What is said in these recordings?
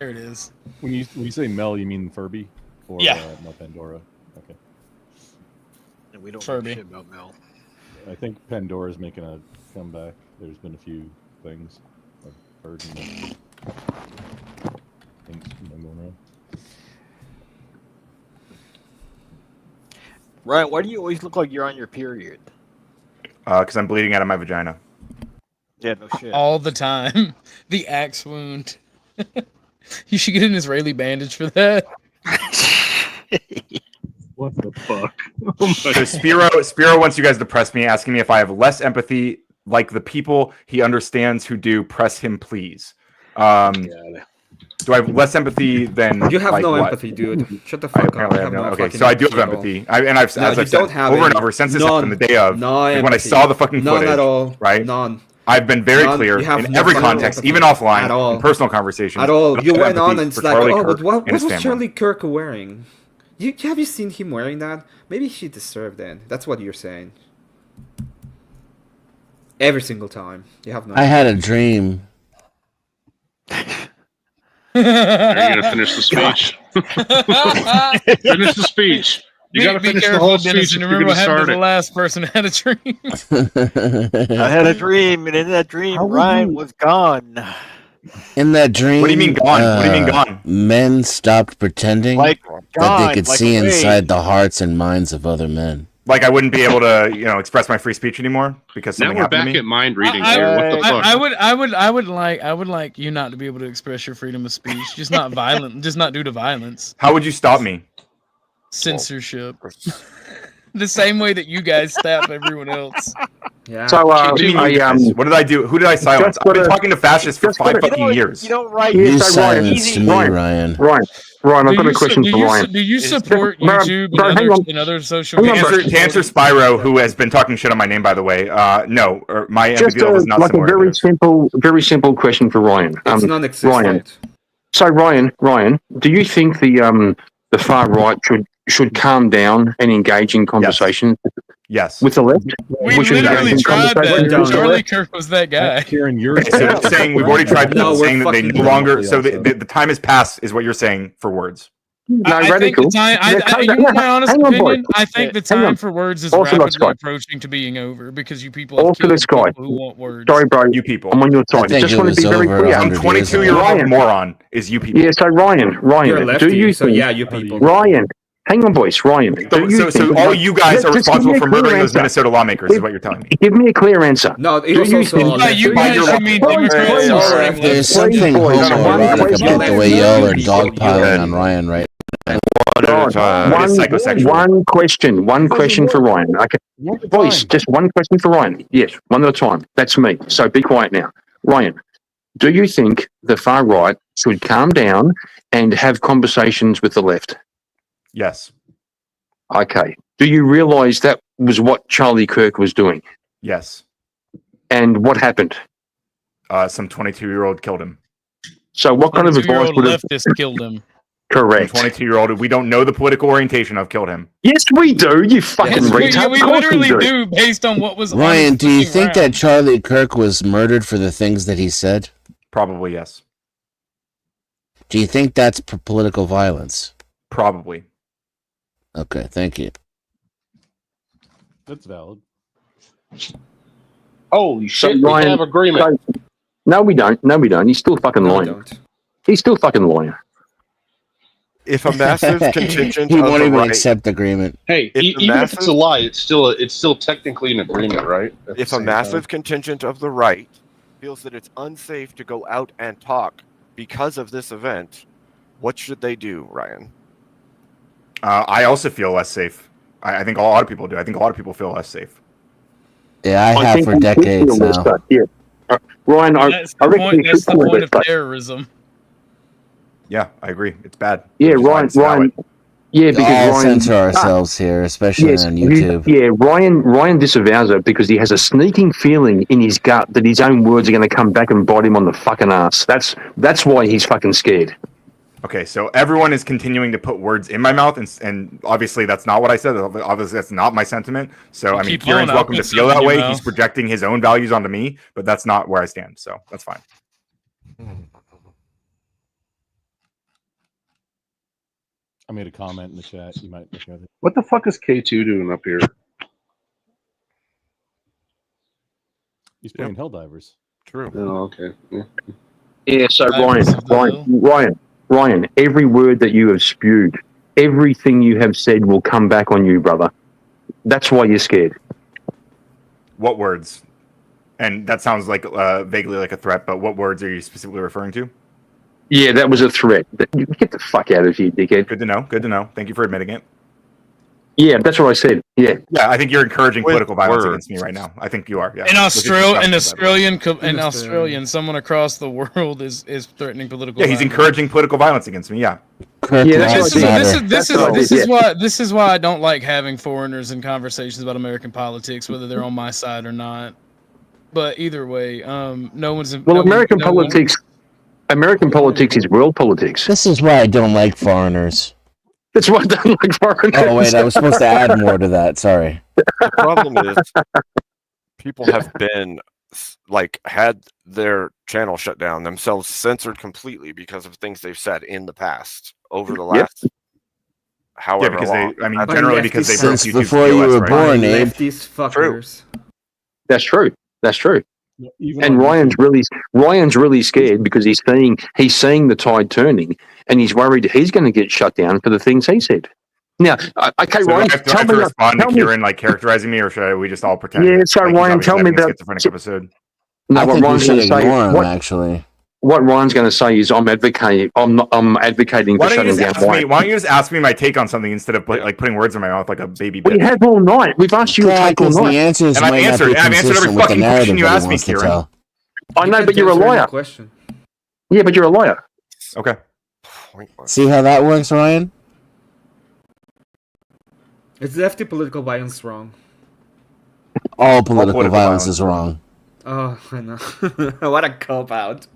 There it is. When you say Mel, you mean Furby or no Pandora? Okay. And we don't Furby. know shit about Mel. I think Pandora's making a comeback. There's been a few things I've heard and things going around. Ryan, why do you always look like you're on your period? Because I'm bleeding out of my vagina. Yeah, no shit. All the time. The axe wound. You should get an Israeli bandage for that. What the fuck? So Spiro wants you guys to press me, asking me if I have less empathy like the people he understands who do. Press him, please. Do I have less empathy than You have like, no what? empathy, dude. Shut the fuck up. Okay, so I do have empathy. I've said over and over since this happened the day of when I saw the fucking footage. None at all. Right? None. I've been very clear in every context, even offline, in personal conversations. At all. You went on and it's like, Charlie oh, Kirk but what and was his family. Charlie Kirk wearing? Have you seen him wearing that? Maybe he deserved it. That's what you're saying. Every single time. You have no. I had a dream. Are you gonna finish the speech? Finish the speech. You gotta finish the whole speech if you're remember gonna what happened start to the it. last person had a dream. I had a dream, and in that dream, Ryan was gone. In that dream, What do you mean gone? What do you mean gone? Men stopped pretending Like that gone, they could like see a wave. inside the hearts and minds of other men. Like I wouldn't be able to, express my free speech anymore because Now something we're happened back to me. at mind reading here. What the fuck? I would like you not to be able to express your freedom of speech, just not violent, just not due to violence. How would you stop me? Censorship. The same way that you guys stop everyone else. Yeah. So, what did I do? Who did I silence? I've been talking to fascists for 5 fucking years. You don't write. You silenced me, Ryan. Ryan, I've got a question for Ryan. Do you support YouTube and other social To media? answer Spyro, who has been talking shit on my name, by the way, no, my empathy level is not like similar. a very simple question for Ryan. It's non-existent. Ryan. So Ryan, do you think the far right should calm down and engage in conversation? Yes. With the left? We literally tried that. Charlie Kirk was that guy. Kieran, you're saying we've already tried saying that they no longer. So also. the time has passed, is what you're saying for words. I think the time. You want my honest opinion? I think the time for words is rapidly approaching to being over because you people have killed people who want words. Sorry, bro. You people. I'm on your side. I just want to be very clear. I'm 22-year-old moron. Is you people? Yeah. So Ryan, You're lefty, do you? so yeah, you people. Ryan. Hang on, boys. Ryan. So all you guys are responsible for murdering those Minnesota lawmakers, is what you're telling me. Give me a clear answer. No, it was also all you guys should mean Democrats. There's something homoerotic about the way y'all are dogpiling on Ryan right now. One question for Ryan. Okay. Boys, just one question for Ryan. Yes, one at a time. That's me. So be quiet now. Ryan, do you think the far right should calm down and have conversations with the left? Yes. Okay. Do you realise that was what Charlie Kirk was doing? Yes. And what happened? Some 22-year-old killed him. So what kind of advice would have... leftist killed him? Correct. 22-year-old. We don't know the political orientation of killed him. Yes, we do. You fucking retard. We literally do based on what was. Ryan, do you think that Charlie Kirk was murdered for the things that he said? Probably yes. Do you think that's political violence? Probably. Okay, thank you. That's valid. Holy shit, we Ryan, have agreement. No, we don't. No, we don't. He's still fucking lying. He's still fucking lying. If a massive contingent he of won't the even right, accept agreement. Hey, even if it's a lie, it's still technically an agreement, right? if a massive contingent of the right feels that it's unsafe to go out and talk because of this event, what should they do, Ryan? I also feel less safe. I think a lot of people do. I think a lot of people feel less safe. Yeah, I have for decades now. Yeah. Ryan, I reckon that's the point of terrorism. Yeah, I agree. It's bad. Yeah, Ryan. Yeah, because I'll Ryan censor ourselves here, especially on YouTube. Ryan disavows it because he has a sneaking feeling in his gut that his own words are going to come back and bite him on the fucking ass. That's why he's fucking scared. Okay, so everyone is continuing to put words in my mouth, and obviously that's not what I said. Obviously that's not my sentiment. So, I mean, Kieran's welcome to feel that way. He's projecting his own values onto me, but that's not where I stand. So that's fine. I made a comment in the chat. You might look at it. What the fuck is K2 doing up here? He's playing Helldivers. True. Oh, okay. Yeah. Yeah, so Divers of the Ryan, every word that you have spewed, everything you have said will come back on you, brother. That's why you're scared. What words? And that sounds like vaguely like a threat, but what words are you specifically referring to? Yeah, that was a threat. You get the fuck out of here, dickhead. Good to know. Good to know. Thank you for admitting it. Yeah, that's what I said. Yeah. Yeah, I think you're encouraging With political violence words. against me right now. I think you are. Yeah. In Australia, Australian, someone across the world is threatening political. yeah, he's violence. encouraging political violence against me. Yeah. Kirk Yeah, that's Lives what Matter. This is why I don't like having foreigners in conversations about American politics, whether they're on my side or not. But either way, no one's. Well, American politics is world politics. This is why I don't like foreigners. That's why I don't like foreigners. Oh wait, I was supposed to add more to that. Sorry. The problem is people have been like had their channel shut down, themselves censored completely because of things they've said in the past over the last however Yeah, because long. they. I mean, But generally lefties because they Since broke YouTube's before you POS, were right? born, Abe. Lefties fuckers. That's true. That's true. Even And on Ryan's really scared because he's seeing the tide turning, and he's worried he's going to get shut down for the things he said. Now, okay, So Ryan, do I have to, tell me. respond to tell me- Kieran like characterizing me, or should we just all pretend? Yeah, so like, Ryan, he's tell me having a about- schizophrenic episode. No, I what think we Ryan's should going to say. ignore him. What, Actually, what Ryan's going to say is, I'm advocating Why for don't you shutting just down ask me? Ryan. Why don't you just ask me my take on something instead of like putting words in my mouth like a baby We bitch? have all night. We've asked you to take all because the night. answers And I've might answered- not be I've answered every consistent with the fucking narrative question you that he asked me, wants to Kieran. tell. I know, You but can you're a answer any liar. question. Yeah, but you're a liar. Okay. Pointless. See how that works, Ryan? Is lefty political violence wrong? All political political violence violence is wrong. Oh, I know. What a cop out.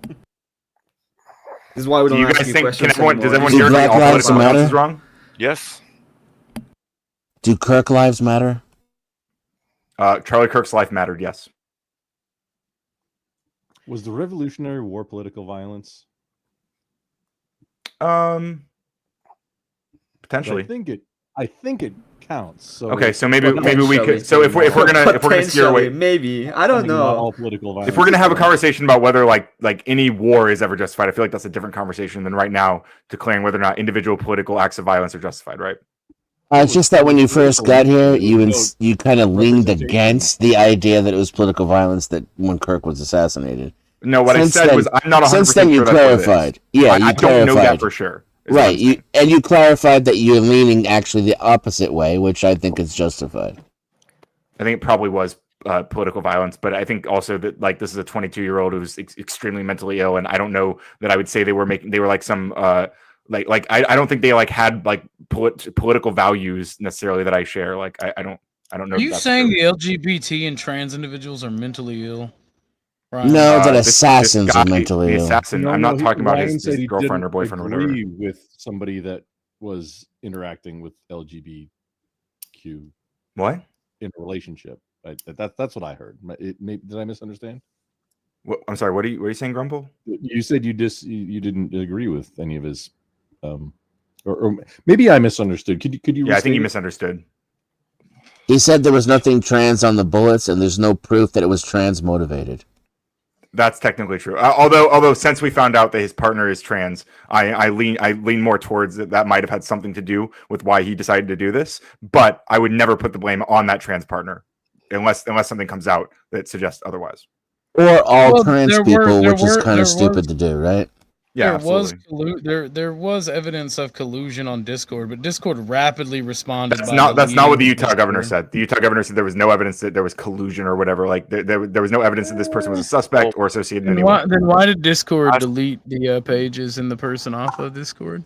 This is why we Do don't you ask guys you think? questions Does everyone anymore. here Do think all Black Lives political violence is Matter? wrong? Yes. Do Kirk lives matter? Charlie Kirk's life mattered. Yes. Was the Revolutionary War political violence? Potentially. I think it counts. So Okay, so maybe we Potentially. could. So if we're gonna steer Potentially, away, maybe. I don't not all know. political violence. if we're gonna have a conversation about whether like any war is ever justified, I feel like that's a different conversation than right now declaring whether or not individual political acts of violence are justified. Right? It's just that when you first got here, you kind of leaned against the idea that it was political violence that when Kirk was assassinated. No, what Since I said then- was I'm not 100% Since then, you sure that's what it is. clarified. Yeah, I you don't know that clarified. for sure. is what I'm Right, saying. you clarified that you're leaning actually the opposite way, which I think is justified. I think it probably was political violence, but I think also that like this is a 22-year-old who's extremely mentally ill, and I don't know that I would say they were like some I don't think they like had like political values necessarily that I share. Like I don't know. Are if you that's saying true. the LGBT and trans individuals are mentally ill? Right. No, that This assassins guy, are mentally the ill. assassin. No, I'm not talking about Ryan his said he girlfriend or didn't boyfriend or whatever. agree with somebody that was interacting with LGBTQ What? in a relationship. That's what I heard. Did I misunderstand? What? I'm sorry. What are you saying, Grumble? You said you didn't agree with any of his, or maybe I misunderstood. Could you? Yeah, I think restate you it? misunderstood. He said there was nothing trans on the bullets, and there's no proof that it was trans motivated. That's technically true. Although since we found out that his partner is trans, I lean more towards that might have had something to do with why he decided to do this. But I would never put the blame on that trans partner, unless something comes out that suggests otherwise. Or all Well, trans there people, were- which is there kind were- of stupid to do, right? Yeah, there was absolutely. there was evidence of collusion on Discord, but Discord rapidly responded. That's by not what the deleting Utah governor Discord. said. The Utah governor said there was no evidence that there was collusion or whatever. Like there was no evidence that this person was a suspect or associated in any way. Then why did Discord delete the pages and the person off of Discord?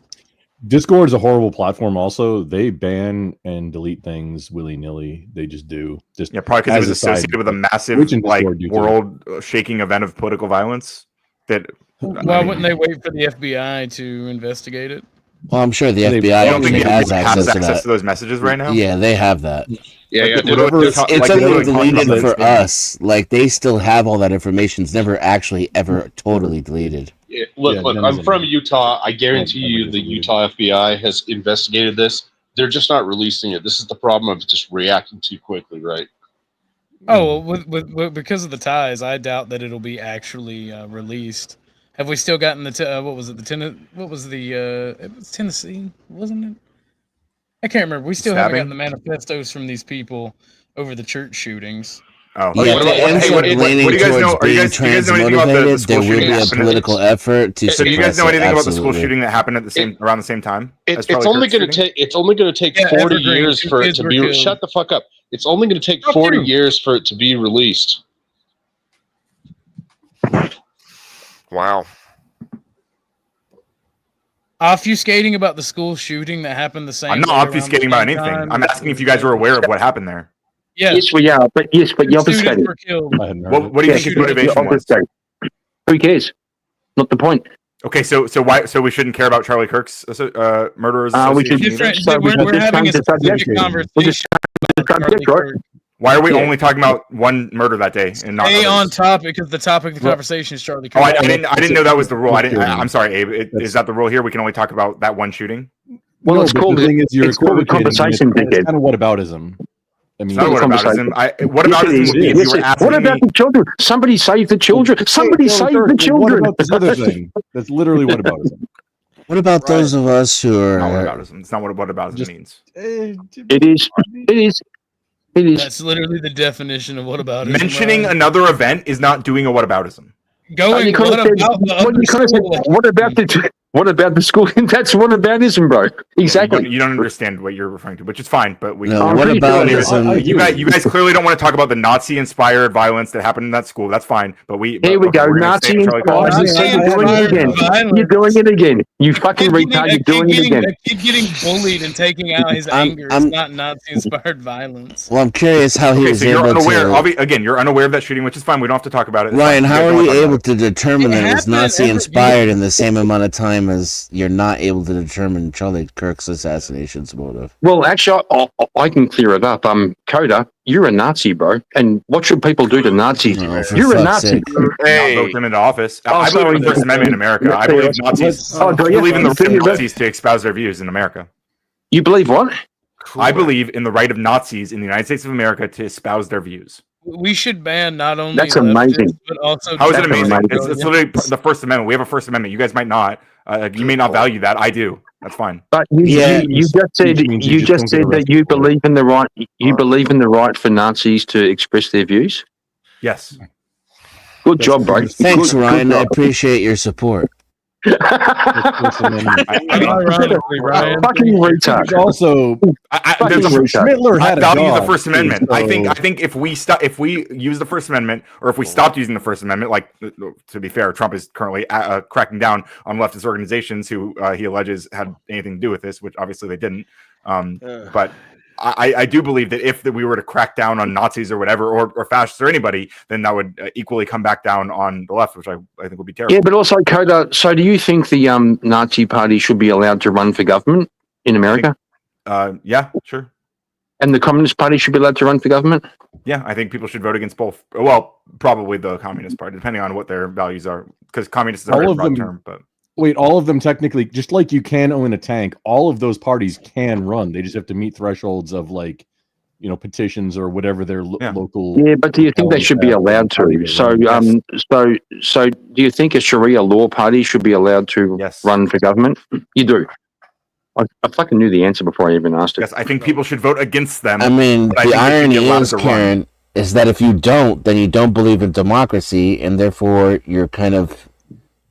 Discord is a horrible platform. Also, they ban and delete things willy nilly. They just do. Just Yeah, probably because it as was a side- associated with a massive Which in like Discord do too. world-shaking event of political violence. That Why wouldn't they wait for the FBI to investigate it? Well, I'm sure the They- FBI I don't think the has FBI access to that. to those messages right now. Yeah, they have that. Yeah, yeah. Whatever It's like, only literally talking deleted about for this. us. Like they still have all that information. It's never actually ever totally deleted. Yeah, look, Yeah, look. none I'm of from them. Utah. I guarantee None of you, them the is deleted. Utah FBI has investigated this. They're just not releasing it. This is the problem of just reacting too quickly, right? Oh, well, with because of the ties, I doubt that it'll be actually released. Have we still gotten the what was it? What was the it was Tennessee, wasn't it? I can't remember. We still haven't gotten the manifestos from these people over the church shootings. Oh, Yeah, what to about- end hey, up what do you leaning guys towards know- being do you guys know anything about the transmotivated, school there will shooting be a that happened? political effort to Hey, So do you guys suppress know it. anything about the school Absolutely. shooting that happened at the same around the same time? as It's Charlie only Kirk's going to shooting? take. It's only going to take Yeah, 40 Evergreen, years 2 for it kids to were be. killed. Shut the fuck up. It's only going to take Fuck 40 you. years for it to be released. Wow. Obfuscating about the school shooting that happened the same. I'm not day, around the obfuscating about same anything. time. I'm asking if you guys are aware of what happened there. Yes, Yes, we are. But yes, but 2 you're students obfuscating. were killed. I hadn't heard What, it. what do you Yes, think his you're motivation was? obfuscating. Who cares? Not the point. Okay, so why? So we shouldn't care about Charlie Kirk's murderers? We should- association either? Different. So we We're just having a change the subject. specific conversation. We'll just about subject, Charlie right? Kirk. Why are we Yeah. only talking about one murder that day and not Stay others? on topic because the topic of the conversation is Charlie Kirk. Oh, I didn't know that was the rule. I'm sorry, Abe. That's- Is that the rule here? We can only talk about that one shooting. Well, No, it's but called- the thing is you're it's called a equivocating, and conversation, It's dickhead. kind of whataboutism. I mean, It's not a what conversation. aboutism. What aboutism Yes, would be if yes, you were yes. asking What about me? the children? Somebody save the children. Somebody save the children. What about this other thing? That's literally whataboutism. What about those of us who Not are? whataboutism. It's not what aboutism Just- means. It is. It is. It is. That's literally the definition of what about it. Mentioning another event is not doing a whataboutism. Going. You What could have said- about the well, other you could have said, school? what about the school? That's whataboutism, bro. Exactly. You don't understand what you're referring to, which is fine. But we. No, I'm what pretty sure about it is. You guys clearly don't want to talk about the Nazi-inspired violence that happened in that school. That's fine, but we. Here we but go. we're gonna stay Nazi at Charlie inspired. Kirk. Nazi You're doing it again. violence. You're doing it again. You fucking Kid retard. You're getting- doing it again. A kid getting bullied and taking out his anger is not Nazi-inspired violence. Well, I'm curious how he Okay, was so you're able unaware. to. Again, you're unaware of that shooting, which is fine. We don't have to talk about it. It's Ryan, fine. how guys are don't you wanna talk able about to determine It that it was happened at Nazi-inspired in the same amount of time as you're not able to determine Charlie Kirk's assassination's motive? Well, actually, I can clear it up. Coda, you're a Nazi, bro. And what should people do to Nazis? Oh, for You're a fuck's Nazi. sake. Not vote them into office. Oh, I believe in the sorry. First Amendment in America. I believe Nazis. Oh, do I you? believe in the Do right you? of Nazis to espouse their views in America. You believe what? I believe in the right of Nazis in the United States of America to espouse their views. We should ban not only That's leftists, amazing. but also. How is it That's amazing? amazing. It's literally the First Amendment. We have a First Amendment. You guys might not. You may not value that. I do. That's fine. But Yeah. you just said Which means you you just just don't said get that arrested you for it. believe in the right. You believe in the right for Nazis to express their views. Yes. Good job, bro. Thanks, Good Ryan. I job. appreciate your support. First Amendment. Ironically, Ryan. Fucking retard. There's also, Fucking retard. Schmittler I had a value the dog, First Amendment. so- I think if we use the First Amendment, or if we stopped using the First Amendment, like to be fair, Trump is currently cracking down on leftist organizations who he alleges had anything to do with this, which obviously they didn't. But I do believe that if we were to crack down on Nazis or whatever, or fascists or anybody, then that would equally come back down on the left, which I think would be terrible. Yeah, but also, Coda. So, do you think the Nazi Party should be allowed to run for government in America, Yeah, sure. and the Communist Party should be allowed to run for government? Yeah, I think people should vote against both. Well, probably the Communist Party, depending on what their values are, because communist is a All very of broad them- term. But wait, all of them technically, just like you can own a tank, all of those parties can run. They just have to meet thresholds of like, petitions or whatever their Yeah. local. Yeah, but do you think they should be allowed to? So, so do you think a Sharia law party should be allowed to Yes. run for government? You do. I fucking knew the answer before I even asked it. yes, I think people should vote against them. I mean, But I the think they should irony be allowed is, to run. Karen, is that if you don't, then you don't believe in democracy, and therefore you're kind of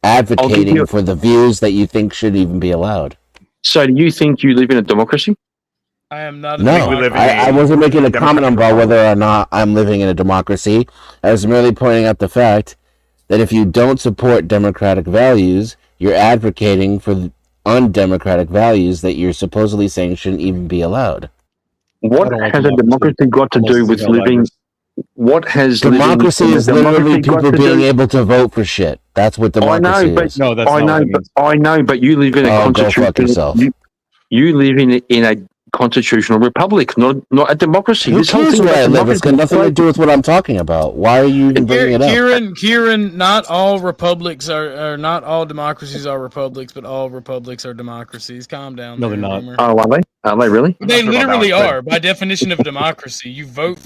advocating you- for the views that you think should even be allowed. So, do you think you live in a democracy? I am not. No, we live in I a wasn't making a comment democratic about whether or not I'm living in a democracy. I was merely pointing out the fact that if you don't support democratic values, you're advocating for the undemocratic values that you're supposedly saying shouldn't even be allowed. What I don't like has a democracy democracy got to unless do it's with about living? virus. What has Democracy living in a is literally democracy got people to being do? able to vote for shit. That's what democracy but is. No, that's I not know, what it means. I know, but you live in a Oh, go fuck constitutional. yourself. You live in a constitutional republic, not a democracy. Who This whole cares thing where I about live? It's got democracy. nothing to do with what I'm talking about. Why are you even bringing it up? Kieran, not all republics are not all democracies are republics, but all republics are democracies. Calm down. No, there, they're not. Boomer. Oh, are they? Are they really? They I'm not sure about literally that, but- are. By definition of democracy, you vote.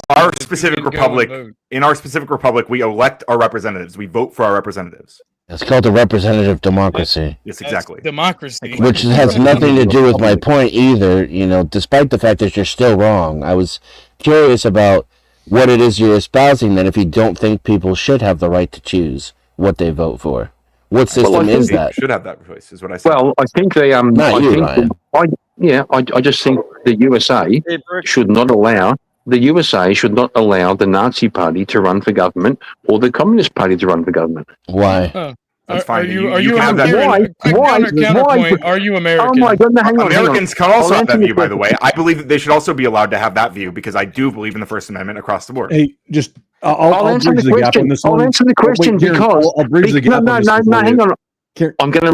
Our You specific can go and republic, vote. in our specific republic, we elect our representatives. We vote for our representatives. It's called a representative democracy, Yes, That's exactly. democracy. which has nothing to do with my point either. You know, despite the fact that you're still wrong, I was curious about what it is you're espousing. Then, if you don't think people should have the right to choose what they vote for, what system I is think that? Should have that choice, is what I said. Well, I think they Not I you, think Ryan. I just think the USA Hey, Brooke, should not allow the Nazi Party to run for government or the Communist Party to run for government. Why? That's Are fine. you? You Are you? can have that. Kieran, quick counterpoint. Are you American? Oh my God! No, hang on. Americans can also I'll have that answer the view, by the way. I believe that they should also be allowed to have that view because I do believe in the First Amendment across the board. Hey, just I'll answer bridge the the gap on question. this I'll one. answer the question Kieran, because I'll bridge the no, gap. no, on this no, before no. you- Hang on. Kieran- I'm going to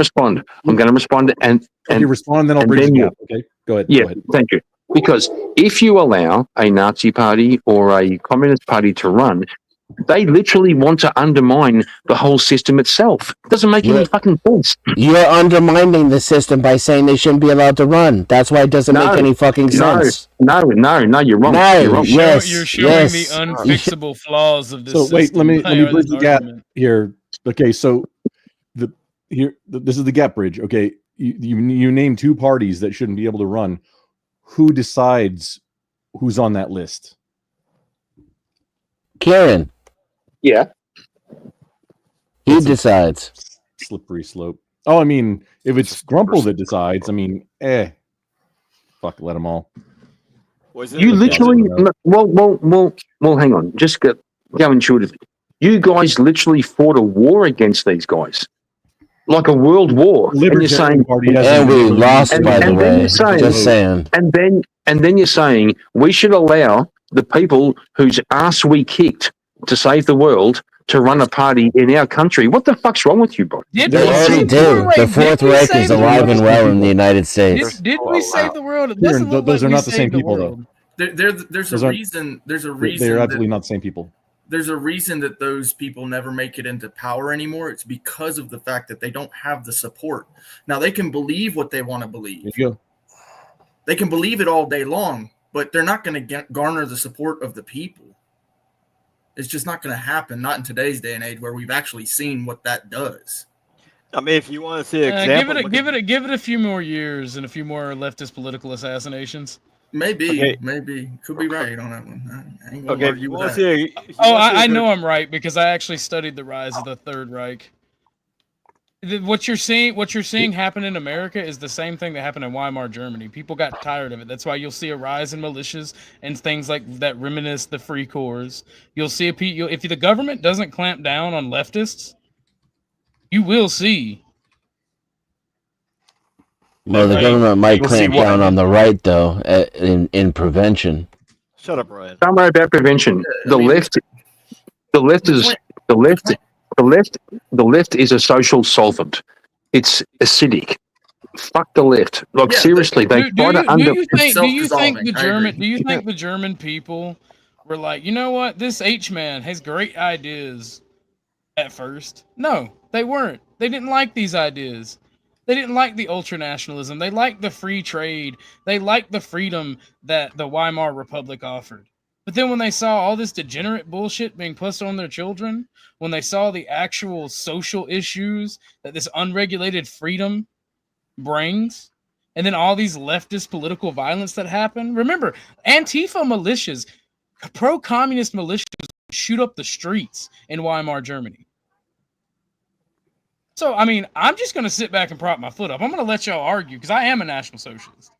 respond. And you respond, then I'll and bridge then the you- gap. Okay, go ahead. yeah, Go ahead. thank you. Because if you allow a Nazi Party or a Communist Party to run, they literally want to undermine the whole system itself. It doesn't make Yeah. any fucking sense. You're undermining the system by saying they shouldn't be allowed to run. That's why it doesn't No, make any fucking sense. No, you're wrong. No, You're wrong. yes, You're showing yes. the unfixable flaws of this. So wait, system let me by bridge this the gap argument. here. Okay, so this is the gap bridge. Okay, you name two parties that shouldn't be able to run. Who decides who's on that list? Kieran, Yeah. he decides. Slippery slope. Oh, I mean, if it's Grumple that decides, I mean, fuck, let them all. was it You a- literally, well, hang on. Just go intuitively. You guys literally fought a war against these guys. Like a world war. And you're Libertarian saying, Party hasn't And we been able to- lost, and- by the and then way. you're saying- Just saying. and then you're saying we should allow the people whose ass we kicked to save the world to run a party in our country. What the fuck's wrong with you, bro? Did They we already save do. Wait, The did Fourth we Reich save is the alive world? and well in the United States. Did we save the world? It Kieran, doesn't look those like are we not the same saved people, world. There's Those a aren't- reason. There's a They're reason. absolutely that, not the same people. there's a reason that those people never make it into power anymore. It's because of the fact that they don't have the support. Now they can believe what they want to believe. There you go. They can believe it all day long, but they're not going to garner the support of the people. It's just not going to happen. Not in today's day and age where we've actually seen what that does. I mean, if you want to see an example, Give it a few more years and a few more leftist political assassinations. Maybe, Okay. maybe could be right on that one. I ain't gonna Okay, if argue you with want that. to see, I know I'm right because I actually studied the rise of the Third Reich. What you're seeing happen in America is the same thing that happened in Weimar Germany. People got tired of it. That's why you'll see a rise in militias and things like that reminisce the Free Corps. You'll see if the government doesn't clamp down on leftists, you will see. Well, the Right. government might We'll see clamp what- down on the right, though, in prevention. shut up, Ryan. Don't worry about prevention. I The mean- left is a social solvent. It's acidic. Fuck the left. Like Yeah, seriously, they try to do you It's think self-dissolving, the I German agree. do you think the German people were like, you know what, this H-man has great ideas at first? No, they weren't. They didn't like these ideas. They didn't like the ultranationalism. They liked the free trade. They liked the freedom that the Weimar Republic offered. But then when they saw all this degenerate bullshit being pushed on their children, when they saw the actual social issues that this unregulated freedom brings, and then all these leftist political violence that happen. Remember, Antifa militias, pro-communist militias shoot up the streets in Weimar, Germany. So, I mean, I'm just going to sit back and prop my foot up. I'm going to let y'all argue because I am a National Socialist.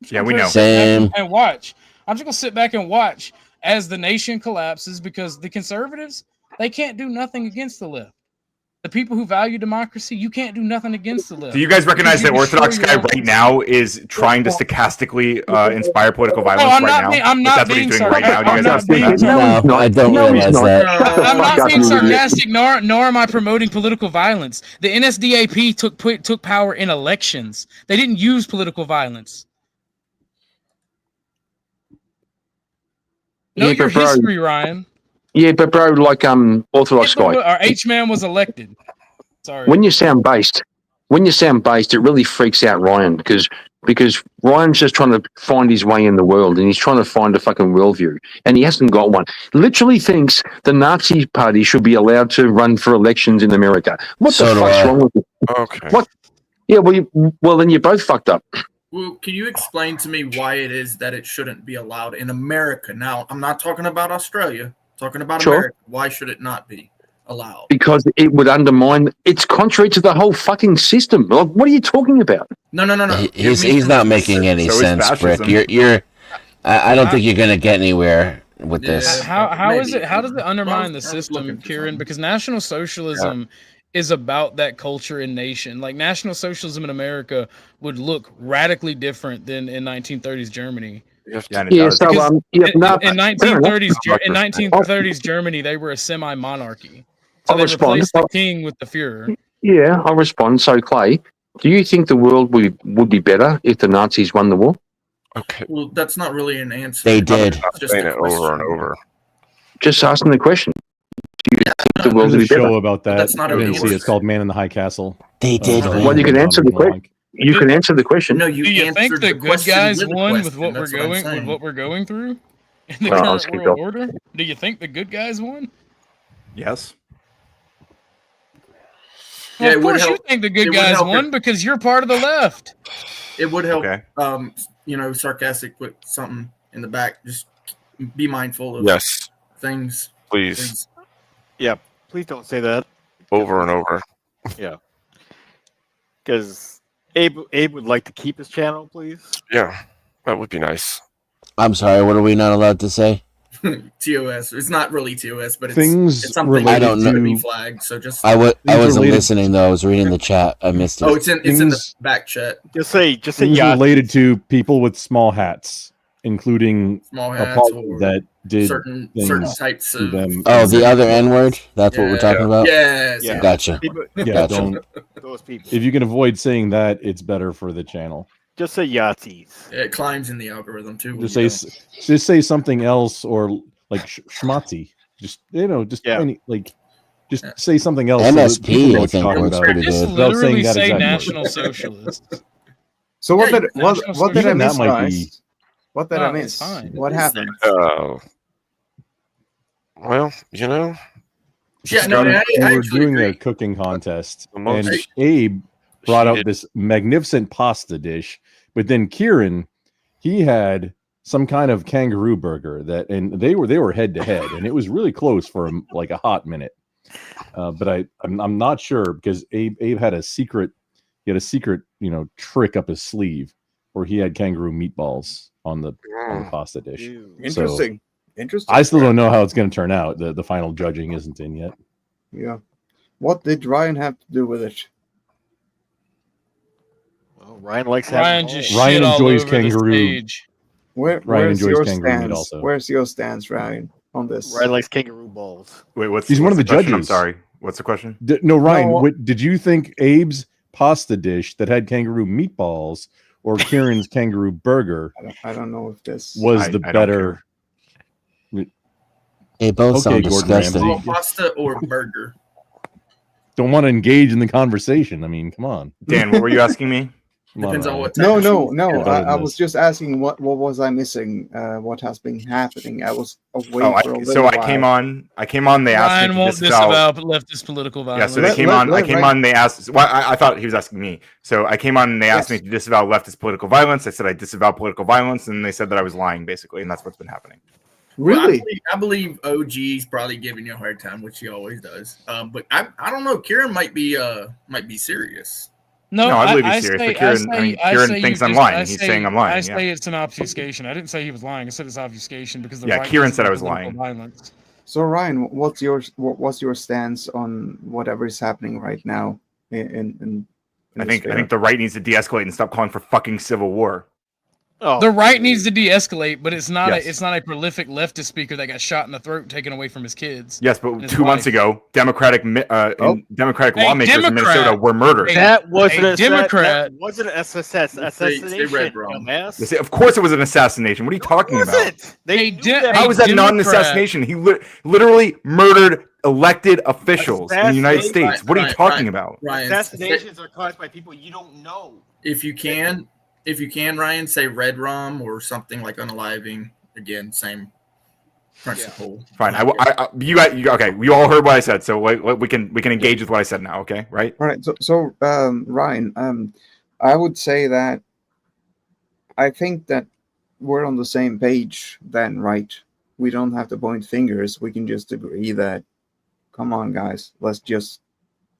Yeah, we know. Same. And watch. I'm just going to sit back and watch as the nation collapses because the conservatives, they can't do nothing against the left. The people who value democracy, you can't do nothing against the left. Do you guys recognize Because that you Orthodox destroy guy your own- right now is trying to stochastically inspire political violence I'm right not now? being- I'm not That's what he's being doing right now. Do you I'm guys not understand being- that? No, I don't No, he's realize not. that. Shut the I'm not fuck up, being you idiot. sarcastic, nor am I promoting political violence. The NSDAP took power in elections. They didn't use political violence. Know Yeah, your but bro- history, Ryan. Yeah, but bro, like Orthodox guy, Or H-Man was elected. Sorry. when you sound based, it really freaks out Ryan because Ryan's just trying to find his way in the world and he's trying to find a fucking worldview and he hasn't got one. Literally thinks the Nazi Party should be allowed to run for elections in America. What So the do fuck's I. wrong with you? Okay. What? Yeah, well, then you're both fucked up. Well, can you explain to me why it is that it shouldn't be allowed in America? Now, I'm not talking about Australia. I'm talking about Sure. America. Why should it not be allowed? Because it would undermine. It's contrary to the whole fucking system. Like, what are you talking about? No. He's not making any So is sense, Brick. fascism. I don't think you're gonna get anywhere with this. How is Maybe. it? How does it undermine the I was system, looking for Kieran? something. Because National Socialism is about that culture and nation. Like National Socialism in America would look radically different than in 1930s Germany. Yeah, and it Yeah, does. so In, no, in fair enough. 1930s Germany, they were a semi-monarchy. So I'll they respond. replaced the king with the Führer. Yeah, I'll respond. So, Clay, do you think the world would be better if the Nazis won the war? Okay. Well, that's not really an answer. They did. It's just Saying a it over and question. over. Just asking the question. Do you think the world There's would a be better? show about that. That's not I a didn't real see it. It's answer. called Man in the High Castle. They did Uh, win. Well, you can answer the Dominic question. You can answer the question. No, you Do you think answered the the good question guys with a won with question. what we're That's what I'm going with saying. what we're going through in the Well, current let's keep world going. order? Do you think the good guys won? Yes. Yeah, Well, it of would course you help- think the it good would guys help won if- because you're part of the left. It would help. Okay. Sarcastic, put something in the back. Just be mindful of Yes, things. please. Please don't say that. Over and over. Because Abe would like to keep his channel, please. Yeah, that would be nice. I'm sorry. What are we not allowed to say? TOS. It's not really TOS, but it's Things it's something related I don't that should to be flagged. So just I Things wasn't related- listening though. I was reading the chat. I missed it. it's in the things- back chat. Just say things yeah. related to people with small hats, including Small a hats party or that did certain things types to of them. Oh, the other N word. That's what we're talking about. Yes. Yeah. Gotcha. People, Yeah, Gotcha. don't. those people. If you can avoid saying that, it's better for the channel. Just say Yahtzees. It climbs in the algorithm too. when Just you say don't. just say something else or like schmatzy. Just just Yeah. just say something else. so that MSP, people know I what think, you're talking works about. pretty Just good. Without saying literally that say exact word. National Socialists. So what Yeah, did National what did I Even that miss, might guys? be- What did No, I it's miss? fine. What happened? Well, you know, Yeah, no, I we were actually doing agree. a cooking contest, The most and Abe brought out cheated- this magnificent pasta dish, but then Kieran, he had some kind of kangaroo burger and they were head to head, and it was really close for like a hot minute. But I'm not sure because Abe had a secret, trick up his sleeve where he had kangaroo meatballs on the pasta dish. Interesting. Interesting. I still don't know how it's going to turn out. The final judging isn't in yet. Yeah. What did Ryan have to do with it? Well, Ryan likes Ryan having just balls. Ryan shit all enjoys over the kangaroo. stage. Where's enjoys your kangaroo meat stance? also. Where's your stance, Ryan, on this? Ryan likes kangaroo balls. Wait, what's He's one of what's the question? I'm judges. sorry. What's the question? No, Ryan, No. did you think Abe's pasta dish that had kangaroo meatballs or Kieran's kangaroo burger I don't know if this was the I don't better? They both Okay, sound Gordon disgusting. Ramsay. Well, pasta or burger. Don't want to engage in the conversation. I mean, come on. Dan, what were you asking me? Come Depends on Ryan. what. No, type no, of- no. You're better I than was this. just asking what was I missing? What has been happening? I was away Oh, for a so little I came while. on. I came on. They asked Ryan me to won't disavow. disavow leftist political Yeah, violence. so they Let- came let- on. I let came Ryan- on. They asked. Well, I thought he was asking me. So I came on and they asked Yes. me to disavow leftist political violence. I said I disavow political violence, and they said that I was lying, basically, and that's what's been happening. Well, Really? I believe OG's probably giving you a hard time, which he always does. But I don't know. Kieran might be serious. No, No, I believe he's serious, but Kieran say thinks you I'm just- lying. I He's say- saying I'm lying, I yeah. say it's an obfuscation. I didn't say he was lying. I said it's obfuscation because the Yeah, right Kieran doesn't said I like was political lying. Violence. So Ryan, what's your stance on whatever is happening right now in I think the right needs to de-escalate and stop calling for fucking civil war. Oh, The right needs to de-escalate, but it's not Yes. it's not a prolific leftist speaker that got shot in the throat, taken away from his kids. Yes, but and his 2 months wife. ago, Democratic lawmakers in Democrat. Minnesota were murdered. that wasn't a Democrat. That wasn't an assassination. Red Rum. dumbass. They say, of course, it was an assassination. What are you talking Was about? it? They A knew de- that. How is that not an Democrat. assassination? He literally murdered elected officials in the United Assassination. States. What are you talking about? Ryan, Assassinations are caused by people you don't know. if you can, Ryan, say Red Rum or something like unaliving. Again, same principle. Fine. You okay? You all heard what I said, so we can engage with what I said now. Okay, right? All right. So Ryan, I would say that I think that we're on the same page then, right? We don't have to point fingers. We can just agree that, come on, guys, let's just.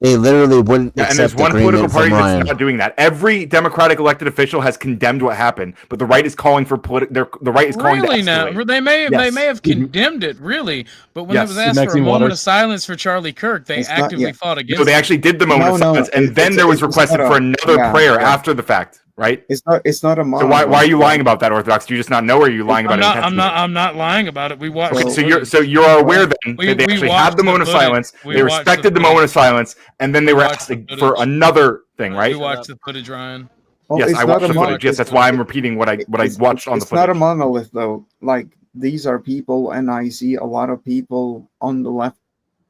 They literally wouldn't Yeah, and there's accept one political agreement party from Ryan. that's not doing that. Every Democratic elected official has condemned what happened, but the right is calling for the right is calling Really to now, escalate. they may Yes. have condemned it, really, but when Yes. it was asked for a Maxine moment Waters. of silence for Charlie Kirk, they It's not- actively yeah. fought against So they it. actually did the moment of No, silence, and then there was requested not for a- another yeah, prayer yeah. after the fact, right? It's not a So monolith. why are you lying about that, Orthodox? Do you just not know, or are you lying about it intentionally? I'm not lying about it. We watched. Okay, the so footage. you're aware then We- that they we actually watched had the the moment of footage. silence. We They watched respected the the moment footage. of silence, and then they were watched asked the for footage. another thing, right? We watched the footage, Ryan. Well, Yes, it's I not watched a the mon- footage. Yes, that's why I'm repeating what I watched on the It's not a footage. monolith though. Like, these are people, and I see a lot of people on the left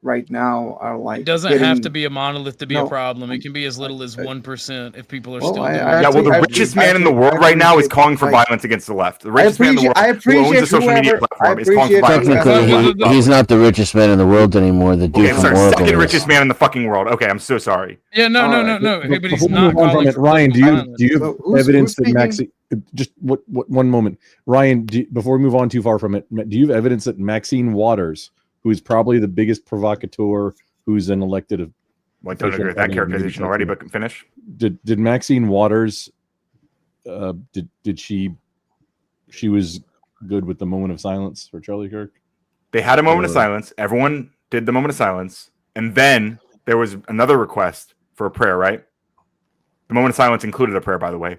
right now are like. It doesn't have getting- to be a monolith to be No. a problem. It can be as little as 1% if people are Well, still I- doing I it. Yeah, well, the I- richest I- man in the I world right now is appreciate- calling for like- violence against the left. The richest man in the world I who owns appreciate a social media whoever- platform I is calling for appreciate violence against the Technically, left. he's not the richest man in the world anymore. The dude Okay, I'm from sorry, Oracle second is. richest man in the fucking world. Okay, I'm so sorry. Yeah, no. But Hey, but he's before we not move on from calling it, for Ryan, do political you violence. have So who's evidence that speaking? Maxine? Just what? One moment, Ryan. Before we move on too far from it, do you have evidence that Maxine Waters, who is probably the biggest provocateur, who's an elected? Well, I don't agree with that characterization already, but finish. Did Maxine Waters? Did she was good with the moment of silence for Charlie Kirk? They had a moment of Or- silence. Everyone did the moment of silence, and then there was another request for a prayer. Right? The moment of silence included a prayer, by the way.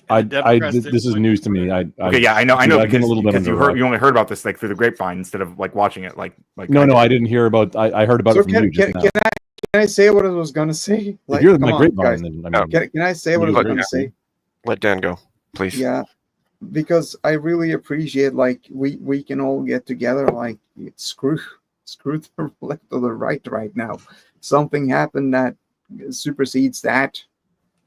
This is news to me. Okay, yeah, I know. I've been Because, a little bit because under you only heard about this like through the grapevine instead of like watching it. Like No, I didn't hear about. I heard about So it from you just now. can I say what I was gonna say? If you're come my on, grapevine, guys. then I mean, Can I say what I was gonna say? Let Dan go, please. Yeah, because I really appreciate, like, we can all get together, like, screw the left or the right now. Something happened that supersedes that,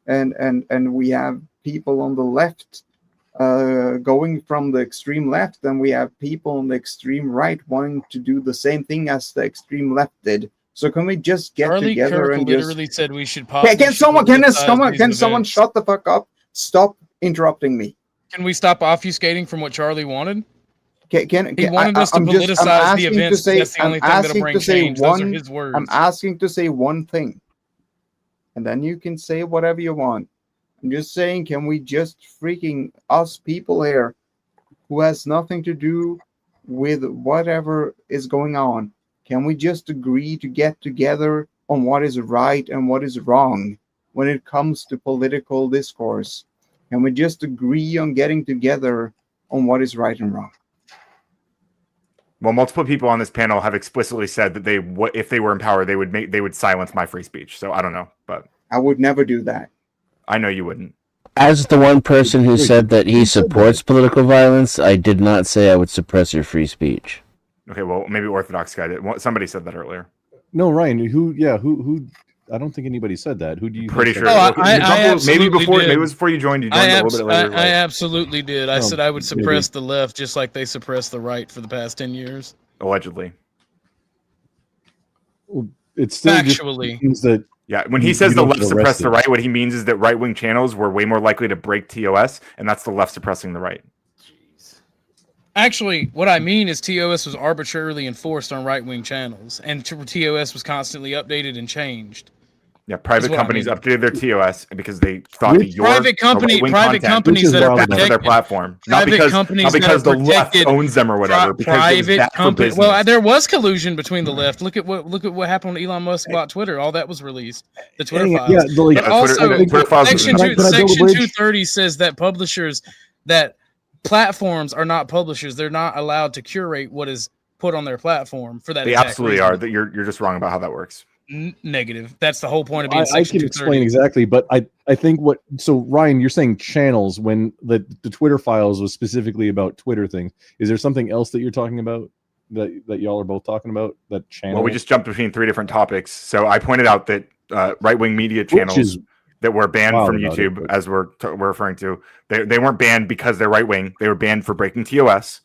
and we have people on the left going from the extreme left, and we have people on the extreme right wanting to do the same thing as the extreme left did. So can we just get Charlie together Kirk and literally just? said we should Can someone can these someone events. shut the fuck up? Stop interrupting me. Can we stop obfuscating from what Charlie wanted? He wanted us to politicize the events. That's the only thing that'll bring change. Those are his words. I'm asking to say one thing, and then you can say whatever you want. I'm just saying, can we just freaking, us people here who has nothing to do with whatever is going on, can we just agree to get together on what is right and what is wrong when it comes to political discourse? Can we just agree on getting together on what is right and wrong? Well, multiple people on this panel have explicitly said that if they were in power, they would silence my free speech. So I don't know, but I would never do that. I know you wouldn't. As the one person who said that he supports political violence, I did not say I would suppress your free speech. Okay, well, maybe Orthodox guy did. Somebody said that earlier. no, Ryan. Who? I don't think anybody said that. Who do you? Pretty think sure. said that? I maybe absolutely before, did. maybe it was before you joined. You joined a little bit later. I absolutely did. I Oh, said I would maybe. suppress the left just like they suppressed the right for the past 10 years. Allegedly. It's still just Factually. means that Yeah, when he You says the don't left get suppressed the arrested. right, what he means is that right-wing channels were way more likely to break TOS, and that's the left suppressing the right. Actually, what I mean is TOS was arbitrarily enforced on right-wing channels, and TOS was constantly updated and changed. Yeah, private what I companies mean. updated their TOS because they thought that your private companies that are bad for their protected. platform, not Private because companies the that are left protected. owns them or whatever. Because it was Private bad for company. business. Well, there was collusion between the left. Look at what happened when Elon Musk bought Twitter. All that was released. The Twitter files. Yeah, like, But also, Twitter files Section Can I build a Section bridge? 230 says that that platforms are not publishers. They're not allowed to curate what is put on their platform for that. They exact absolutely reason. are. That you're just wrong about how that works. Negative. That's the whole point of being I Section can 230. explain exactly, but I think so Ryan, you're saying channels when the Twitter files was specifically about Twitter things. Is there something else that you're talking about that y'all are both talking about? That channel? Well, we just jumped between 3 different topics. So I pointed out that right-wing media channels that were banned from YouTube, as we're referring to, they weren't banned because they're right-wing. They were banned for breaking TOS.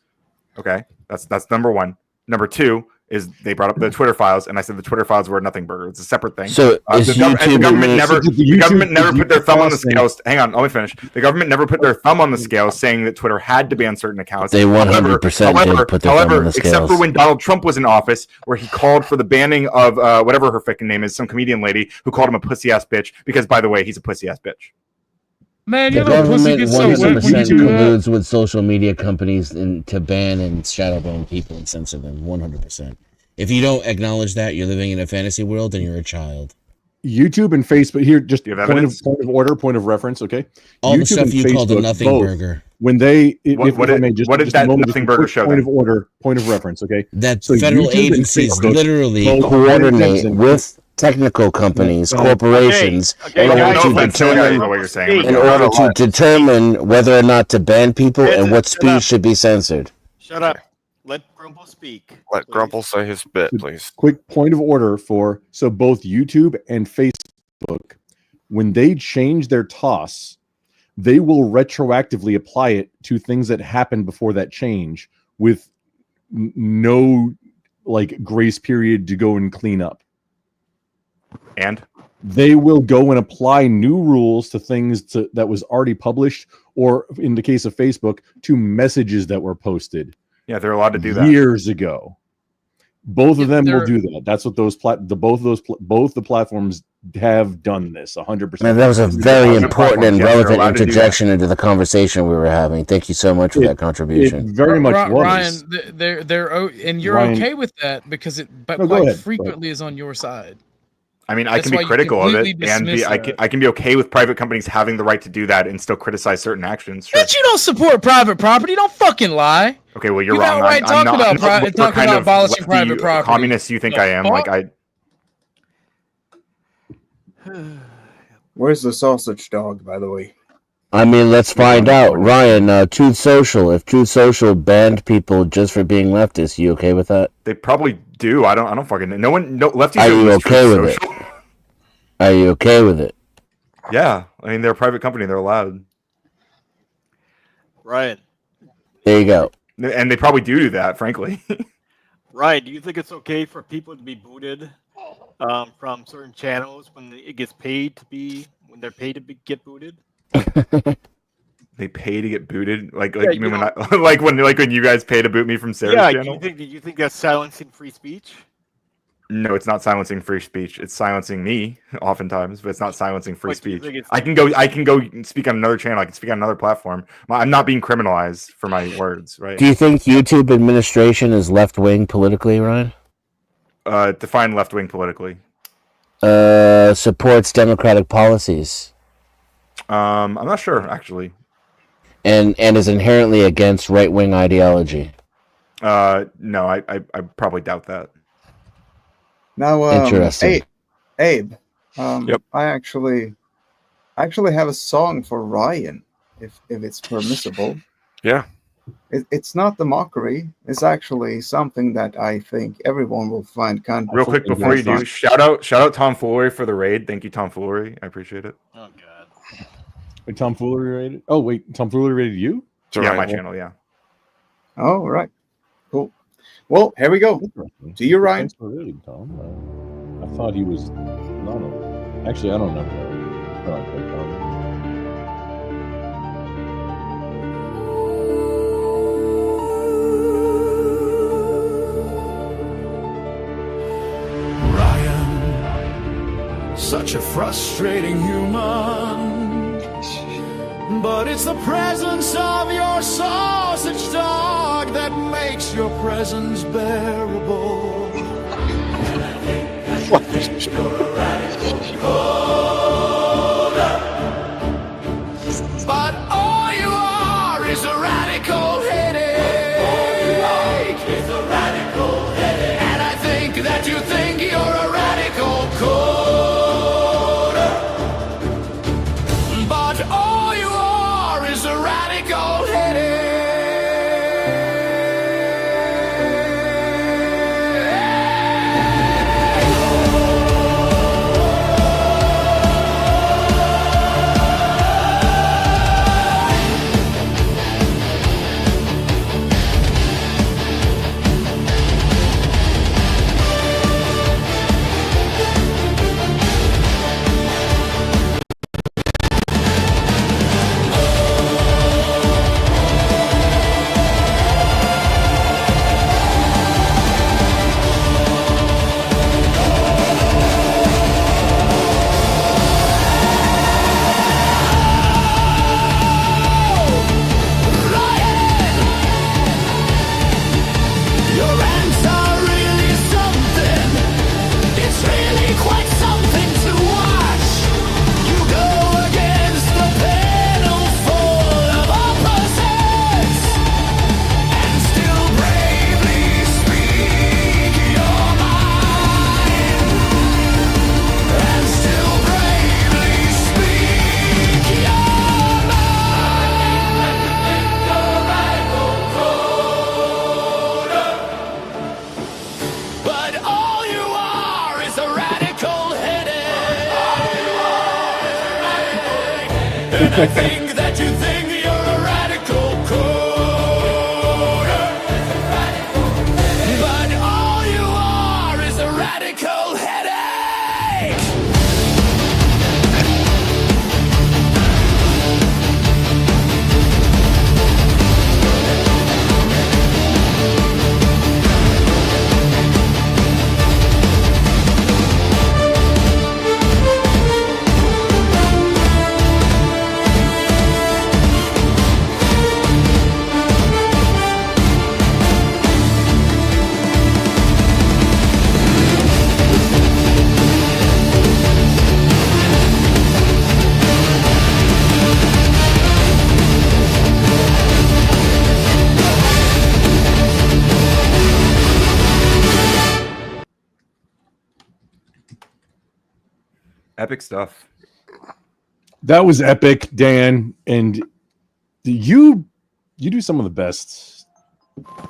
Okay, that's number one. Number two is they brought up the Twitter files, and I said the Twitter files were a nothing burger. It's a separate thing. So the government never put their thumb on the scales. Hang on, let me finish. The government never put their thumb on the scale, saying that Twitter had to ban certain accounts. They 100% did put their thumb on the scales. Except for when Donald Trump was in office, where he called for the banning of whatever her freaking name is, some comedian lady who called him a pussy ass bitch. Because by the way, he's a pussy ass bitch. Man, The you know, pussy government gets so wet when you 100% do that. colludes with social media companies to ban and shadow ban people and censor them. 100%. If you don't acknowledge that, you're living in a fantasy world and you're a child. YouTube and Facebook here, just Do you have point evidence? of order, point of reference, okay? All the YouTube stuff and you called a Facebook nothing both, burger. When they, What did that nothing burger show Point then? of order, point of reference, okay? That So federal YouTube and agencies Facebook literally both coordinate and- with technical companies, corporations, Okay, in order guys, to no offense, Joey, I determine know what you're saying. in order to determine whether or not to ban people and what Shut up. speech should be censored. Shut up. Let Grumple speak. Let please. Grumple say his bit, please. Quick point of order so both YouTube and Facebook, when they change their TOS, they will retroactively apply it to things that happened before that change with no like grace period to go and clean up. And They will go and apply new rules to things that was already published, or in the case of Facebook, to messages that were posted yeah, they're allowed to do that. years ago. Both of Yeah, them will they're- do that. That's what both the platforms have done this 100%. Man, that was a very Other important and platforms, yes, they're relevant allowed to do interjection into the conversation we were having. Thank you so much for that It contribution. very much was. Ryan, and you're Ryan- okay with that because it No, go quite ahead. frequently is on your side. I mean, I That's can why be you critical of it, completely and dismiss I that. can be okay with private companies having the right to do that and still criticize certain actions. Sure. Bitch, you don't support private property. Don't fucking lie. Okay, well, you're You wrong. outright talk about I'm not pri- what talk kind about of abolishing lefty private property. communist you think The I am. fuck? Like Where's the sausage dog, by the way? I mean, let's find out. Ryan, Truth Social. If Truth Social banned people just for being leftists, you okay with that? they probably do. I don't fucking know. No lefties Are don't you use okay Truth with it? Social. Are you okay with it? Yeah, I mean they're a private company. They're allowed, Ryan. There you go. and they probably do that. Frankly, Ryan, do you think it's okay for people to be booted from certain channels when it gets paid to be when they're paid to get booted? they pay to get booted. Like Yeah, you mean when I like when you guys pay to boot me from Sarah's Yeah, channel? do you think that's silencing free speech? No, it's not silencing free speech. It's silencing me, oftentimes, but it's not silencing free But do you speech. think it's- I can go speak on another channel. I can speak on another platform. I'm not being criminalized for my words, right? Do you think YouTube administration is left wing politically, Ryan? Define left wing politically. Supports democratic policies I'm not sure actually. and is inherently against right wing ideology. No, I probably doubt that. Now, Interesting. Abe, Yep. I actually have a song for Ryan, if it's permissible. Yeah. It's not the mockery. It's actually something that I think everyone will find kind of Real quick before you do, shout out Tom Foolery for the raid. Thank you, Tom Foolery. I appreciate it. Oh god. Wait, Tom Foolery rated? Oh wait, Tom Foolery rated you? So Yeah, Ryan, my channel. Yeah. Oh, right. Cool. Well, here we go. To you, Ryan. Thanks for rating, Tom. I thought he was not. Actually, I don't know. Such a frustrating human. But it's the presence of your sausage dog that makes your presence bearable. And I think that you're a radical coder. But all you are is a radical headache. All you are is a radical headache. And I think that you think you're a radical coder. But all you are is a radical headache. I think that you think you're a radical coder. But all you are is a radical headache. Epic stuff. That was epic, Dan, and you do some of the best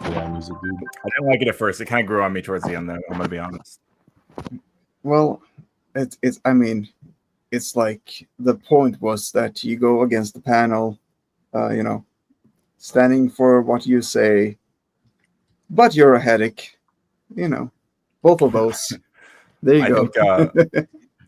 AI music, dude. I didn't like it at first. It kind of grew on me towards the end, though. I'm gonna be honest. Well, it's. I mean, it's like the point was that you go against the panel, standing for what you say, but you're a headache. Both of those. There you go.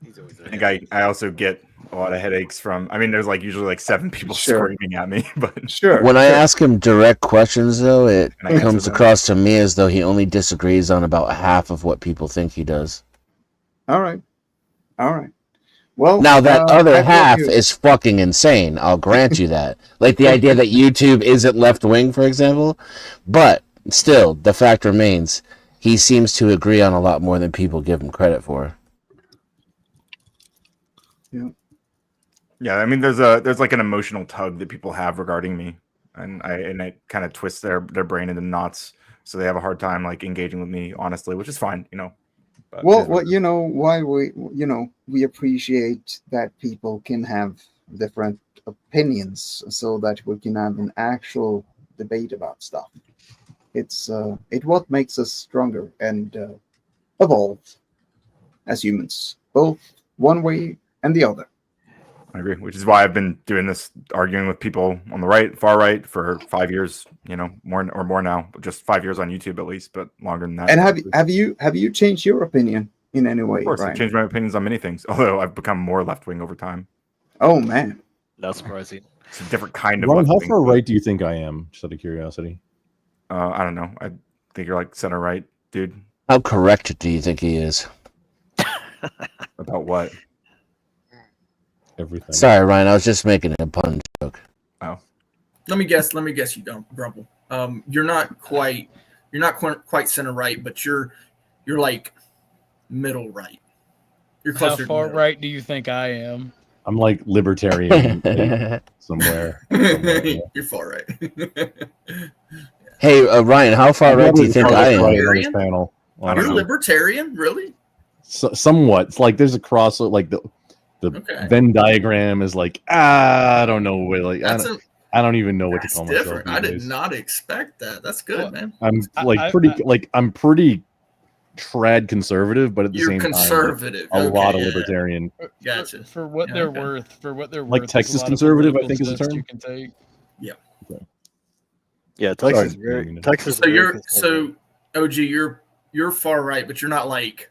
I think I also get a lot of headaches from. I mean, there's usually 7 people screaming at me, but When I ask him direct questions, though, it comes across to me as though he only disagrees on about half of what people think he does. All right. Well, now that other half is fucking insane. I'll grant you that. Like the idea that YouTube isn't left wing, for example, but still, the fact remains, he seems to agree on a lot more than people give him credit for. Yeah, I mean, there's like an emotional tug that people have regarding me, and it kind of twists their brain into knots, so they have a hard time engaging with me honestly, which is fine, But well, why we appreciate that people can have different opinions, so that we can have an actual debate about stuff. It's what makes us stronger and evolve as humans, both one way and the other. I agree, which is why I've been doing this, arguing with people on the right, far right, for 5 years. More now. Just 5 years on YouTube at least, but longer than that. And have you changed your opinion in any way? Of course, I've changed my opinions on many things. Although I've become more left wing over time. Oh man, not surprising. It's a different kind of. Ron, how far right do you think I am? Just out of curiosity. I don't know. I think you're center right, dude. How correct do you think he is? About what? everything. Sorry, Ryan. I was just making a pun joke. Let me guess you don't, Grumble. You're not quite center right, but you're like middle right. You're How closer far to right do you think I am? I'm like libertarian like, somewhere. You're far right. Hey, Ryan, how far right do you think I am? On this panel. You're libertarian, really? Somewhat. It's like there's a cross. Like the Okay. Venn diagram is like I don't know. Like I don't even know what to That's call different. myself. I did not expect that. That's good, man. I'm like I'm pretty trad conservative, but at the You're same conservative. time, a lot of yeah. libertarian. Gotcha. For what Yeah, they're okay. worth, Like there's a Texas lot of conservative, I political think is the steps term. you can take. Yeah. Yeah, Sorry. Texas. Texas. So you're OG. You're far right, but you're not like.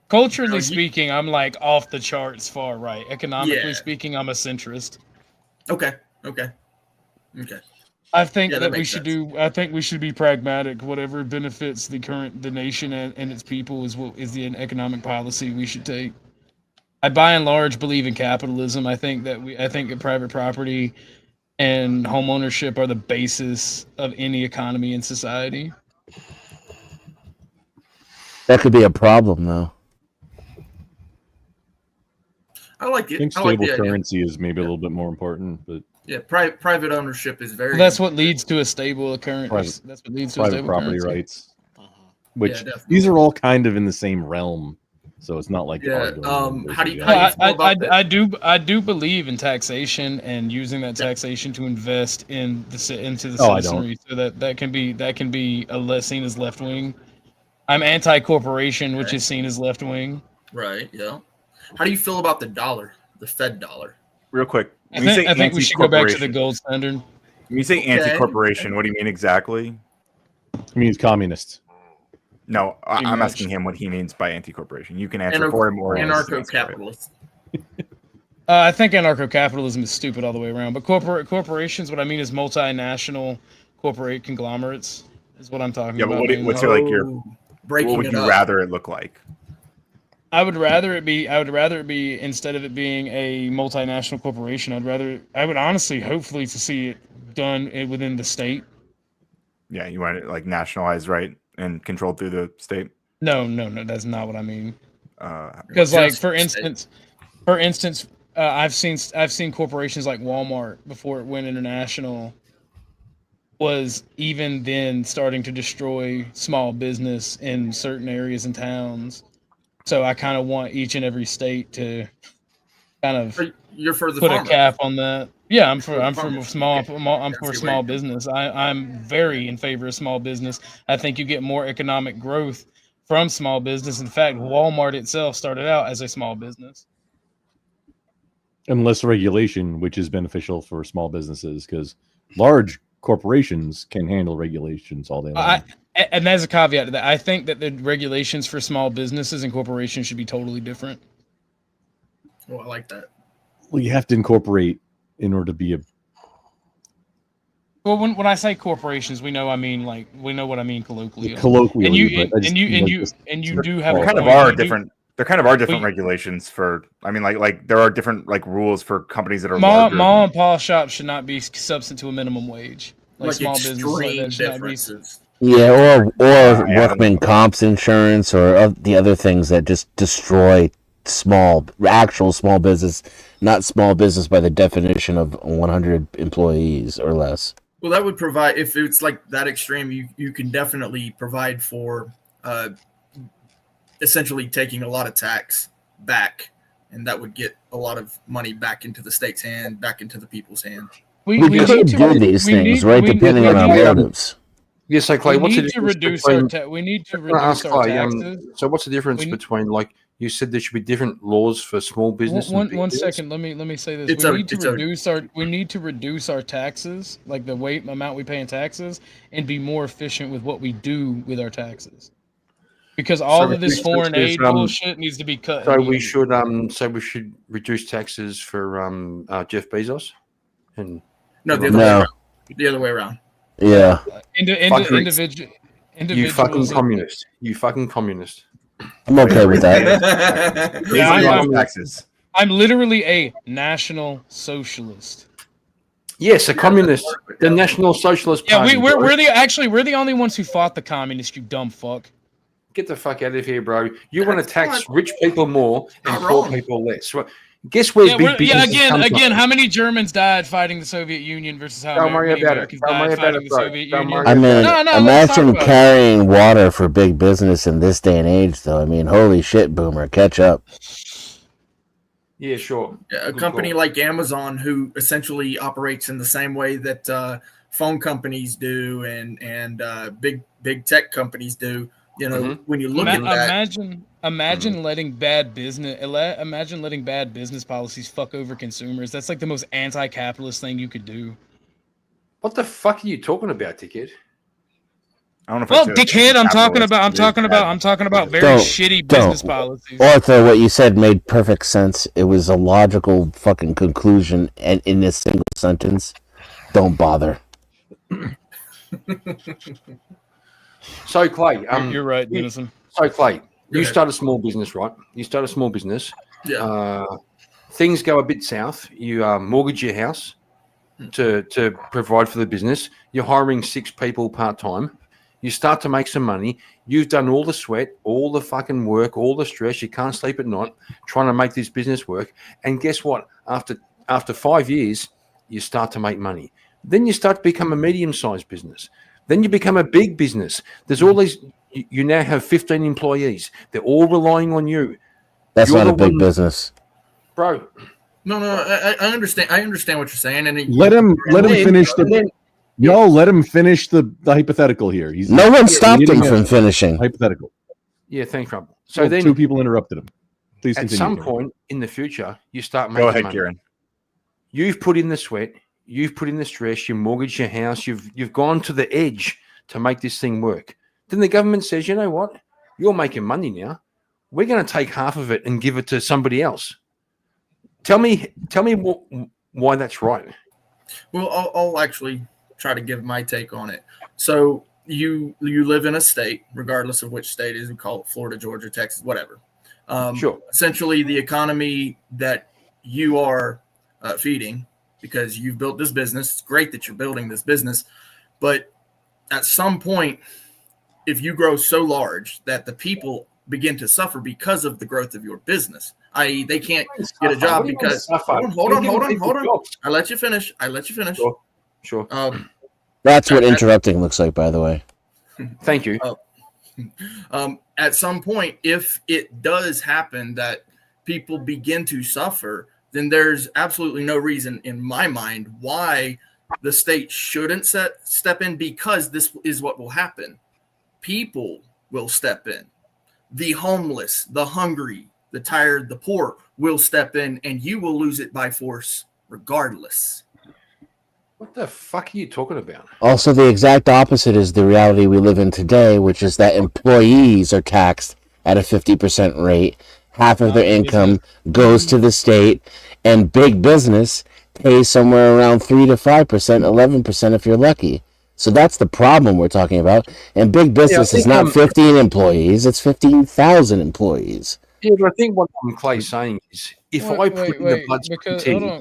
Culturally speaking, I'm like off the charts far right. Economically Yeah. speaking, I'm a centrist. Okay. I think Yeah, that that we makes should sense. do. I think we should be pragmatic. Whatever benefits the nation and its people is the economic policy we should take. I by and large believe in capitalism. I think that private property and home ownership are the basis of any economy in society. That could be a problem, though. I like I it. think I like stable the idea. currency is maybe a little bit more important, but Yeah, private ownership is very. Well, that's what leads to a stable currency. Private- That's what leads to a private stable property currency. rights, which definitely. these are all kind of in the same realm, so it's not like Yeah, arguing one how do you- versus the how other. do you feel about I do believe in taxation and using that taxation to invest into the Oh, I don't. citizenry, so that can be seen as left wing. I'm anti-corporation, which is seen as left wing. Right. Yeah. How do you feel about the dollar, the Fed dollar? Real quick, I think we should go back to the gold standard. When you say Okay. anti-corporation, what do you mean exactly? It means communist. No, Pretty I'm much. asking him what he means by anti-corporation. You can answer for him or Anarcho-capitalist. I think anarcho-capitalism is stupid all the way around. But corporations, what I mean is multinational corporate conglomerates is what I'm talking Yeah, about. but mainly. what's your like your breaking what would it you up. rather it look like? I would rather it be instead of it being a multinational corporation. I would honestly, hopefully, to see it done within the state. Yeah, you want it like nationalized, right, and controlled through the state. No, that's not what I mean. Uh, Because, like, Just for the state. instance, I've seen corporations like Walmart before it went international was even then starting to destroy small business in certain areas and towns. So I kind of want each and every state to kind of You're for the put farmer. a cap on that. Yeah, I'm for farmer. small. Okay. I'm That's for the small way. business. I'm very in favor of small business. I think you get more economic growth from small business. In fact, Walmart itself started out as a small business. And less regulation, which is beneficial for small businesses because large corporations can handle regulations all day long. And there's a caveat to that. I think that the regulations for small businesses and corporations should be totally different. Oh, I like that. Well, you have to incorporate in order to be a. Well, when I say corporations, we know what I mean colloquially. Colloquially, and you but I just mean, like, and you do have there a kind of point. are You do- different. There kind of are different We- regulations for. I mean, like there are different like rules for companies that are Mom larger. and pop shops should not be substitute to a minimum wage. Like small businesses like extreme that should not be. differences. Yeah, or Yeah, workman comp's insurance or the other things that just destroy actual small business, not small business by the definition of 100 employees or less. Well, that would provide, if it's like that extreme, you can definitely provide for essentially taking a lot of tax back, and that would get a lot of money back into the state's hand, back into the people's hand. We could do these things, right, depending on our motives. Yes, so Clay, We what's the need to difference reduce between... we need to Can I ask reduce our Clay, taxes. so what's the difference We- between, like, you said there should be different laws for small business and big One business? second, let me say this. It's We a- need to it's a- reduce our taxes, like the amount we pay in taxes, and be more efficient with what we do with our taxes. Because all So of this reduce foreign taxes, aid bullshit needs to be cut. So we immediately. should reduce taxes for Jeff Bezos? And No, the other way No. around. The other way around. Yeah. Fuckery. Individual. You fucking communist. You fucking communist. I'm okay with that. Raising taxes. I'm literally a national socialist. Yes, a communist, the National Socialist Yeah, Party. we're the only ones who fought the communists. You dumb fuck. Get the fuck out of here, bro. You want to tax rich people more and poor people less. Well, guess where big business again, how many Germans died fighting the Soviet Union versus how Don't worry many about Americans it. Don't worry died about fighting it, the bro. Soviet Don't Union? worry I mean, let's talk imagine about it. carrying water for big business in this day and age, though. I mean, holy shit, Boomer, catch up. Yeah, sure. A company like Amazon, who essentially operates in the same way that phone companies do and big tech companies do. You know, when you look at that, imagine letting bad business policies fuck over consumers. That's like the most anti-capitalist thing you could do. What the fuck are you talking about, dickhead? I don't know if Well, dickhead, I'm talking about very shitty business policies. Arthur, what you said made perfect sense. It was a logical fucking conclusion, and in a single sentence, don't bother. So Clay, you're right, Denison. So Clay, you start a small business, right? You start a small business. Yeah. Things go a bit south. You mortgage your house to provide for the business. You're hiring 6 people part time. You start to make some money. You've done all the sweat, all the fucking work, all the stress. You can't sleep at night trying to make this business work. And guess what? After 5 years, you start to make money. Then you start to become a medium-sized business. Then you become a big business. There's all these. You now have 15 employees. They're all relying on you. That's not a big business, bro. No, I understand. I understand what you're saying, and Let him finish the. No, let him finish the hypothetical here. No one stopped him from finishing. Hypothetical. Yeah, thanks, Rumble. So then 2 people interrupted him. Please at continue. some Kieran. point in the future, you start making Go ahead, money. Kieran. You've put in the sweat. You've put in the stress. You mortgaged your house. You've gone to the edge to make this thing work. Then the government says, you know what? You're making money now. We're going to take half of it and give it to somebody else. Tell me why that's right. Well, I'll actually try to give my take on it. So you live in a state, regardless of which state it is, we call it Florida, Georgia, Texas, whatever. Sure. Essentially, the economy that you are feeding, because you've built this business. It's great that you're building this business, but at some point, if you grow so large that the people begin to suffer because of the growth of your business, i.e., they can't get a job because hold on. I let you finish. Sure. That's what interrupting looks like, by the way. Thank you. At some point, if it does happen that people begin to suffer, then there's absolutely no reason in my mind why the state shouldn't step in, because this is what will happen. People will step in. The homeless, the hungry, the tired, the poor will step in, and you will lose it by force regardless. What the fuck are you talking about? Also, the exact opposite is the reality we live in today, which is that employees are taxed at a 50% rate. Half of their income goes to the state, and big business pays somewhere around 3 to 5%, 11% if you're lucky. So that's the problem we're talking about. And big business is not 15 employees, it's 15,000 employees. Yeah, but I think what Clay's saying is, if I put in the blood,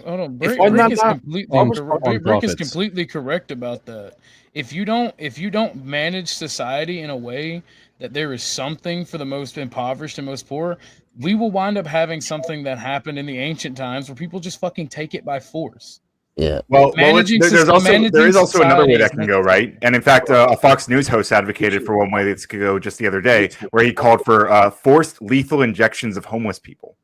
hold on. Brick is completely correct about that. If you don't manage society in a way that there is something for the most impoverished and most poor, we will wind up having something that happened in the ancient times where people just fucking take it by force. Yeah. Well, there is also another way that can go, right? And in fact, a Fox News host advocated for one way that could go just the other day, where he called for forced lethal injections of homeless people.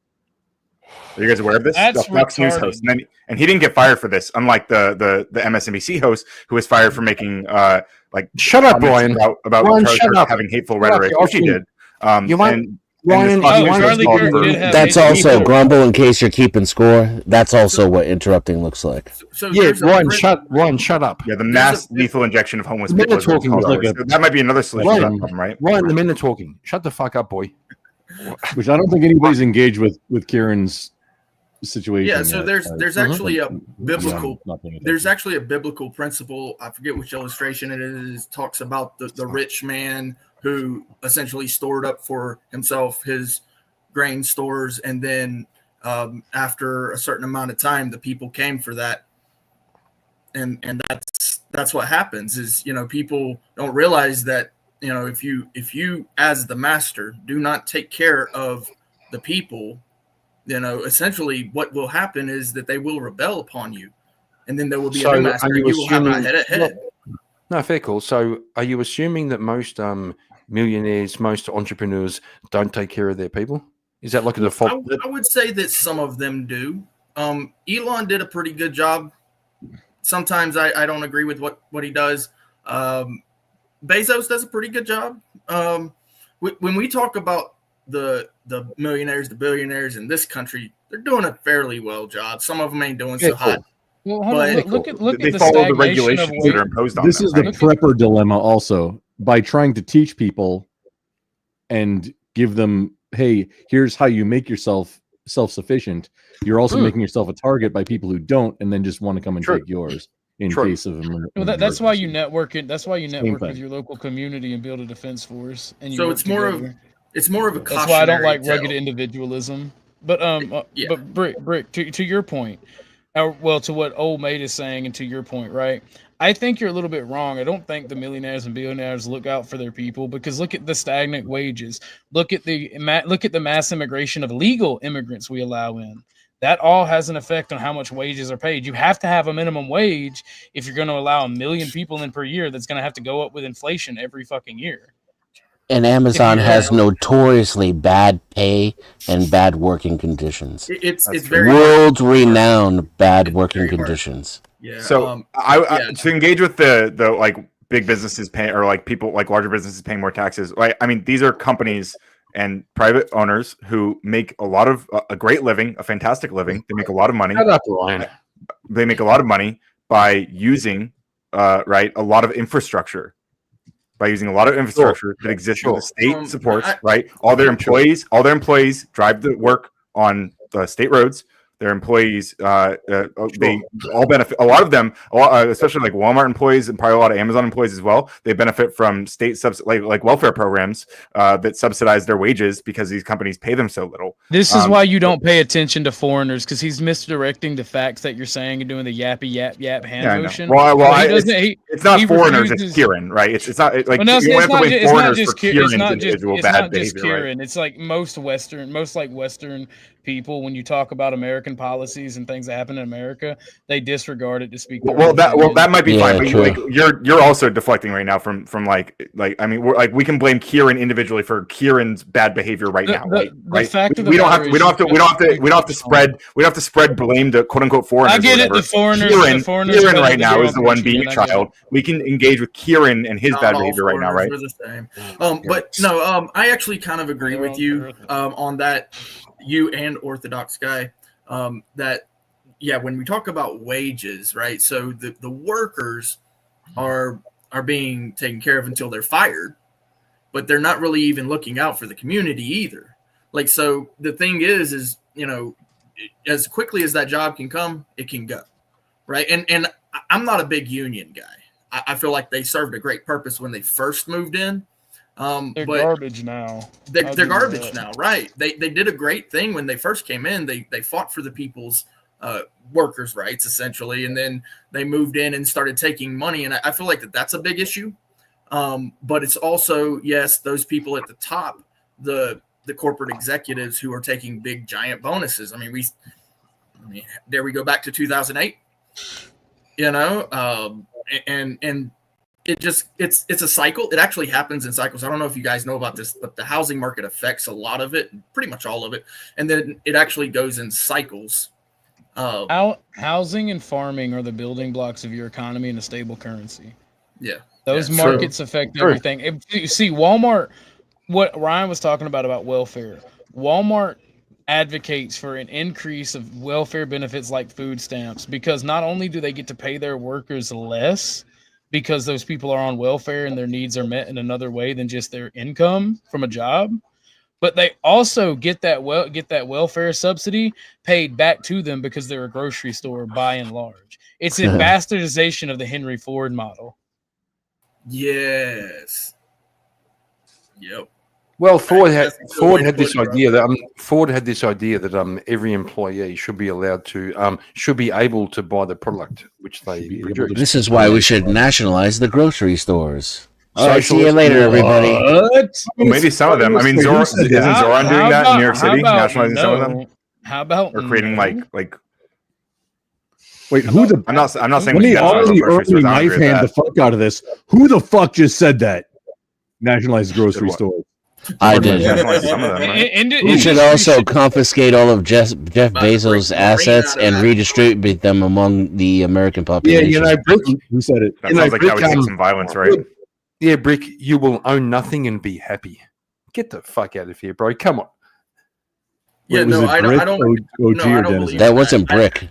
Are you guys aware of this? That's the Fox News host, and he didn't get fired for this, unlike the MSNBC host who was fired for making shut up, Brian. about Ryan, shut up. having hateful rhetoric, which he did. That's also Grumble. In case you're keeping score, that's also what interrupting looks like. Ryan, shut up. Yeah, the mass lethal injection of homeless people. That might be another solution to that problem, right? Ryan, the men are talking. Shut the fuck up, boy. Which I don't think anybody's engaged with Kieran's situation. Yeah, so yet. there's actually a biblical principle. I forget which illustration it is. Talks about the rich man who essentially stored up for himself his grain stores, and then after a certain amount of time, the people came for that, and that's what happens. Is people don't realize that if you as the master do not take care of the people, essentially what will happen is that they will rebel upon you, and then there will be a new master. You will have a head. No, fair call. So, are you assuming that most millionaires, most entrepreneurs don't take care of their people? Is that like a default? I would say that some of them do. Elon did a pretty good job. Sometimes I don't agree with what he does. Bezos does a pretty good job. When we talk about the millionaires, the billionaires in this country, they're doing a fairly well job. Some of them ain't doing so hot. Well, hold on. Look at they the follow the stagnation regulations of that are imposed on This them. is the prepper dilemma also. By trying to teach people and give them, hey, here's how you make yourself self-sufficient, you're also making yourself a target by people who don't and then just want to come and take yours in case of that's why you network it. That's why you network thing. with your local community and build a defense force. And you So work it's more together. it's more of a That's why I don't like cautionary rugged tale. individualism. But but Brick, to your point, well, to what Old Mate is saying, and to your point, right? I think you're a little bit wrong. I don't think the millionaires and billionaires look out for their people, because look at the stagnant wages. Look at the mass immigration of illegal immigrants we allow in. That all has an effect on how much wages are paid. You have to have a minimum wage if you're going to allow 1 million people in per year. That's going to have to go up with inflation every fucking year. And Amazon has notoriously bad pay and bad working conditions. It's very world-renowned bad working conditions. Yeah. So to engage with the like big businesses paying, or like people like larger businesses paying more taxes. Like, I mean, these are companies and private owners who make a lot of a great living, a fantastic living. They make a lot of money. Shut up, Ryan. They make a lot of money by using a lot of infrastructure. By using a lot of infrastructure that exists that the state supports, right? All their employees drive the work on the state roads. Their employees, they all benefit. A lot of them, especially like Walmart employees and probably a lot of Amazon employees as well, they benefit from state like welfare programs that subsidize their wages because these companies pay them so little. This is why you don't pay attention to foreigners, because he's misdirecting the facts that you're saying and doing the yappy yap hand motion. It's not foreigners. It's Kieran, right? It's not like you don't have to blame foreigners for Kieran's individual bad behavior. Right? It's like most Western people, when you talk about American policies and things that happen in America, they disregard it to speak. That might be fine, but like you're also deflecting right now from like I mean, we can blame Kieran individually for Kieran's bad behavior right now. The fact of the we don't have to spread blame to quote unquote foreigners. I get it. The foreigners Kieran right now is the one being a child. We can engage with Kieran and his bad behavior right now, right? We're the same. But no, I actually kind of agree with you on that. You and Orthodox guy, that when we talk about wages, right? So the workers are being taken care of until they're fired, but they're not really even looking out for the community either. Like, so the thing is as quickly as that job can come, it can go, right? And I'm not a big union guy. I feel like they served a great purpose when they first moved in. They're garbage now. They're garbage now, right? They did a great thing when they first came in. They fought for the people's workers' rights, essentially, and then they moved in and started taking money. And I feel like that's a big issue. But it's also, yes, those people at the top, the corporate executives who are taking big giant bonuses. I mean, there we go back to 2008. And it's a cycle. It actually happens in cycles. I don't know if you guys know about this, but the housing market affects a lot of it, pretty much all of it, and then it actually goes in cycles. Housing and farming are the building blocks of your economy and a stable currency. Yeah, those markets affect everything. If you see Walmart, what Ryan was talking about welfare, Walmart advocates for an increase of welfare benefits like food stamps, because not only do they get to pay their workers less because those people are on welfare and their needs are met in another way than just their income from a job, but they also get that welfare subsidy paid back to them because they're a grocery store by and large. It's a bastardization of the Henry Ford model. Yes. Yep. Well, Ford had That's a good way to had this put it, idea that every employee should be allowed to should be able to buy the product which they produce. This is why we should nationalize the grocery stores. All right, see you Socialist- later, everybody. What? Well, maybe some of them. I mean, Wait, who Zoran, said isn't that? Zoran doing that in New York how City, about nationalizing some of them, no? How about or creating no? like? Wait, who the? I'm not saying Let we me should nationalize already grocery stores. I don't knife agree with hand the that. fuck out of this. Who the fuck just said that? Nationalized grocery what? stores. I did. Nationalize some of them, right? We should also confiscate all of Jeff Bezos' assets and redistribute them among the American Yeah, population. you know, Brick. Who said it? That You know, sounds like that would Brick, take some violence, right? Yeah, Brick. You will own nothing and be happy. Get the fuck out of here, bro. Come on. Yeah, Wait, was no, it I don't. Brick, I don't. OG, no, I or don't Dennis? believe That wasn't Brick.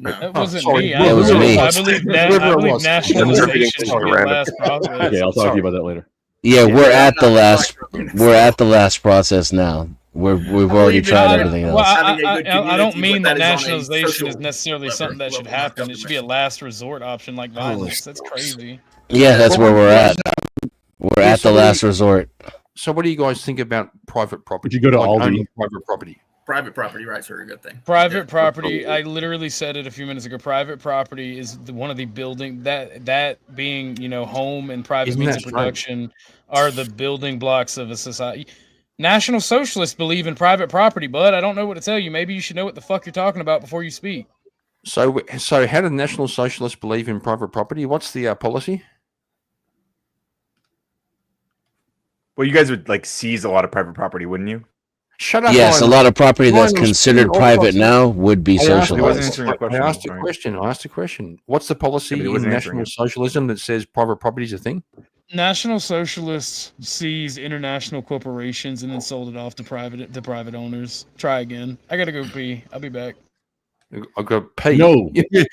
No. That wasn't sorry. me. That was me. I believe nationalization should be a last process. Okay, I'll talk to you about that later. Yeah, Yeah, we're I'm at the not last. talking about We're at the last process now. We've already believe tried in- everything Well, else. Having a good I don't community, mean but that that is on a nationalization is social necessarily something that should level, not happen. It should be a last resort option like violence. That's crazy. Yeah, that's where we're at. We're Yeah, at the so last resort. So, what do you guys think about private property? Would you go to Like Aldi? owning private property? private property rights are a good thing. Private property. I literally said it a few minutes ago. Private property is one of the building that being home and private Isn't means that of production are the building blocks of a society. National Socialists believe in private property, bud. I don't know what to tell you. Maybe you should know what the fuck you're talking about before you speak. So how do National Socialists believe in private property? What's the policy? Well, you guys would like seize a lot of private property, wouldn't you? Shut up. Yes, a Ryan. lot of property that's Ryan was considered speaking private all now would be I asked- wasn't socialized. answering your question, I asked a sorry. question. I asked a question. What's the policy Yeah, but he in wasn't answering National it. Socialism that says private property is a thing? National Socialists seized international corporations and then sold it off to private owners. Try again. I gotta go pee. I'll be back. I've got to pee. No,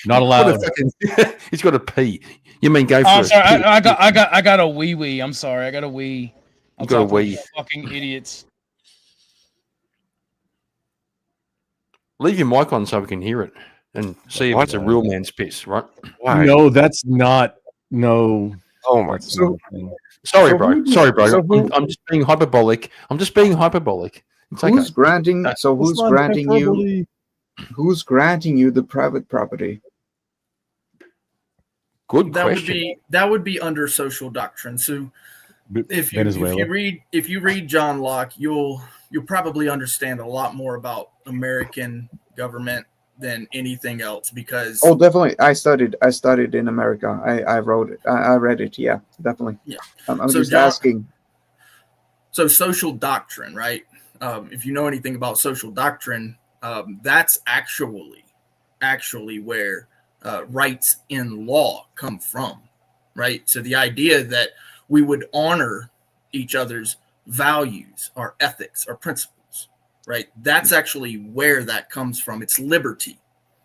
not What a allowed. fucking- he's got to pee. You mean go for Oh, I'm a sorry. pee? I got a wee. I'm sorry. I got a wee. You got a talking wee. to Fucking idiots. Leave your mic on so we can hear it and see if it's a real man's piss, right? Why? No, that's not. No. Oh my. That's So- not a thing. Sorry, So bro. who- Sorry, bro. so who- I'm just being hyperbolic. It's okay. Who's granting? So That's who's not granting you? hyperbole. Who's granting you the private property? Good That question. would be under social doctrine. So if you Venezuela. read John Locke, you'll probably understand a lot more about American government than anything else because Oh, definitely. I studied in America. I wrote it. I read it. Yeah, definitely. Yeah. I'm So just John- asking. so social doctrine, right? If you know anything about social doctrine, that's actually where rights in law come from, right? So the idea that we would honor each other's values, our ethics, our principles, right? That's actually where that comes from. It's liberty.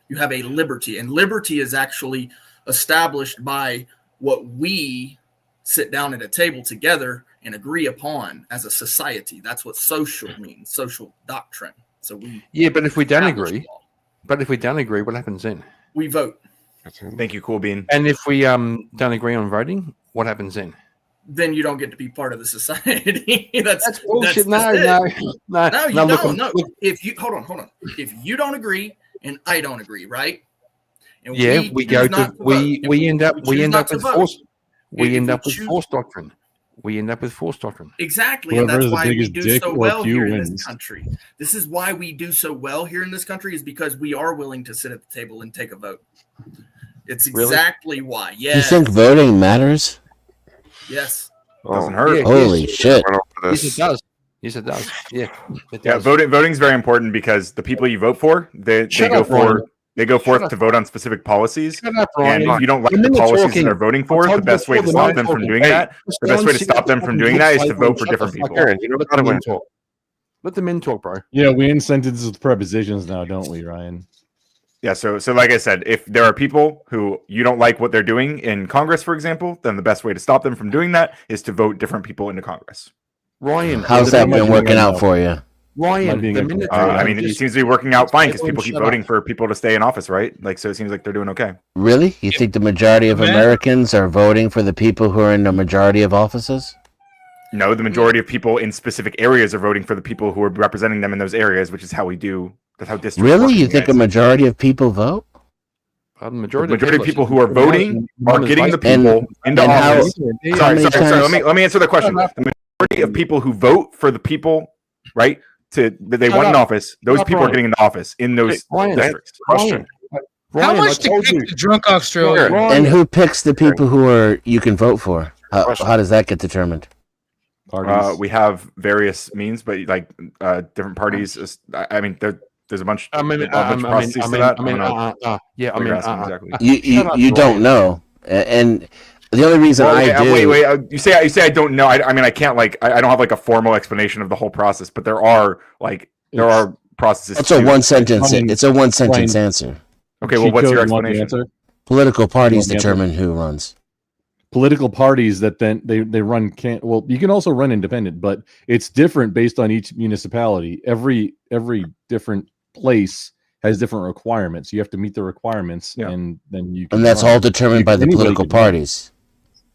You have a liberty, and liberty is actually established by what we sit down at a table together and agree upon as a society. That's what social means, social doctrine. So Yeah, but if we don't establish agree, law. what happens then? We vote. Thank you, Cool Bean. And if we don't agree on voting, what happens then? Then you don't get to be part of the society. that's bullshit. That's No, it. no. No, you No, don't. look, No, if you hold on. If you don't agree and I don't agree, right? And Yeah, we choose go to not we vote, we end up choose not to with vote. force. If We end we up with choose- force doctrine. We end up with force doctrine. Exactly, and Whoever that's has the why we biggest do dick so or well pew here in wins. this country. This is why we do so well here in this country is because we are willing to sit at the table and take a vote. It's Really? exactly why. You Yes. think voting matters? Yes. Doesn't hurt. Yeah, Holy shit! Went over Yes, this. it does. Yes, it does. Yeah, it Yeah, does. voting's very important because the people you vote for, they Shut go up, Ryan. for they go forth up. to vote on specific policies. Shut up, And Ryan. if you don't like The the minute policies talking- that they're voting for, I the told best way before to the stop man them from talking. doing Hey, that, the best way to stop them from doing that is to vote for different people. Aaron, you know Let how the to men win. talk. Let the men talk, bro. Yeah, we end sentences with prepositions now, don't we, Ryan? Yeah, so like I said, if there are people who you don't like what they're doing in Congress, for example, then the best way to stop them from doing that is to vote different people into Congress. Ryan, How's the that minute- been working out for you? Ryan, Am I being the a- minute I mean, it seems to be working out fine because Everyone people keep shut voting up. for people to stay in office, right? Like, so it seems like they're doing okay. Really? You think the majority of Man. Americans are voting for the people who are in the majority of offices? No, the majority of people in specific areas are voting for the people who are representing them in those areas, which is how we do. That's how districts work Really? in You the think a United majority of people vote? The States. majority, The majority of people who are voting are getting the And- people into and how- office. how many times- Let me answer the question. The majority of people who vote for the people, right, that they want in office, those people are getting into office in those districts. Question. How much to kick the drunk Australian? And who picks the people who are you can vote for? How does that get determined? We have various means, but like different parties. I mean, there's a bunch. I mean, processes to that. Exactly. You don't know, and the only reason I do. Wait. You say I don't know. I mean, I can't I don't have like a formal explanation of the whole process, but there are processes. It's a one sentence. It's a one sentence answer. Okay, well, what's your explanation? Political parties determine who runs. Political parties that then they run can't. Well, you can also run independent, but it's different based on each municipality. Every different place has different requirements. You have to meet the requirements, and then you. Can And that's run. all determined by the political parties.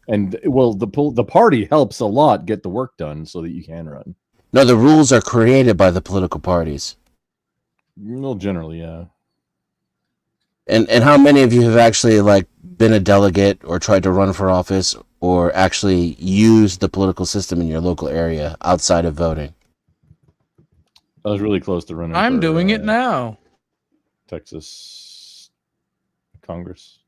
And well, the party helps a lot get the work done so that you can run. No, the rules are created by the political parties. Well, generally, yeah. And how many of you have actually been a delegate or tried to run for office or actually used the political system in your local area outside of voting? I was really close to running. I'm doing it now. Texas Congress.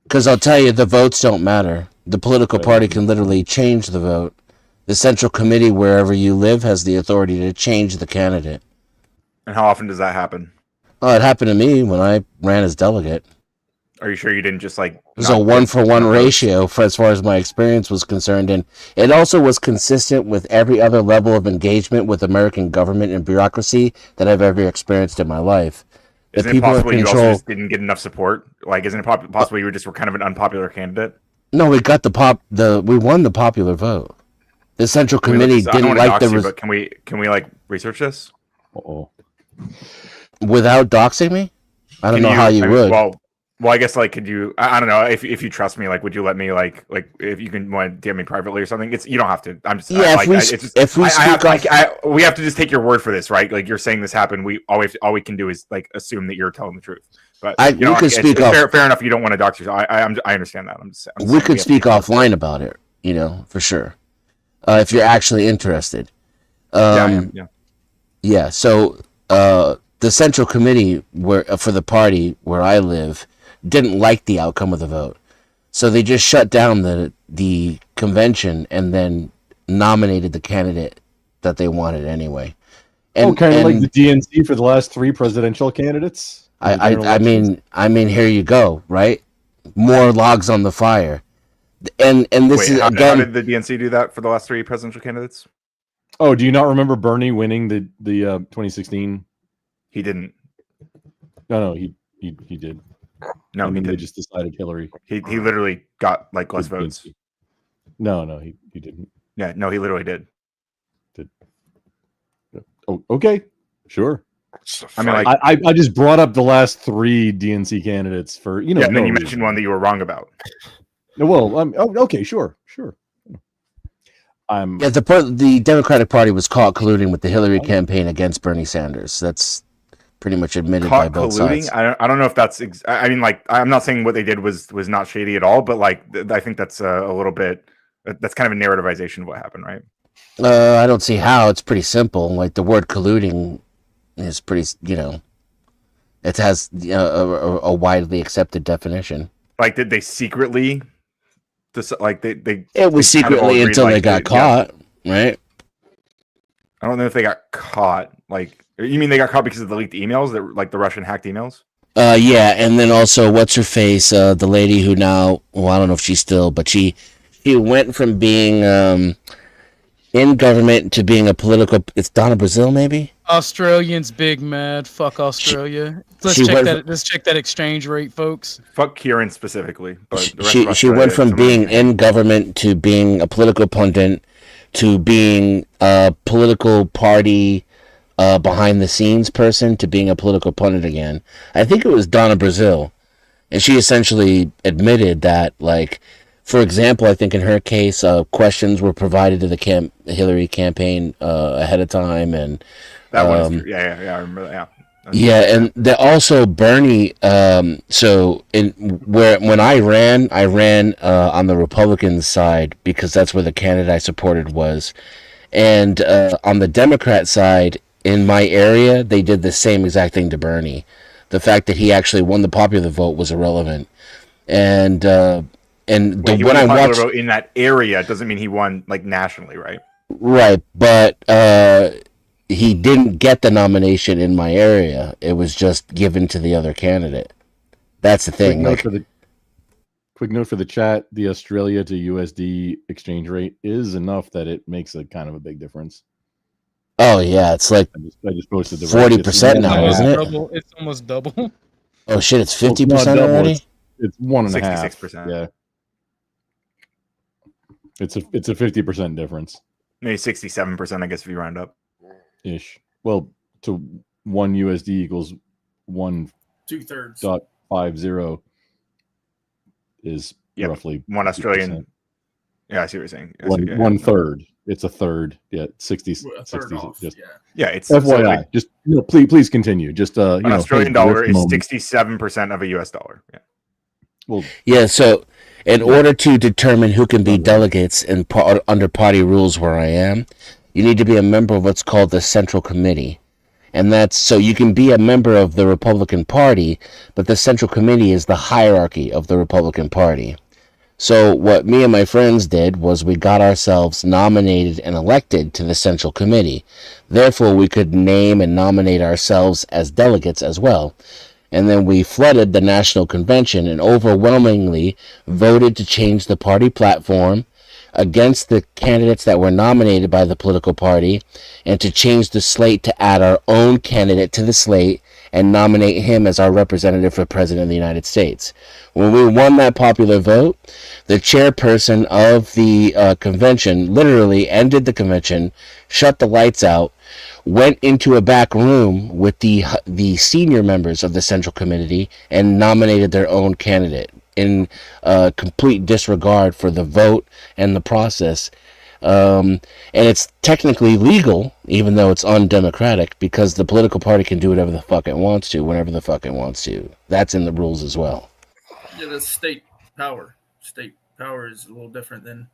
Because I'll tell you, the votes don't matter. The political party can literally change the vote. The central committee, wherever you live, has the authority to change the candidate. And how often does that happen? Oh, it happened to me when I ran as delegate. Are you sure you didn't just It was a 1-for-1 ratio as far as my experience was concerned, and it also was consistent with every other level of engagement with American government and bureaucracy that I've ever experienced in my life. The Isn't it possible you also just didn't get enough support? Isn't it possible you were kind of an unpopular candidate? No, we got we won the popular vote. The central committee didn't like the but can we research this? Without doxing me? I don't know how you would. Well, I guess could you? I don't know if you trust me. Would you let me if you can want to DM me privately or something? You don't have to. I'm just we have to just take your word for this, right? You're saying this happened. All we can do is assume that you're telling the truth. But we could speak fair enough. You don't want to dox yourself. I understand that. We could speak offline about it. For sure. If you're actually interested. Yeah. So the central committee for the party where I live didn't like the outcome of the vote, so they just shut down the convention and then nominated the candidate that they wanted anyway. And like the DNC for the last 3 presidential candidates. I mean, here you go, right? More logs on the fire, and this is again. How did the DNC do that for the last 3 presidential candidates? Oh, do you not remember Bernie winning the 2016? He didn't. No, he did. No, he did. They just decided Hillary. He literally got less votes. No, he didn't. Yeah, no, he literally did. Oh, okay, sure. I mean, I just brought up the last 3 DNC candidates for and then you mentioned one that you were wrong about. Well, okay, sure. The Democratic Party was caught colluding with the Hillary campaign against Bernie Sanders. That's pretty much admitted by both sides. I don't know if that's. I mean, I'm not saying what they did was not shady at all, but I think that's a little bit. That's kind of a narrativization of what happened, right? I don't see how. It's pretty simple. The word colluding is pretty. It has a widely accepted definition. Did they secretly? It was secretly until they got caught, right? I don't know if they got caught. You mean they got caught because of the leaked emails, the Russian hacked emails? Yeah, and then also what's her face, the lady who now, I don't know if she's still, but she went from being in government to being a political. It's Donna Brazile, maybe. Australians big mad. Fuck Australia. Let's check that exchange rate, folks. Fuck Kieran specifically. But she went from being in government to being a political pundit to being a political party behind the scenes person to being a political pundit again. I think it was Donna Brazile, and she essentially admitted that for example, I think in her case, questions were provided to the Hillary campaign ahead of time, and That one is true. Yeah, I remember that. yeah, and also Bernie. So when I ran on the Republican side because that's where the candidate I supported was, and on the Democrat side in my area, they did the same exact thing to Bernie. The fact that he actually won the popular vote was irrelevant, and Wait, he won the popular vote in that area doesn't mean he won like nationally, right? Right, but he didn't get the nomination in my area. It was just given to the other candidate. That's the thing. Quick note for the chat: the Australia to USD exchange rate is enough that it makes a kind of a big difference. Oh yeah, it's like I just posted the 40% now, isn't it? It's almost double. Oh shit, it's 50% already. It's 1.5%. 66%. Yeah, it's a 50% difference. Maybe 67%, I guess, if you round up. Ish. Well, to 1 USD equals 1.50 is roughly 1 Australian. Yeah, I see what you're saying. One third. It's a third. Yeah, 60. A third off, yeah, it's FYI. so like, just please continue. Just an Australian dollar is 67% of a US dollar. Yeah. Well, yeah. So, in order to determine who can be delegates under party rules where I am, you need to be a member of what's called the Central Committee. And that's so you can be a member of the Republican Party, but the Central Committee is the hierarchy of the Republican Party. So what me and my friends did was we got ourselves nominated and elected to the Central Committee. Therefore, we could name and nominate ourselves as delegates as well. And then we flooded the National Convention and overwhelmingly voted to change the party platform against the candidates that were nominated by the political party and to change the slate to add our own candidate to the slate and nominate him as our representative for President of the United States. When we won that popular vote, the chairperson of the convention literally ended the convention, shut the lights out, went into a back room with the senior members of the Central Committee and nominated their own candidate in complete disregard for the vote and the process. And it's technically legal, even though it's undemocratic, because the political party can do whatever the fuck it wants to, whenever the fuck it wants to. That's in the rules as well. Yeah, that's state power. State power is a little different than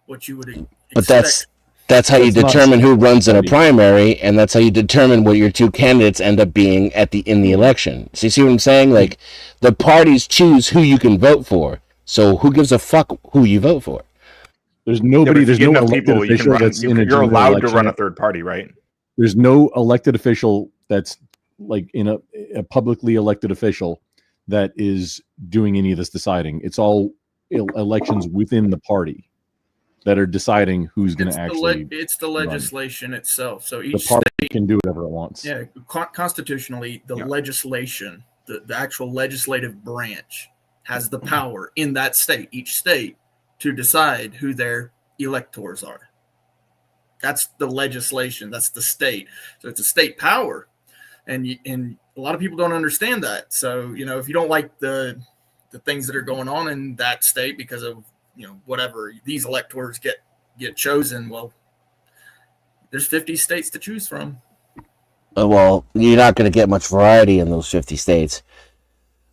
what you would expect. But that's how you determine who runs in a primary, and that's how you determine what your two candidates end up being in the election. So you see what I'm saying? Like, the parties choose who you can vote for. So who gives a fuck who you vote for? There's nobody. There's no elected people official that's in a you're allowed to election. run a third party, right? There's no elected official that's like in a publicly elected official that is doing any of this deciding. It's all elections within the party that are deciding who's going to actually. It's the legislation itself. So each the party state can do whatever it wants. Yeah, constitutionally, the legislation, the actual legislative branch, has the power in that state, each state, to decide who their electors are. That's the legislation. That's the state. So it's a state power, and a lot of people don't understand that. So if you don't like the things that are going on in that state because of whatever these electors get chosen, well, there's 50 states to choose from. Well, you're not going to get much variety in those 50 states.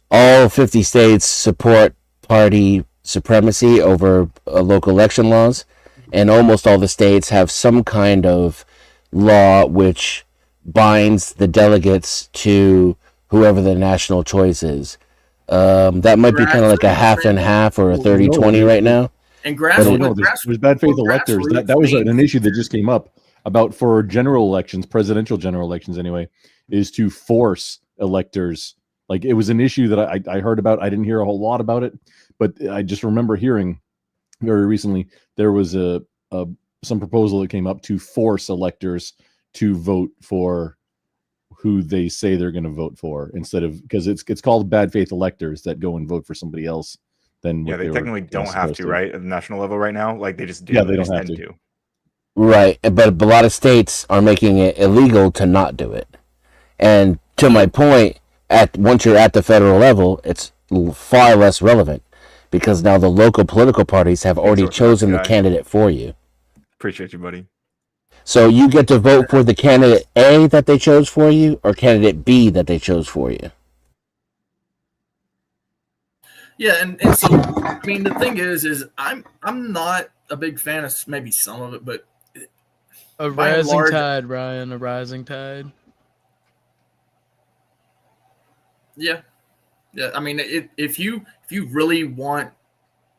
All 50 states support party supremacy over local election laws, and almost all the states have some kind of law which binds the delegates to whoever the national choice is. That might be kind of like a half and half or a 30-20 right now. And there's bad faith electors. That was an issue that just came up about for general elections, presidential general elections anyway, is to force electors. Like, it was an issue that I heard about. I didn't hear a whole lot about it, but I just remember hearing very recently there was some proposal that came up to force electors to vote for who they say they're going to vote for, instead of, because it's called bad faith electors that go and vote for somebody else. Then they technically don't have to, right? At the national level right now, like they just do. Yeah, they don't have to. Right, but a lot of states are making it illegal to not do it. And to my point, once you're at the federal level, it's far less relevant, because now the local political parties have already Orthodox chosen the guy. candidate for you. Appreciate you, buddy. So you get to vote for the candidate A that they chose for you, or candidate B that they chose for you. Yeah, and so I mean the thing is I'm not a big fan of maybe some of it, but A by and rising large- tide, Ryan. A rising tide. Yeah. I mean, if you really want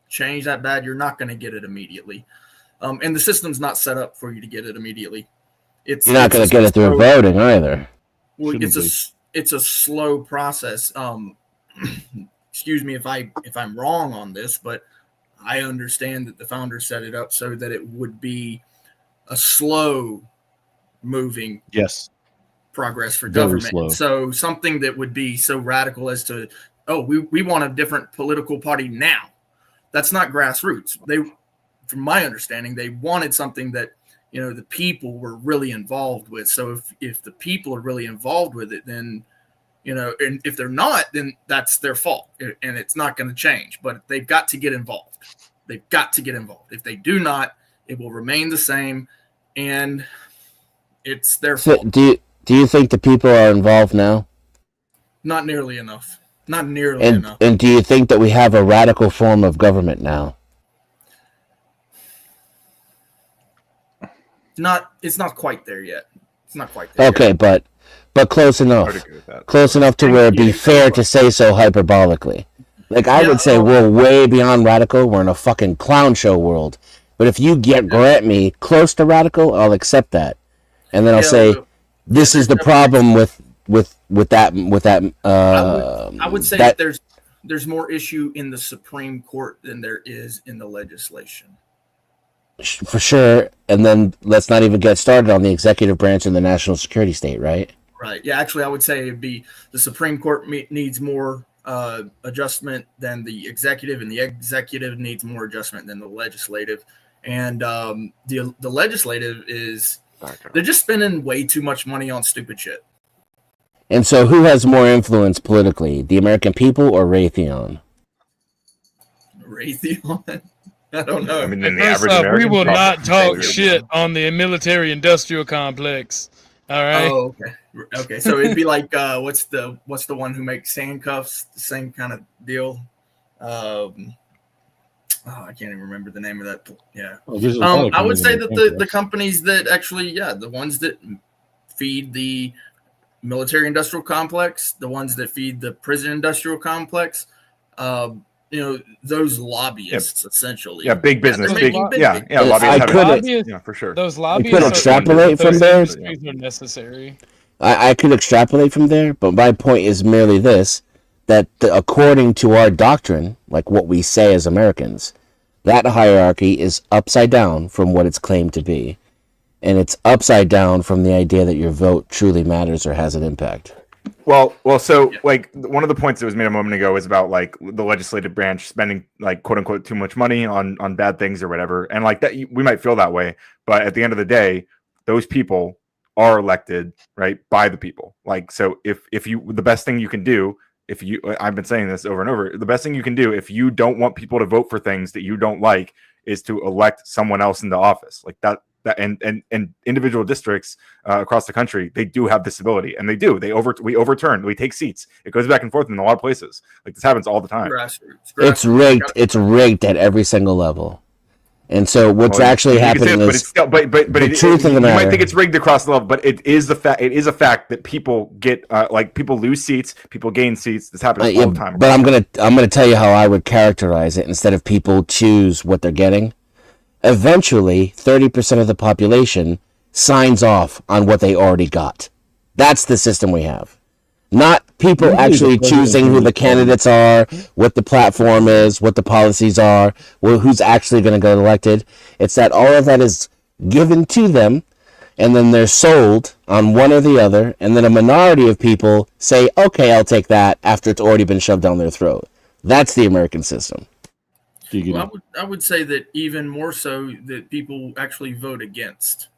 change that bad, you're not going to get it immediately, and the system's not set up for you to get it immediately. You're not going to get it through voting either. Well, Shouldn't it's a slow process. Excuse me if I'm wrong on this, but I understand that the founders set it up so that it would be a slow moving Yes. progress for Very government. slow. So something that would be so radical as to, we want a different political party now. That's not grassroots. From my understanding, they wanted something that, the people were really involved with. So if the people are really involved with it, then, and if they're not, then that's their fault and it's not going to change, but they've got to get involved. They've got to get involved. If they do not, it will remain the same and it's their So, fault. do you think the people are involved now? Not nearly enough. Not nearly enough. And do you think that we have a radical form of government now? It's not quite there yet. It's not quite there. Okay, but close enough. Close enough to where it'd be fair to say so hyperbolically. Like I would say we're way beyond radical. We're in a fucking clown show world. But if you grant me close to radical, I'll accept that. And then I'll say this is the problem with that I would say that there's more issue in the Supreme Court than there is in the legislation. for sure. And then let's not even get started on the executive branch and the national security state, right? Right. Yeah. Actually, I would say it'd be the Supreme Court needs more adjustment than the executive, and the executive needs more adjustment than the legislative. And the legislative they're just spending way too much money on stupid shit. And so, who has more influence politically, the American people or Raytheon? Raytheon. I don't know. I mean, then the First average off, American we will probably not talk thinks- shit on the military-industrial complex. All right. Oh, okay. Okay. So it'd be like what's the one who makes handcuffs? The same kind of deal. I can't even remember the name of that. Yeah. I would say that the companies that actually, the ones that feed the military-industrial complex, the ones that feed the prison-industrial complex, those lobbyists essentially. Yeah, big business. they're Big, making yeah. Lobbyists have for sure. Those I lobbyists could extrapolate from there. are necessary. I could extrapolate from there, but my point is merely this: that according to our doctrine, like what we say as Americans, that hierarchy is upside down from what it's claimed to be, and it's upside down from the idea that your vote truly matters or has an impact. Well, so like one of the points that was made a moment ago was about like the legislative branch spending like quote unquote too much money on bad things or whatever, and like that we might feel that way, but at the end of the day, those people are elected right by the people. Like so, if you the best thing you can do, I've been saying this over and over, the best thing you can do if you don't want people to vote for things that you don't like is to elect someone else into office like that. And individual districts across the country, they do have this ability, and we overturn, we take seats. It goes back and forth in a lot of places. Like this happens all the time. It's rigged. It's rigged at every single level. And so what's actually happening is, but the truth of the you matter. might think it's rigged across the level, but it is the fact. It is a fact that people get people lose seats, people gain seats. This happens all the time. But I'm gonna tell you how I would characterize it instead of people choose what they're getting. Eventually, 30% of the population signs off on what they already got. That's the system we have. Not people actually choosing who the candidates are, what the platform is, what the policies are, who's actually going to get elected. It's that all of that is given to them, and then they're sold on one or the other, and then a minority of people say, okay, I'll take that after it's already been shoved down their throat. That's the American system. Well, I would say that even more so that people actually vote against.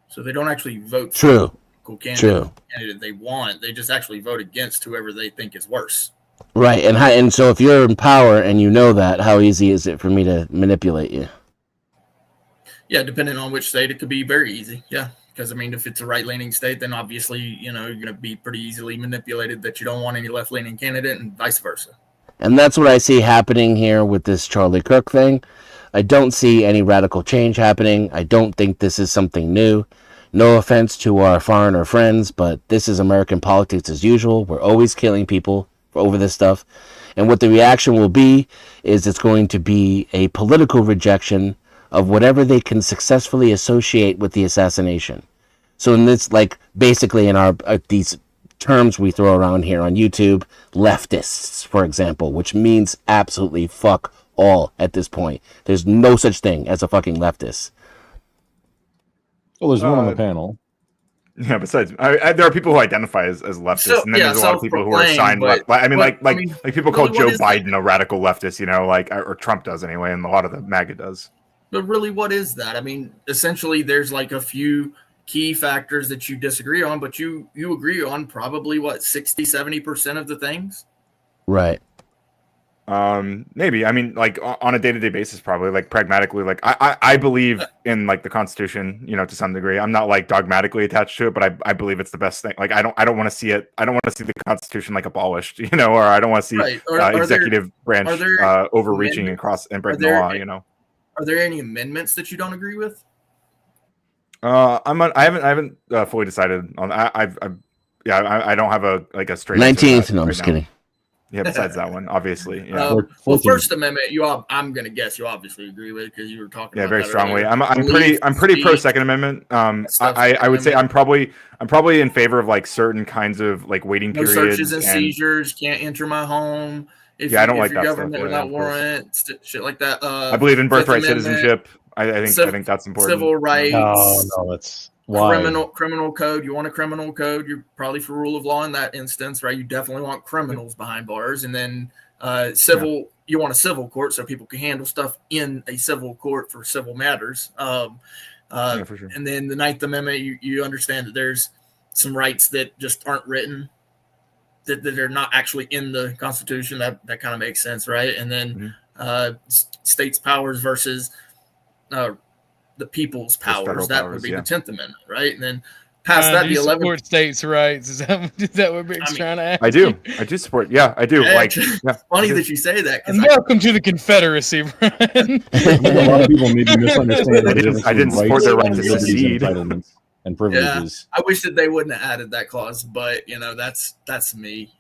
So they don't actually vote True. for the candidate they want. They just actually vote against whoever they think is worse. Right, and so if you're in power and you know that, how easy is it for me to manipulate you? Yeah, depending on which state, it could be very easy. Yeah, because I mean, if it's a right-leaning state, then obviously you're going to be pretty easily manipulated that you don't want any left-leaning candidate, and vice versa. And that's what I see happening here with this Charlie Kirk thing. I don't see any radical change happening. I don't think this is something new. No offense to our foreigner friends, but this is American politics as usual. We're always killing people over this stuff. And what the reaction will be is it's going to be a political rejection of whatever they can successfully associate with the assassination. So in this, like, basically in our these terms we throw around here on YouTube, leftists, for example, which means absolutely fuck all at this point. There's no such thing as a fucking leftist. Well, there's one on the panel. Yeah, besides, there are people who identify as leftists, and then there's a lot of people who are assigned left. I mean, like people call Joe Biden a radical leftist, like, or Trump does anyway, and a lot of the MAGA does. But really, what is that? I mean, essentially, there's like a few key factors that you disagree on, but you agree on probably, 60-70% of the things? Right. Maybe. I mean, like, on a day-to-day basis, probably, like, pragmatically, like, I believe in, like, the Constitution, to some degree. I'm not, like, dogmatically attached to it, but I believe it's the best thing. Like, I don't want to see it. I don't want to see the Constitution, like, abolished, or I don't want to see executive branch overreaching across and breaking the law, Are there any amendments that you don't agree with? I haven't fully decided on. I don't have a straight 19th. No, I'm just kidding. Yeah, besides that one, obviously. Yeah. Well, First Amendment, I'm going to guess you obviously agree with because you were talking. Yeah, about very that strongly. Earlier. I'm pretty pro Second Amendment. I would say I'm probably in favor of like certain kinds of like waiting no periods. Searches and seizures, can't enter my home. I don't like that government stuff. Without warrant, shit like that. I believe in birthright citizenship. I think that's important. Civil rights. No, that's why. Criminal code. You want a criminal code? You're probably for rule of law in that instance, right? You definitely want criminals behind bars, and then civil. Yeah. You want a civil court so people can handle stuff in a civil court for civil matters. For sure. And then the 9th Amendment, you understand that there's some rights that just aren't written, that are not actually in the Constitution. That kind of makes sense, right? And then states' powers versus the people's powers. That would be the 10th Amendment, right? And then past that, the 11th. Support states' rights. Is that what Rick's trying to ask? I do support. Yeah, I do. It's funny that you say that. And welcome to the Confederacy, Brian. A lot of people maybe misunderstand. I didn't support their right to secede. And privileges. Yeah, I wish that they wouldn't have added that clause, but that's me.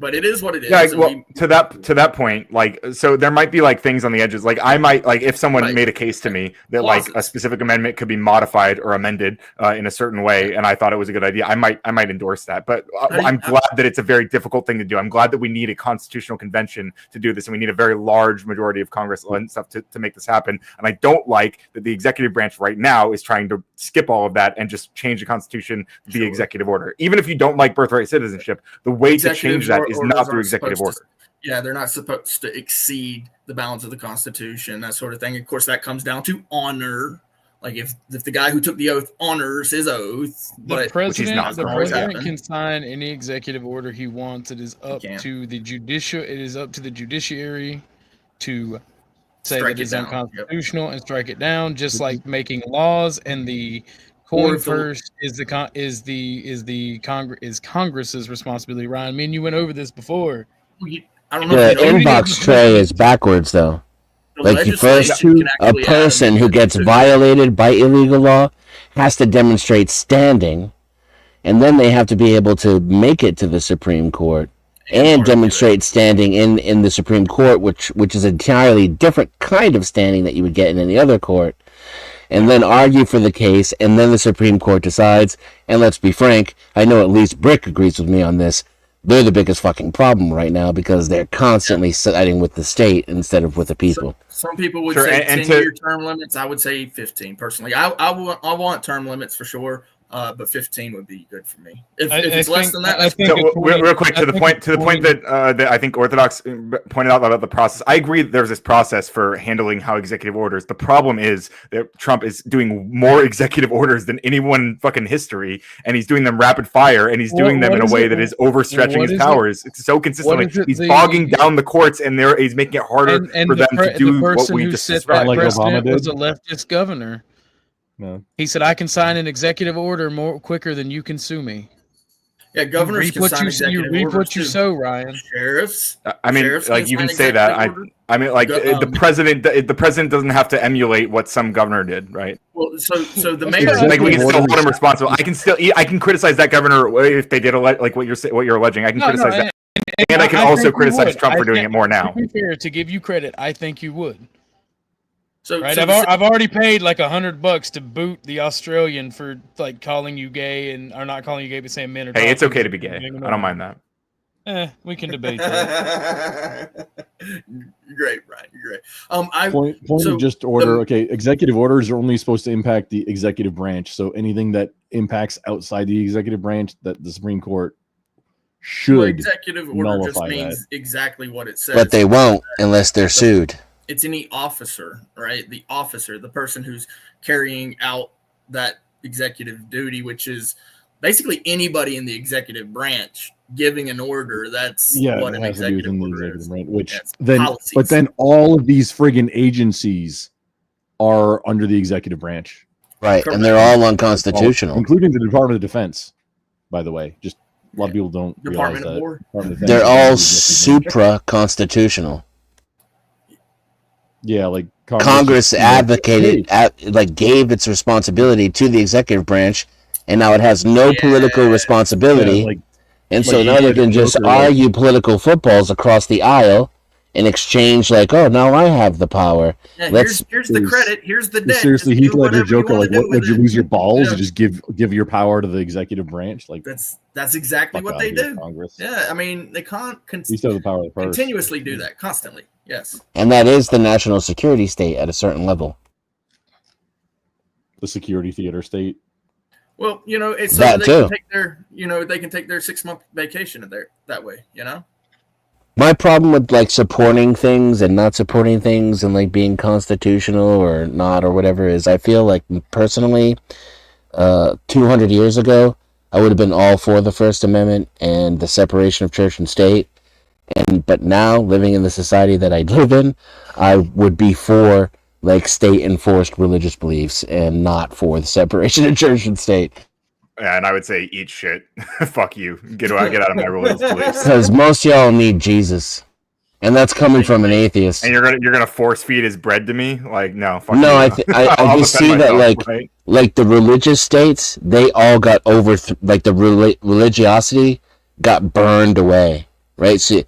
But it is what it is. Yeah, well, to that point, like, so there might be like things on the edges. Like, I might, like, if someone made a case to me that like a specific amendment could be modified or amended in a certain way, and I thought it was a good idea, I might endorse that. But I'm glad that it's a very difficult thing to do. I'm glad that we need a constitutional convention to do this, and we need a very large majority of Congress and stuff to make this happen. And I don't like that the executive branch right now is trying to skip all of that and just change the Constitution via executive order. Even if you don't like birthright citizenship, the way to change that is not through executive order. They're not supposed to exceed the bounds of the Constitution, that sort of thing. Of course, that comes down to honor. Like if the guy who took the oath honors his oath, the president can sign any executive order he wants. It is up to the judiciary to say that it's unconstitutional and strike it down, just like making laws. And the coin first is Congress's responsibility. Ryan, me and you went over this before. I don't know. The inbox tray is backwards, though. Like a person who gets violated by illegal law has to demonstrate standing, and then they have to be able to make it to the Supreme Court and demonstrate standing in the Supreme Court, which is an entirely different kind of standing that you would get in any other court, and then argue for the case, and then the Supreme Court decides. And let's be frank, I know at least Brick agrees with me on this. They're the biggest fucking problem right now because they're constantly siding with the state instead of with the people. Some people would say 10-year term limits. I would say 15 personally. I want term limits for sure, But 15 would be good for me. If I it's less think- than that, I that's think So, it's real quick I to the think point it's to the point that that I think Orthodox pointed out about the process. I agree that there's this process for handling how executive orders. The problem is that Trump is doing more executive orders than anyone in fucking history, and he's doing them rapid fire, and he's doing them What in a is way it- that is overstretching what his is it- powers. It's so consistently. is it He's the- bogging down the courts, and he's making it harder for the them to the do what person we who just set described. that Like precedent Obama was did? a leftist governor. No. He said, "I can sign an executive order more quicker than you can sue me." Yeah, governors you can reap sign what you executive reap orders what you too. sow, Ryan. Sheriffs. I mean, Sheriffs like you sign can say that. executive orders. I mean, like the president. The president doesn't have to emulate what some governor did, right? Well, so the mayor. Like we can still orders- hold him responsible. I can criticize that governor if they did like what you're alleging. I can criticize that, and I can also think you criticize would. Trump I for doing think- it more now. To be fair, to give you credit, I think you would. So, Right, so I've already paid like $100 to boot the Australian for like calling you gay or not calling you gay, but saying men are. Hey, it's dolphins okay to and be gay. being I don't mind that. We can debate that. Great, Ryan. You're great. I Point so of just order. Okay, executive orders are only supposed to impact the executive branch. So anything that impacts outside the executive branch, that the Supreme Court should well, executive order just nullify means exactly what it says. But they won't unless they're sued. It's any officer, right? The officer, the person who's carrying out that executive duty, which is basically anybody in the executive branch giving an order. That's what it an has to do executive within the order executive is. branch, which Yeah, it's then, policies. but then all of these friggin' agencies are under the executive branch, Right, and they're all unconstitutional. including the Department of Defense. By the way, just a lot of people don't Department of realize that. War. Department of Defense They're is all under the executive branch. supra-constitutional. Yeah, like Congress just- advocated, gave its responsibility to the executive branch, and now it has no political responsibility. Yeah, like- and like so you now they said, can just Joker, like- argue political footballs across the aisle in exchange, like, oh, now I have the power. Yeah, Let's here's the credit. Here's the debt. Seriously, Just Heath do Ledger whatever you Joker, wanna like, do what would with you it. lose your balls Yeah. to just give your power to the executive branch? Like That's exactly fuck what out they of here, do. Congress. Yeah, I mean they can't You still have the power of the purse. continuously do that constantly. Yes. And that is the national security state at a certain level. The security theater state. Well, it's so That they too. can take their, they can take their 6-month vacation that way. My problem with like supporting things and not supporting things and like being constitutional or not or whatever is I feel like personally 200 years ago I would have been all for the First Amendment and the separation of church and state, but now living in the society that I live in, I would be for like state enforced religious beliefs and not for the separation of church and state. Yeah, and I would say eat shit. Fuck you. Get out of my religious beliefs. Because most y'all need Jesus, and that's coming from an atheist. And you're gonna force feed his bread to me? Like no. Fuck No, you. I I'll just defend see that myself, right? like the religious states, they all got like the religiosity got burned away, right? So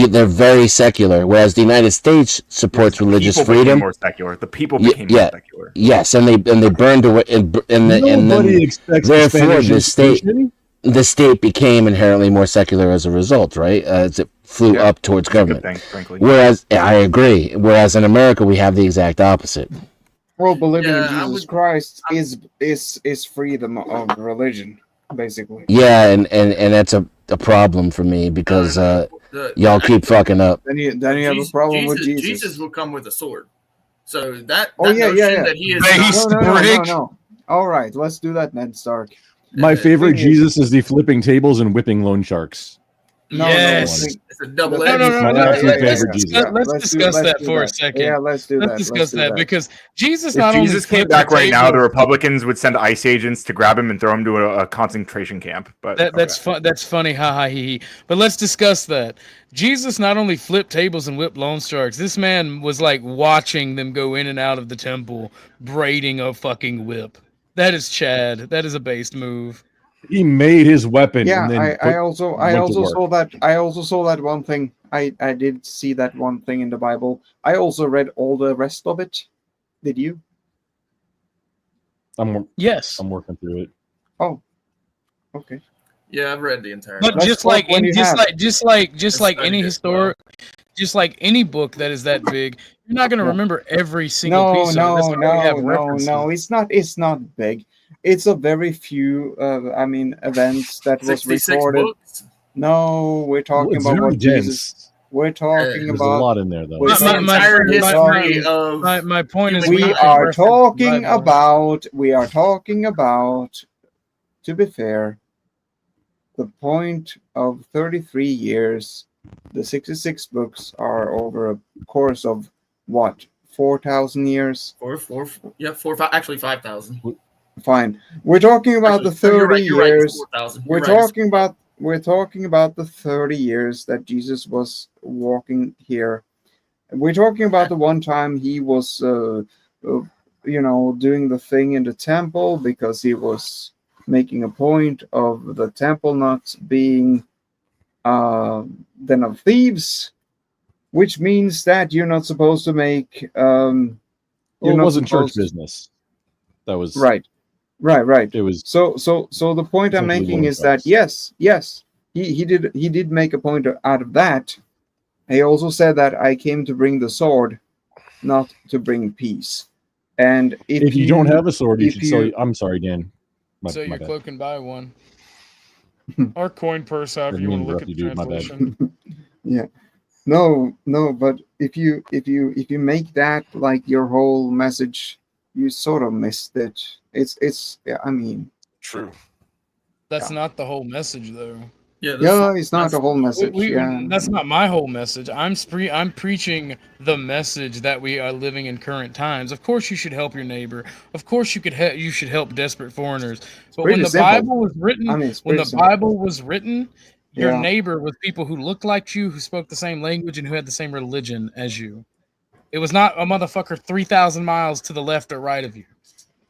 they're very secular, whereas the United States supports religious People became freedom. more secular. The people became more secular. Yes, and they burned away, and then Nobody expects the therefore Spanish the state became inherently more secular as a result, right? As it flew up towards government. thing, frankly. Whereas I agree. Whereas in America we have the exact opposite. Well, believing in Yeah, I Jesus Christ is freedom of religion, basically. Yeah, and that's a problem for me because y'all keep fucking up. Then you have a problem with Jesus. Jesus will come with a sword. So that Oh yeah, notion yeah. that he is No. All right, let's do that, Ned Stark. My favorite thing is- Jesus is the flipping tables and whipping loan sharks. No, Yes. It's a double No, edged. Let's discuss that for a second. Yeah, let's do that. Let's discuss that because Jesus If not only Jesus came flipped back the right now, the table- Republicans would send ICE agents to grab him and throw him to a concentration camp. But That's fun. That's funny. Ha ha he. But let's discuss that. Jesus not only flipped tables and whipped loan sharks. This man was like watching them go in and out of the temple, braiding a fucking whip. That is Chad. That is a based move. He made his weapon. Yeah, and then I also went to work. saw that. I also saw that one thing. I did see that one thing in the Bible. I also read all the rest of it. Did you? Yes. I'm working through it. Oh, okay. Yeah, I've read the entire. But Let's just talk like when you have it. just like It's any studied as well. just like any book that is that big, you're not going to remember every single piece of it. That's why we have references. No. It's not big. it's a very few. I mean, events that was 66 recorded. books. No, we're talking It's about very what Jesus. dense. We're talking There's a about. lot in there, though. we're It's the talking- entire we're history talking- of My point is, humankind. we are talking about. We are talking about. To be fair, the point of 33 years, the 66 books are over a course of what, 4,000 years? Actually 5,000. Fine. We're talking about the 30 You're right, years. it's 4,000. We're You're right, it's talking about the 30 years that Jesus was walking here. We're talking about the one time he was, doing the thing in the temple because he was making a point of the temple not being den of thieves, which means that you're not supposed to make. Well, it not wasn't church supposed- business. That was Right. It was so the point I'm simply making one is that choice. yes, he did make a point out of that. He also said that I came to bring the sword, not to bring peace. And if you don't have a sword, you if should sell. I'm sorry, Dan. So My your bad. cloak and buy one. Or coin purse, however Didn't you mean want to to look at interrupt the you, dude. My bad. translation. Yeah. No, but if you make that like your whole message, you sort of missed it. It's I mean, True. That's not the whole message, though. yeah, it's not the whole message. That's not my whole message. I'm preaching the message that we are living in current times. Of course, you should help your neighbor. Of course, you should help desperate foreigners. But when pretty the simple. Bible was written, I mean, it's when pretty the simple. Bible was written, your Yeah. neighbor was people who looked like you, who spoke the same language, and who had the same religion as you. It was not a motherfucker 3,000 miles to the left or right of you.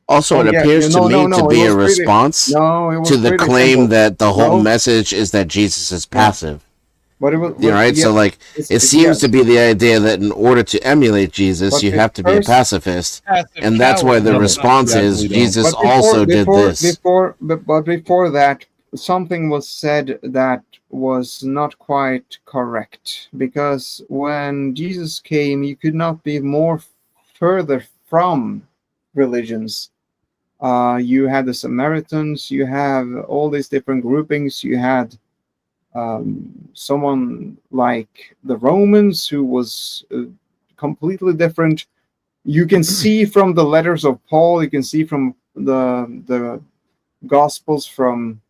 Also, it appears to me to be a response to the claim that the whole message is that Jesus is passive. But it was, You know, right? So, like, it seems to be the idea that in order to emulate Jesus, But you the have to be a first- pacifist, and that's why the No, response is absolutely Jesus don't. But also did this. But before that, something was said that was not quite correct, because when Jesus came, you could not be more further from religions. You had the Samaritans, you have all these different groupings, you had someone like the Romans who was completely different. You can see from the letters of Paul, you can see from the Gospels, from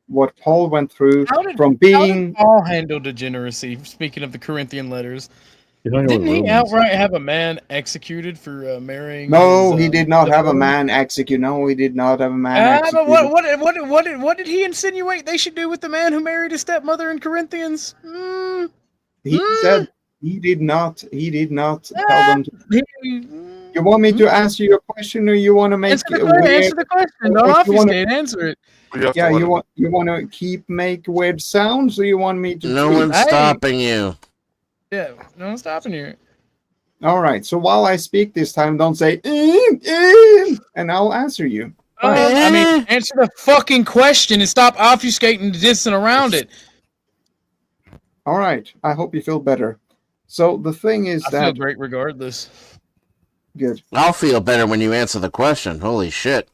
what Paul went through, from How being. did Paul handle degeneracy? Speaking of the Corinthian letters, You don't know didn't what he Romans- outright have a man executed for marrying? No, his, he did not have a sister? man executed. No, he did not have a man But executed. what did he insinuate they should do with the man who married his stepmother in Corinthians? He said he did not. He did not tell them. You want me to answer your question, or you want to make Answer the question. Don't obfuscate. Answer it. Yeah, you want to make weird sounds, or you want me to? No tweet? one's stopping you. Yeah, no one's stopping you. All right. So while I speak this time, don't say and I'll answer you. I mean, answer the fucking question and stop obfuscating the distance around it. All right. I hope you feel better. So the thing is I feel that great regardless. good. I'll feel better when you answer the question. Holy shit.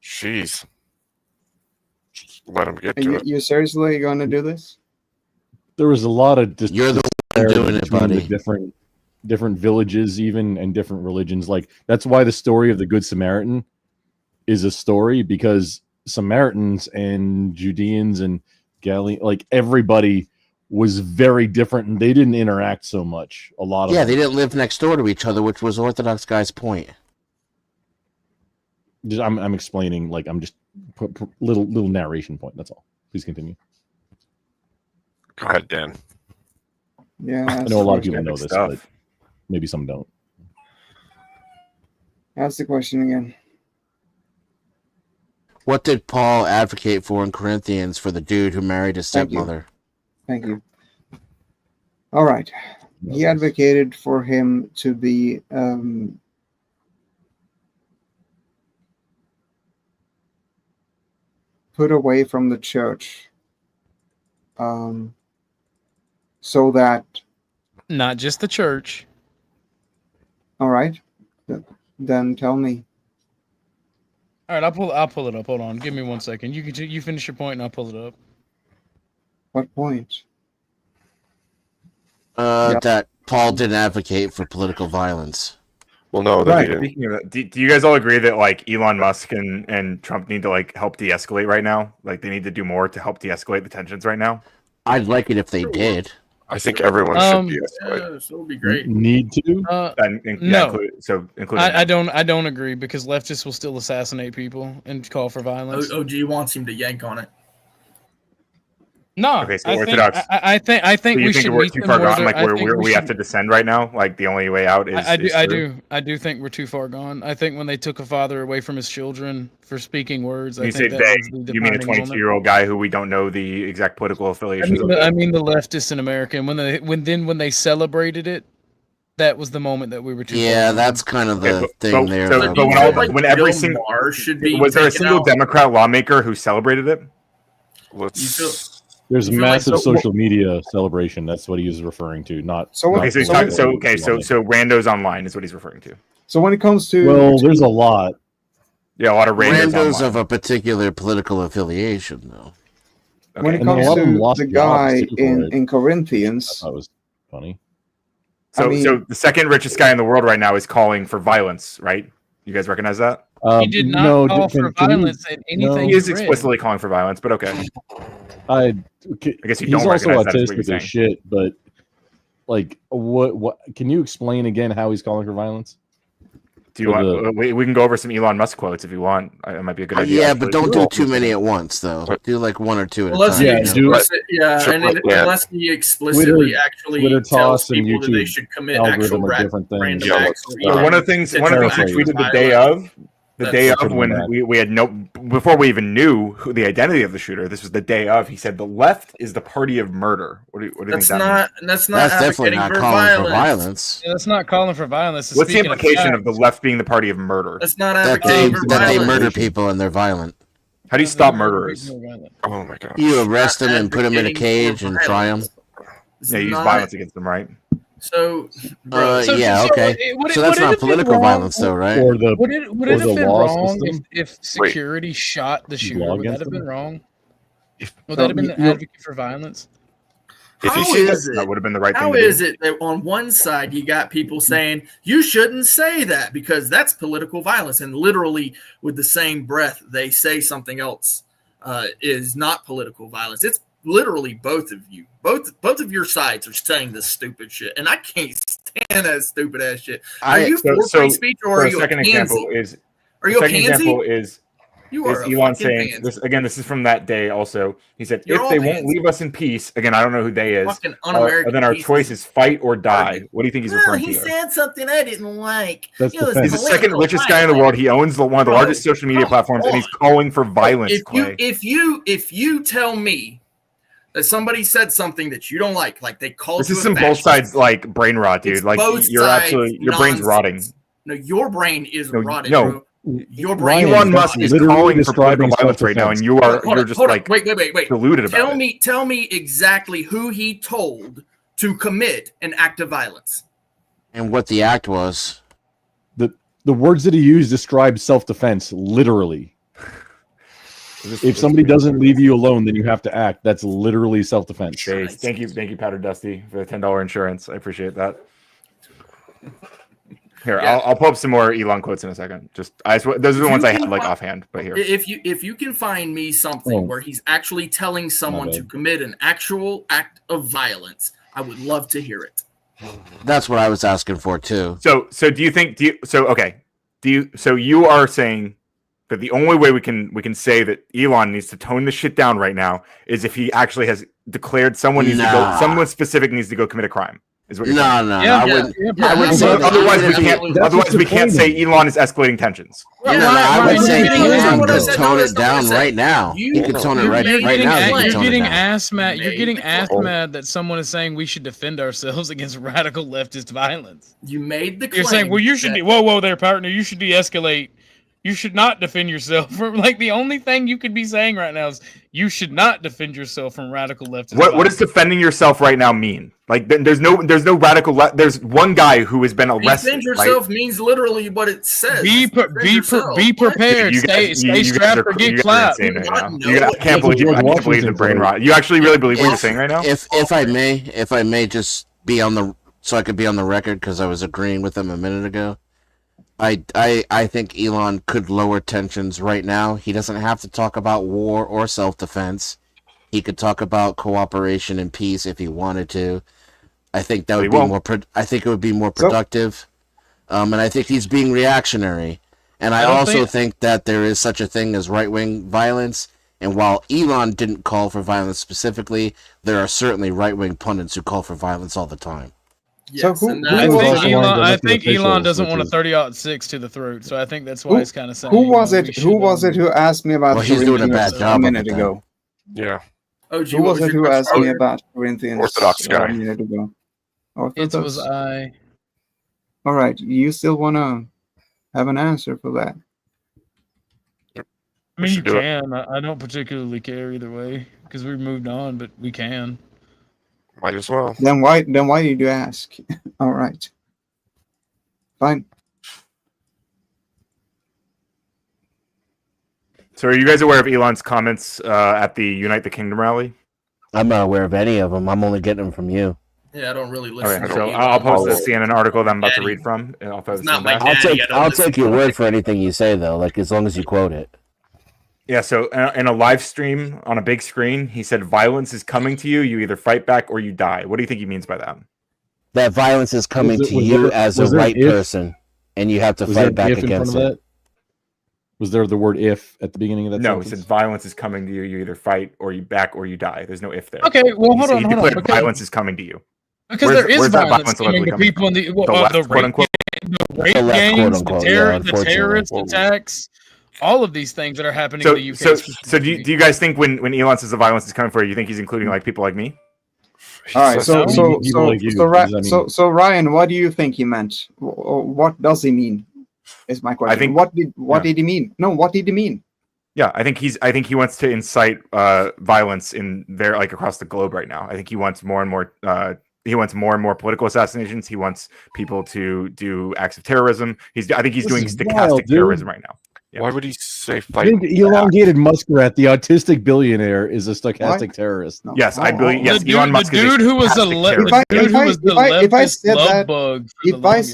Jeez. Let him get Are to you, it. you seriously going to do this? There was a lot of You're the one doing it, between the buddy. different villages, even, and different religions. Like, that's why the story of the Good Samaritan is a story, because Samaritans and Judeans and Galileans, like, everybody was very different, and they didn't interact so much. A lot of Yeah, them. they didn't live next door to each other, which was Orthodox guy's point. I'm explaining, like, I'm just little narration point. That's all. Please continue. Go ahead, Dan. Yeah. I know a lot of people Epic know this, stuff. but maybe some don't. Ask the question again. What did Paul advocate for in Corinthians for the dude who married his Thank you. stepmother? Thank you. All right. He advocated for him to be put away from the church, so that. Not just the church. All right. Then tell me. All right, I'll pull it up. Hold on, give me 1 second. You finish your point and I'll pull it up. What point? That Paul didn't advocate for political violence. Well, no, Right. Speaking of that, do you guys all agree that like Elon Musk and Trump need to like help de-escalate right now? Like they need to do more to help de-escalate the tensions right now? I'd like it if they did. I think everyone should de-escalate. Yeah, so it'll be great. Need to? No, including I don't agree because leftists will still assassinate people and call for violence. OG wants him to yank on it. No, Okay, so I Orthodox. think So we you should think we're meet too them far where gone? they're- Like I think we have should- to descend right now? Like the only way out is I do think we're too far gone. I think when they took a father away from his children for speaking words, When I you say think that was the they, you mean a defining moment. 22-year-old guy who we don't know the exact political affiliations of? I mean the leftists in America, and when they celebrated it, that was the moment that we were too. Yeah, far that's kind of the Okay, thing there. So, though. but when every Bill single Maher should be was there a taken single out? Democrat lawmaker who celebrated it? There's a you feel like- massive so- social media celebration. That's what he was referring to. Not So not Okay, so he's so- talking, so randos online is what he's referring to. So when it comes to Well, there's a lot. Yeah, a lot of randos Randos online. of a particular political affiliation, though. when it And a comes lot of them to lost the jobs, guy too, for it. in Corinthians, That was funny. So, I mean- so the second richest guy in the world right now is calling for violence, right? You guys recognize that? He did not call for violence at anything. He is he read. explicitly calling for violence, but okay. I guess you he's don't also recognize that is what you're autistic saying. as shit. But like, what? Can you explain again how he's calling for violence? Do you For want? We can go over some Elon Musk quotes if you want. It might be a good idea. Yeah, actually. but don't do too many at once, though. Do like one or two at a Unless time. he you know? explicit, Sure, and then, yeah. unless he explicitly actually Twitter tells toss and people that they YouTube should commit actual algorithm are different things. random Yeah, acts. or So even one of the things I actual tweeted the day violence. of, the day That's- of when we had no before we even knew who the identity of the shooter. This was the day of. He said the left is the party of murder. What do you That's think that not. means? That's not. That's definitely advocating not for calling for violence. violence. Yeah, that's not calling for violence. It's What's the speaking implication of facts. the left being the party of murder? That's not That they advocating for that they violence. murder people and they're violent. How do you stop murderers? Oh my god. You arrest them and put them in a advocating cage for and try them. It's Yeah, use not- violence against them, right? So, bro, Yeah, okay. So that's not political violence, though, right? Or the Would it or have the been law wrong system? if security shot the shooter? law Would that against have been them? wrong? Would So that have been you- an advocate for violence? If you How see is that, it- that would have been the right how thing to is do. it that on one side you got people saying you shouldn't say that because that's political violence, and literally with the same breath they say something else is not political violence? It's literally both of you, both of your sides are saying this stupid shit, and I can't stand that stupid ass shit. Are you for free speech or are you a second pansy? example is Are you a second pansy? example is You are a Elon fucking saying pansy. this again. This is from that day. Also, he said, You're "If all they won't pansy. leave us in peace, again, I don't know who they is. Fucking un-American then our pieces. choice is fight or die." What do you think he's Well, referring he to? There? said something I didn't like. That's It was defense. He's the second political richest guy in the violence. world. He owns one of the Bro, largest social media come platforms, and he's on. calling for violence. If Clay. you tell me that somebody said something that you don't like they called This you is a some both fascist, sides like brain rot, dude. it's Like both you're sides absolutely your brain's nonsense. rotting. No, your brain is No, rotted, no. bro. Your brain. Ryan, Elon that's Musk is literally calling for political describing violence right now, self-defense. and you are Hold you're on, just hold on. like Wait. deluded about it. Tell me exactly who he told to commit an act of violence. And what the act was. The words that he used describe self-defense literally. If somebody doesn't leave you alone, then you have to act. That's literally self-defense. Okay, thank you, Powder Dusty, for the $10 insurance. I appreciate that. Here, Yeah. I'll pull up some more Elon quotes in a second. Those are the ones I had like offhand. But here, If you can find me something Oh. where he's actually telling someone bad. to commit an actual act of violence, I would love to hear it. That's what I was asking for too. so do you think? So you are saying that the only way we can say that Elon needs to tone this shit down right now is if he actually has declared someone someone specific needs to go commit a crime. Is what you're saying? No, Yeah, I yeah, wouldn't. yeah, I wouldn't say that. Otherwise, we I mean, can't. that's Otherwise, just we can't the say Elon is escalating tensions. No, Yeah, I would Ryan, say you're getting- that's not Elon what I could said. tone No, it that's not what I down said. right now. You- He could tone it you're right getting- now. He You're could tone it getting down. ass mad. You're Maybe. getting ass mad that someone is saying we should defend ourselves against radical leftist violence. You made the claim. You're saying, well, you should. that- Whoa, there, partner. You should de-escalate. You should not defend yourself from like the only thing you could be saying right now is you should not defend yourself from radical leftist. What does defending yourself right now mean? Like there's no radical there's one guy who has been arrested. Defend yourself means literally what it says. Be prepared. Stay strapped or get clapped. I can't believe the brain rot. You actually really believe what you're saying right now? If I may just be on the so I could be on the record because I was agreeing with him a minute ago. I think Elon could lower tensions right now. He doesn't have to talk about war or self-defense. He could talk about cooperation and peace if he wanted to. I think that would be more. I think it would be more productive. And I think he's being reactionary. And I also think that there is such a thing as right-wing violence. And while Elon didn't call for violence specifically, there are certainly right-wing pundits who call for violence all the time. Yes, I think Elon doesn't want a 30-06 to the throat, so I think that's why he's kind of saying. Who was it who asked me about he's doing a bad job a minute ago? Yeah. Who was it who asked me about Corinthians Orthodox guy. a minute ago? It was I. All right, you still want to have an answer for that? I mean, you can. I don't particularly care either way because we've moved on, but we can. Might as well. Then why did you ask? All right. Fine. So are you guys aware of Elon's comments at the Unite the Kingdom rally? I'm not aware of any of them. I'm only getting them from you. Yeah, I don't really listen. Okay, so I'll post the CNN article that I'm about to read from. And I'll post I'll take your word for anything you say, though, like as long as you quote it. Yeah, so in a live stream on a big screen, he said, "Violence is coming to you. You either fight back or you die." What do you think he means by that? That violence is coming to you as a right person, and you have to fight back against it. Was there the word "if" at the beginning of that? No, sentence? he said, "Violence is coming to you. You either fight or you back or you die." There's no "if" there. Okay, well, hold on. Violence is coming to you. Because there is violence coming to people in the rape gangs, the terrorist attacks. All of these things that are happening in the UK. So do you guys think when Elon says the violence is coming for you think he's including like people like me? All right. So Ryan, what do you think he meant? What does he mean? Is my question. I think what did he mean? No, what did he mean? Yeah, I think he wants to incite violence in there like across the globe right now. I think he wants more and more. He wants more and more political assassinations. He wants people to do acts of terrorism. I think he's doing stochastic terrorism right now. Yeah. Why would he say I fight? think elongated muskrat, the autistic billionaire, is a stochastic terrorist. No. Yes, I believe. Yes, Elon Musk the dude who was the leftist love bug. If I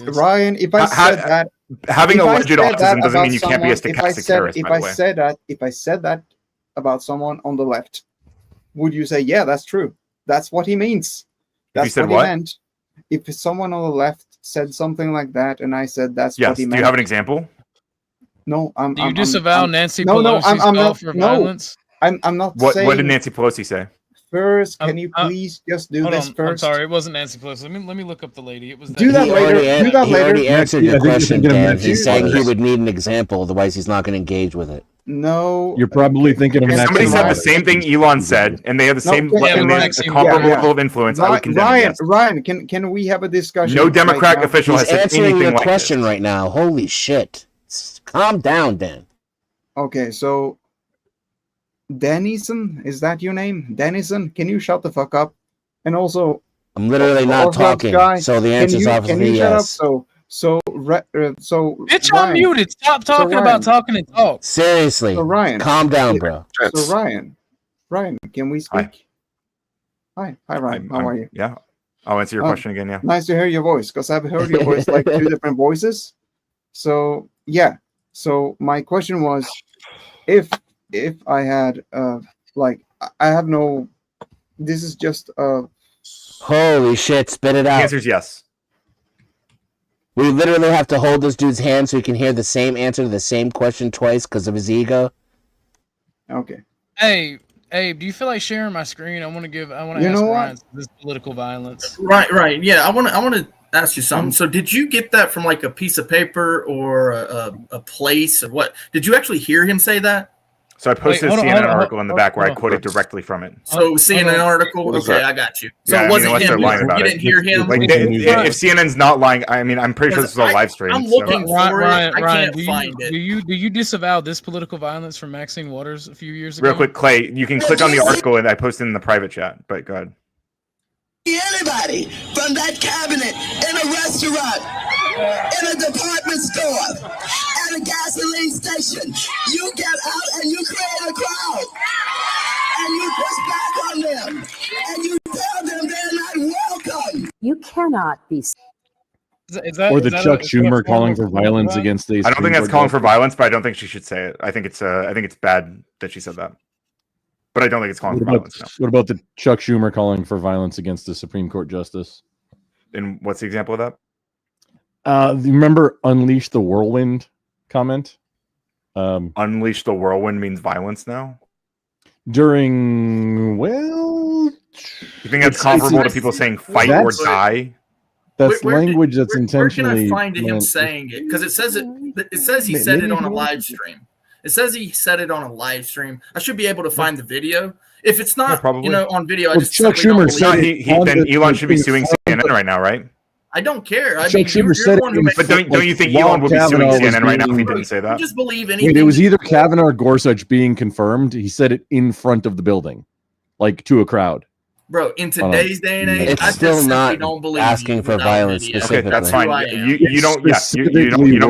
said that, having alleged autism doesn't mean you can't be a stochastic terrorist. If I said that about someone on the left, would you say, yeah, that's true? That's what he means. That's what he meant. If someone on the left said something like that, and I said that's what he meant. Do you have an example? No, Do you disavow Nancy Pelosi's call for violence? I'm not saying. What did Nancy Pelosi say? First, can you please just do this first? I'm sorry, it wasn't Nancy Pelosi. Let me look up the lady. It was do that later. He already answered your question, Dan. He's saying he would need an example, otherwise he's not going to engage with it. No, you're probably thinking of somebody said the same thing Elon said, and they have the same comparable level of influence. I would condemn Ryan, can we have a discussion? No Democratic official has said anything your like question this right now. Holy shit! Calm down, Dan. Okay, so Dennison, is that your name? Dennison, can you shut the fuck up? And also, I'm literally not talking, so the answer is obviously yes. So bitch, I'm muted. Stop talking about talking and talk. Seriously, so Ryan, calm down, bro. So Ryan, can we speak? Hi, Ryan. How are you? Yeah, I'll answer your question again. Yeah, nice to hear your voice because I've heard your voice like two different voices. So yeah. So my question was, if I had like I have no, this is just holy shit, spit it out. The answer is yes. We literally have to hold this dude's hand so he can hear the same answer to the same question twice because of his ego. Okay. Hey, Abe, do you feel like sharing my screen? I want to ask Ryan this political violence. Right. Yeah, I want to ask you something. So did you get that from like a piece of paper or a place or what? Did you actually hear him say that? So I posted hold a on, CNN hold on, article in the back where I hold on. quoted directly from it. So CNN article. What is Okay, that? I got you. So Yeah, it wasn't unless they're him. lying about You it. didn't hear him. Like, if CNN's not lying, I mean, I'm pretty sure this is a live stream. I'm so- looking for it. I can't do you, find it. Do you disavow this political violence from Maxine Waters a few years ago? Real quick, Clay, you can click on the article and I posted in the private chat. But go ahead. Anybody from that cabinet in a restaurant, in a department store, at a gasoline station, you get out and you create a crowd, and you push back on them, and you tell them they're not welcome. You cannot be. Or the Chuck Schumer calling for violence against the. I don't think that's calling for violence, but I don't think she should say it. I think it's bad that she said that. But I don't think it's calling for violence. No. What about the Chuck Schumer calling for violence against the Supreme Court justice? And what's the example of that? Remember Unleash the Whirlwind comment? Unleash the Whirlwind means violence now? During, you think that's comparable to people saying fight or die? That's language that's intentionally. Where can I find him saying it? Because it says he said it on a live stream. It says he said it on a live stream. I should be able to find the video. If it's not, on video, I just Chuck simply Schumer don't said believe it. Then Elon should be suing CNN right now, right? I don't care. I Chuck mean, Schumer you're said the one who it, makes But don't you think Elon would be suing CNN right now if he didn't say that? You just believe anything. Wait, it was either Kavanaugh or Gorsuch being confirmed. He said it in front of the building, like to a crowd. Bro, in today's day and age, It's I still just not simply don't believe asking you for without violence video. specifically. Okay, that's fine. Who I am. You don't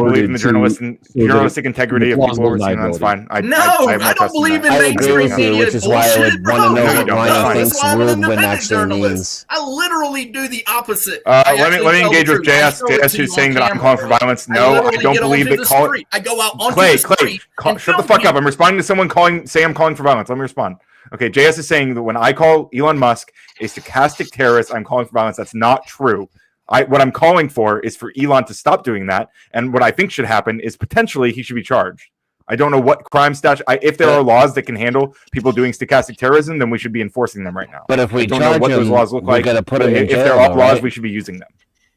believe in the journalistic integrity of people over CNN. That's fine. I don't believe in I agree mainstream with you, media which is why I bullshit, would want to know bro. what No, Ryan that's thinks why I'm an Whirlwind independent actually journalist. means. I literally do the opposite. Let me engage with JS. JS who's saying that I'm calling for violence. No, I don't believe that. I go out onto Clay, the street. shut the fuck up. I'm responding to someone say I'm calling for violence. Let me respond. Okay, JS is saying that when I call Elon Musk a stochastic terrorist, I'm calling for violence. That's not true. What I'm calling for is for Elon to stop doing that. And what I think should happen is potentially he should be charged. I don't know what crime statute. If there are laws that can handle people doing stochastic terrorism, then we should be enforcing them right now. But if we I don't know charge what those him, laws look we like. gotta put him in If jail, there are though, laws, right? we should be using them.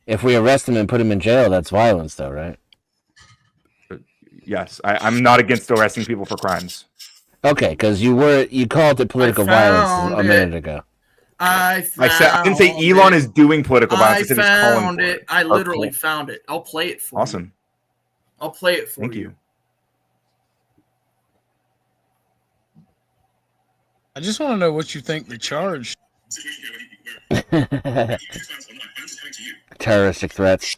If we arrest him and put him in jail, that's violence, though, right? Yes, I'm not against arresting people for crimes. Okay, because you called it political violence a minute ago. I didn't say Elon is doing political violence. I said he's calling found for it. it. I Oh, literally cool. found it. I'll play it for you. Awesome. I'll play it for Thank you. you. I just want to know what you think the charge. Terroristic threats.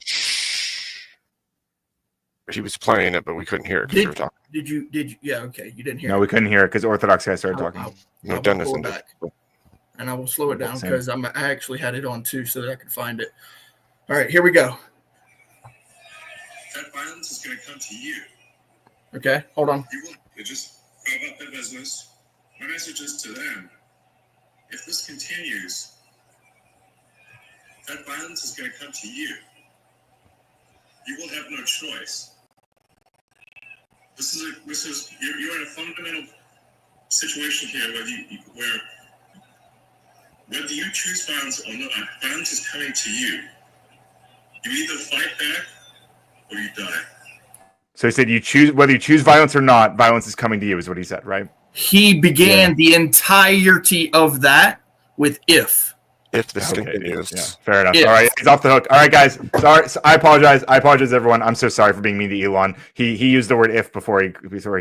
She was playing it, but we couldn't hear it because you were talking. Did you? Yeah. Okay. You didn't hear. No, it. we couldn't hear it because Orthodox guy started talking. No, I'll Dennis pull and it back. And I will slow it down Same. because I actually had it on too, so that I could find it. All right, here we go. That violence is going to come to you. Okay, hold on. You will just go about their business. My message is to them: if this continues, that violence is going to come to you. You will have no choice. You're in a fundamental situation here where whether you choose violence or not, violence is coming to you. You either fight back or you die. So he said whether you choose violence or not, violence is coming to you, is what he said, right? He began the entirety of that with if. If this continues. Yeah, fair enough. If. All right, he's off the hook. All right, guys. Sorry, I apologize. I apologize, everyone. I'm so sorry for being mean to Elon. He used the word if before he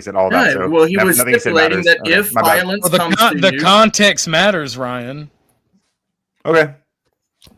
said all that. Right, So well, he was nothing he said stipulating matters. that Okay, if my bad. violence Well, comes to the you, context matters, Ryan. Okay.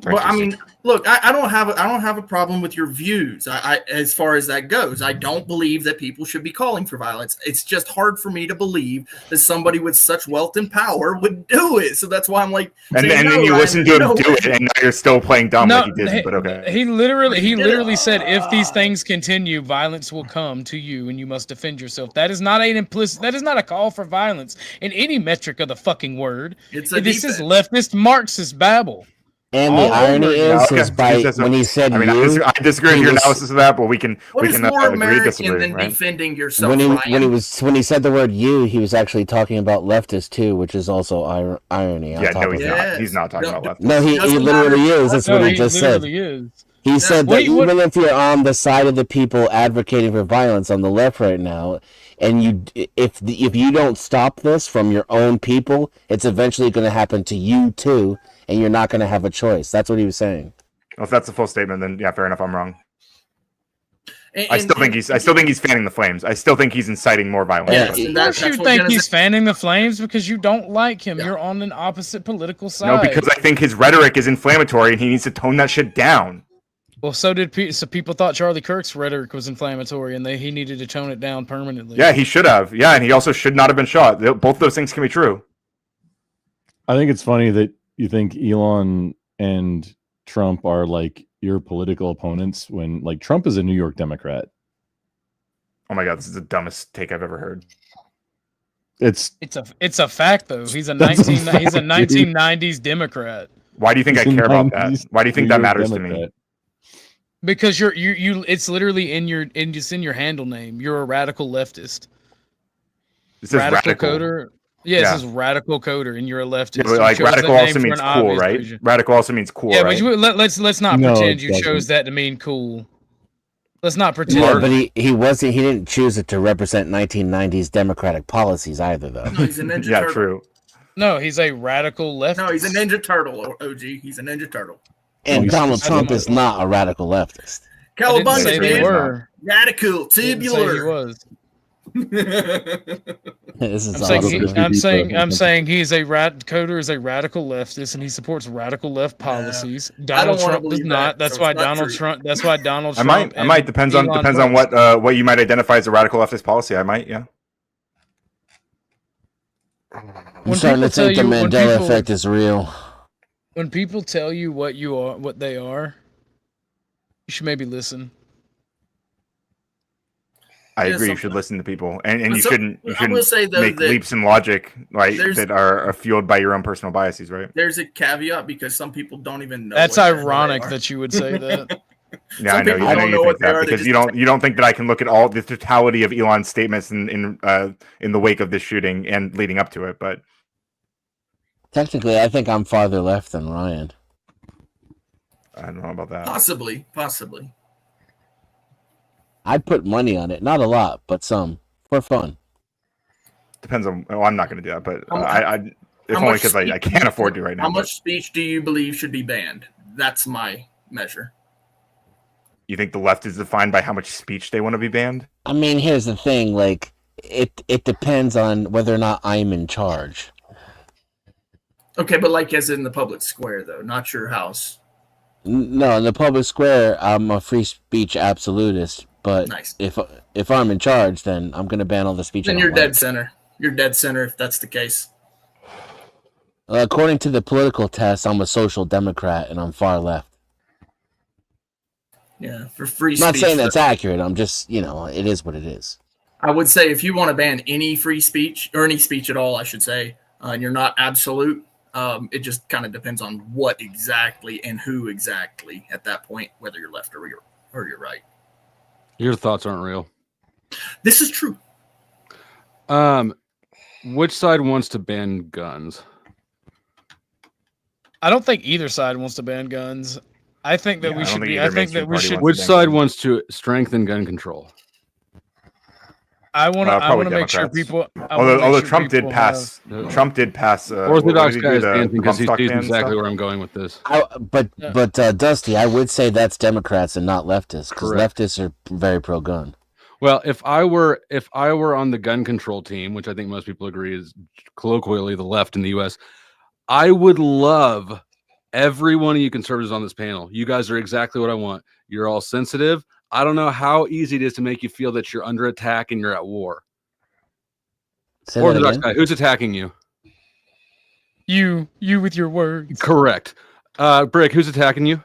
Well, I mean, look, I don't have a problem with your views. I as far as that goes, I don't believe that people should be calling for violence. It's just hard for me to believe that somebody with such wealth and power would do it. So that's why I'm like, And saying, then no, you Ryan, listen to him no do way. it, and now you're still playing dumb like he didn't. But okay. He literally said, if these things continue, violence will come to you, and you must defend yourself. That is not a call for violence in any metric of the fucking word. It's a this is defense. leftist Marxist babble. And the All irony over is, again. is by when he said I mean, you, I disagree with he your was- analysis of that, but we can What is more agree American disagree, than right? defending yourself, when Ryan? he said the word "you," he was actually talking about leftists too, which is also irony. On Yeah, top no, of he's that. not. He's not talking about left. No, he Doesn't literally matter. is. That's No, what he just said. literally is. He said that What- even if you're on the side of the people advocating for violence on the left right now, and if you don't stop this from your own people, it's eventually going to happen to you too, and you're not going to have a choice. That's what he was saying. Well, if that's the full statement, then yeah, fair enough. I'm wrong. And, I still think he's fanning the flames. I still think he's inciting more violence. Yes, but- and Of course that's you what think Genesis- he's fanning the flames because you don't like him. You're on an opposite political side. No, because I think his rhetoric is inflammatory and he needs to tone that shit down. Well, so did so people thought Charlie Kirk's rhetoric was inflammatory, and he needed to tone it down permanently. Yeah, he should have. Yeah, and he also should not have been shot. Both those things can be true. I think it's funny that you think Elon and Trump are like your political opponents when like Trump is a New York Democrat. Oh my god, this is the dumbest take I've ever heard. It's a fact though. He's a That's a 1990s Democrat. Why do you think I He's a care about that? 90s Why do you think New that York matters to me? Democrat. Because you it's literally in your handle name. You're a radical leftist. It says radical. coder. Yeah, it Yeah. says radical coder, and you're a leftist. Yeah, but You like chose that radical name also for means an cool, obvious right? reason. Radical also means cool, Yeah, right? but let's not No, pretend it you doesn't. chose that to mean cool. Let's not pretend. Yeah, but he didn't choose it to represent 1990s Democratic policies either, though. No, he's a Ninja Yeah, Turtle. true. No, he's a radical leftist. No, he's a Ninja Turtle, OG. He's a Ninja Turtle. And he's- Donald Trump is not a radical leftist. I didn't say Cowabunga, they man. were. Radical, I didn't say he tubular. was. This is I'm saying he's a coder is a radical leftist and he supports radical left policies. Donald wanna Trump does believe not. that, That's so why it's not Donald true. Trump. That's why Donald I Trump. might depends on Elon what you might identify as a radical leftist policy. I might, yeah. I'm When starting to people tell think the you- when Mandela people- effect is real. When people tell you what you are, what they are, you should maybe listen. I Yeah, agree. You some- should listen to people, and But you some- shouldn't I will say, though, make that leaps in logic like there's- that are fueled by your own personal biases, right? There's a caveat because some people don't even know. That's what the hell they ironic are. that you would say that. Yeah, Some I know. people I know don't you know think what they that are, they because just you don't think that I can look at all the totality of Elon's statements in the wake of this shooting and leading up to it. But Technically, I think I'm farther left than Ryan. I don't know about that. Possibly. I'd put money on it. Not a lot, but some. For fun. Depends on. Well, I'm not going to do that, but How mu- it's how only much because I speech can't afford to right now. How but much speech do you believe should be banned? That's my measure. You think the left is defined by how much speech they want to be banned? I mean, here's the thing. Like, it depends on whether or not I'm in charge. Okay, but like as in the public square, though, not your house. No, in the public square, I'm a free speech absolutist. But Nice. if I'm in charge, then I'm going to ban all the speech. I Then don't you're like. dead center. You're dead center if that's the case. According to the political test, I'm a social democrat and I'm far left. Yeah, for free I'm speech. not saying that's accurate. I'm just, it is what it is. I would say if you want to ban any free speech or any speech at all, I should say, and you're not absolute, it just kind of depends on what exactly and who exactly at that point, whether you're left or you're right. Your thoughts aren't real. This is true. Which side wants to ban guns? I don't think either side wants to ban guns. I think that we should be. I think that we should. Which side wants to strengthen gun control? I want to. I probably want to make sure Democrats. people. I wanna Although make sure Trump did people pass. Trump did pass. Orthodox what did he guy do, is the dancing because bump he stock sees ban and exactly stuff? where I'm going with this. But Dusty, I would say that's Democrats and not leftists, because Correct. leftists are very pro-gun. Well, if I were on the gun control team, which I think most people agree is colloquially the left in the U.S., I would love every one of you conservatives on this panel. You guys are exactly what I want. You're all sensitive. I don't know how easy it is to make you feel that you're under attack and you're at war. Say that Orthodox again? guy, who's attacking you? You with your words. Correct. Brick, who's attacking you?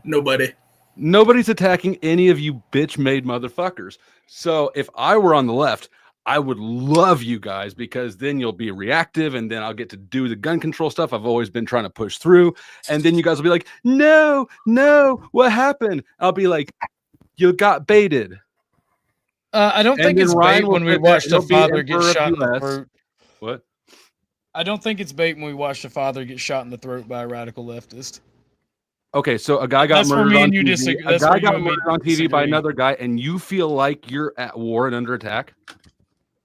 Nobody. Nobody's attacking any of you bitch-made motherfuckers. So if I were on the left, I would love you guys because then you'll be reactive and then I'll get to do the gun control stuff I've always been trying to push through. And then you guys will be like, no, what happened? I'll be like, you got baited. I don't And think then it's Ryan bait will when we sit there, watched a he'll be father get emperor of shot in the US. throat. What? I don't think it's bait when we watched a father get shot in the throat by a radical leftist. Okay, so a guy got That's where murdered me on and you TV. disagree. A That's guy where you got and me murdered on TV by disagree. another guy, and you feel like you're at war and under attack.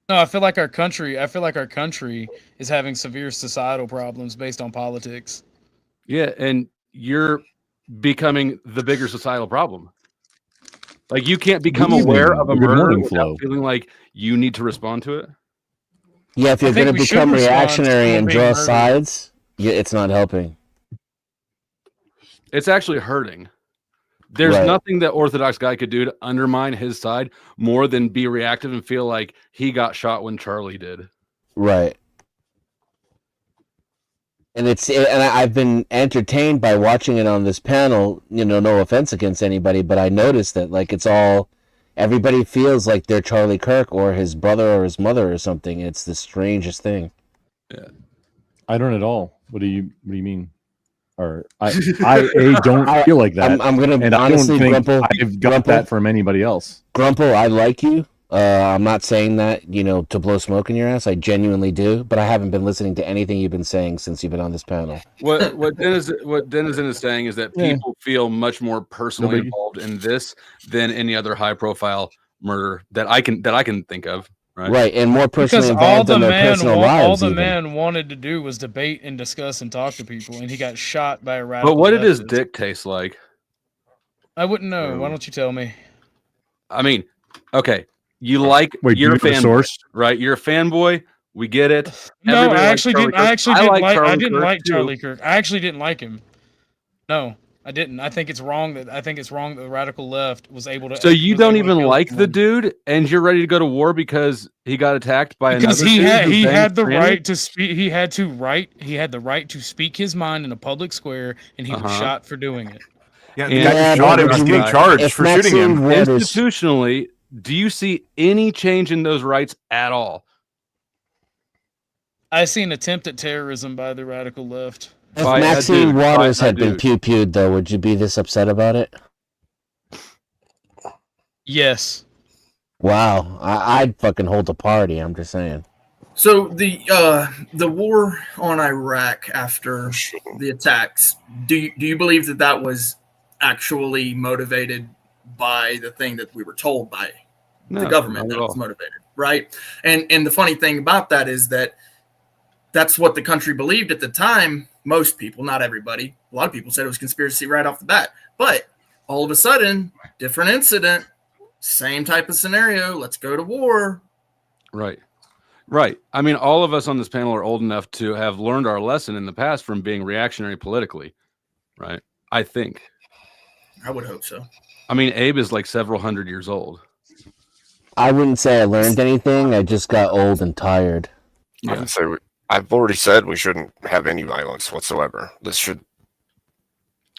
No, I feel like our country is having severe societal problems based on politics. Yeah, and you're becoming the bigger societal problem. Like you can't become Good aware evening. of a Good murder morning, without Flo. feeling like you need to respond to it. Yeah, if you're think going to we should become respond reactionary to and being draw murdered. sides, it's not helping. It's actually hurting. There's Right. nothing that Orthodox guy could do to undermine his side more than be reactive and feel like he got shot when Charlie did. Right. And I've been entertained by watching it on this panel. No offense against anybody, but I noticed that everybody feels like they're Charlie Kirk or his brother or his mother or something. It's the strangest thing. Yeah. I don't at all. What do you mean? Or I don't feel like that. I'm gonna and honestly, I don't think Grumple, I've got that from anybody else. Grumple, I like you. I'm not saying that, to blow smoke in your ass. I genuinely do, but I haven't been listening to anything you've been saying since you've been on this panel. What Denizen is saying is that Yeah. people feel much more personally Nobody- involved in this than any other high profile murder that I can think of. Right. Right, and more personally Because all involved the in their man personal all lives. the even. man wanted to do was debate and discuss and talk to people, and he got shot by a radical. But what did his leftist. dick taste like? I wouldn't know. Why don't you tell me? I mean, okay, you're Wait, do a you have a fanboy, source? right? You're a fanboy. We get it. No, Everybody I likes actually Charlie didn't. I Kirk. actually didn't like. Charlie I didn't Kirk, like too. Charlie Kirk. I actually didn't like him. No, I didn't. I think it's wrong that the radical left was able to. So you was don't able to even kill like the someone. dude, and you're ready to go to war because he got attacked by Because another he dude had who he banged had the Granny? right to speak. He had the right to speak his mind in a public square, and he was Uh-huh. shot for doing it. Yeah, And- the guy who shot him is getting charged if for shooting him. Maxine Waters- Institutionally, do you see any change in those rights at all? I see an attempt at terrorism by the radical left. If By a Maxine dude, Waters by a had been dude. pew-pewed, though, would you be this upset about it? Yes. Wow, I'd fucking hold a party. I'm just saying. So the war on Iraq after the attacks, do you believe that was actually motivated by the thing that we were told by No, the government not that at it was all. motivated, right? And the funny thing about that is that that's what the country believed at the time. Most people, not everybody, a lot of people said it was conspiracy right off the bat. But all of a sudden, different incident, same type of scenario. Let's go to war. Right. Right. I mean, all of us on this panel are old enough to have learned our lesson in the past from being reactionary politically. Right. I think. I would hope so. I mean, Abe is like several hundred years old. I wouldn't say I learned anything. I just got old and tired. I would say I've already said we shouldn't have any violence whatsoever.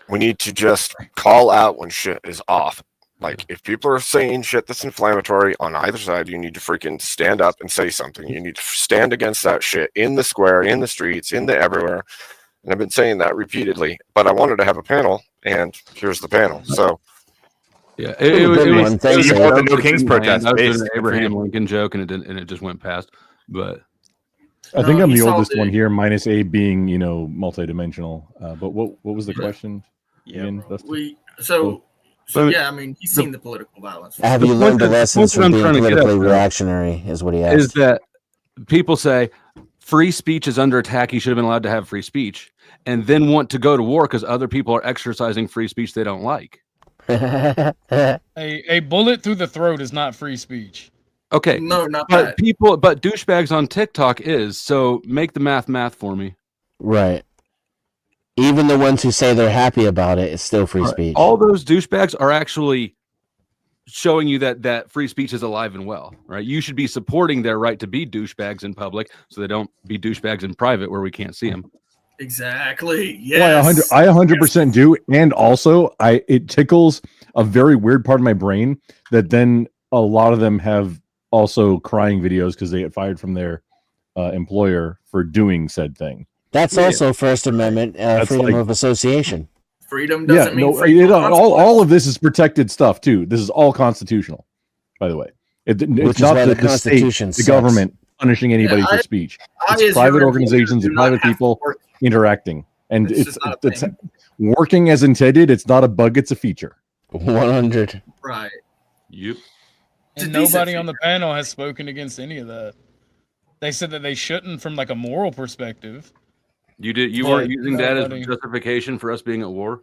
We need to just call out when shit is off. Like, if people are saying shit that's inflammatory on either side, you need to freaking stand up and say something. You need to stand against that shit in the square, in the streets, in the everywhere. And I've been saying that repeatedly, but I wanted to have a panel, and here's the panel. So, yeah, it was you brought the No Kings protest. I was doing an basically. Abraham Lincoln joke, and it just went past. But I think I'm he the saw oldest the- one here, minus Abe being, multidimensional. But what was the question? Again, Dustin? So yeah, I mean, he's seen the political violence. Have The you point learned the that- lessons the point from that I'm being trying to get at, politically though, reactionary? Is what he asked. is that people say free speech is under attack. He should have been allowed to have free speech, and then want to go to war because other people are exercising free speech they don't like. A bullet through the throat is not free speech. Okay, No, not but that. but douchebags on TikTok is, so make the math for me. Right. Even the ones who say they're happy about it is still free speech. All those douchebags are actually showing you that free speech is alive and well, right? You should be supporting their right to be douchebags in public, so they don't be douchebags in private where we can't see them. Exactly. Well, Yes. I 100% do, and also it tickles a very weird part of my brain that then a lot of them have also crying videos because they get fired from their employer for doing said thing. That's also First Amendment freedom like- of association. Freedom Yeah, doesn't mean no, freedom. of all of this is protected stuff too. This is all constitutional, by the way. Which It's is not why the, the the state, Constitution the sucks. government punishing anybody Yeah, for I- speech. I, It's as private your employer, organizations do and not private have to people work. interacting, and It's it's just not a thing. working as intended. It's not a bug; it's a feature. 100. Right. Yep. And nobody on the panel has spoken against any of that. They said that they shouldn't from like a moral perspective. You did. You But weren't using that as nobody- justification for us being at war.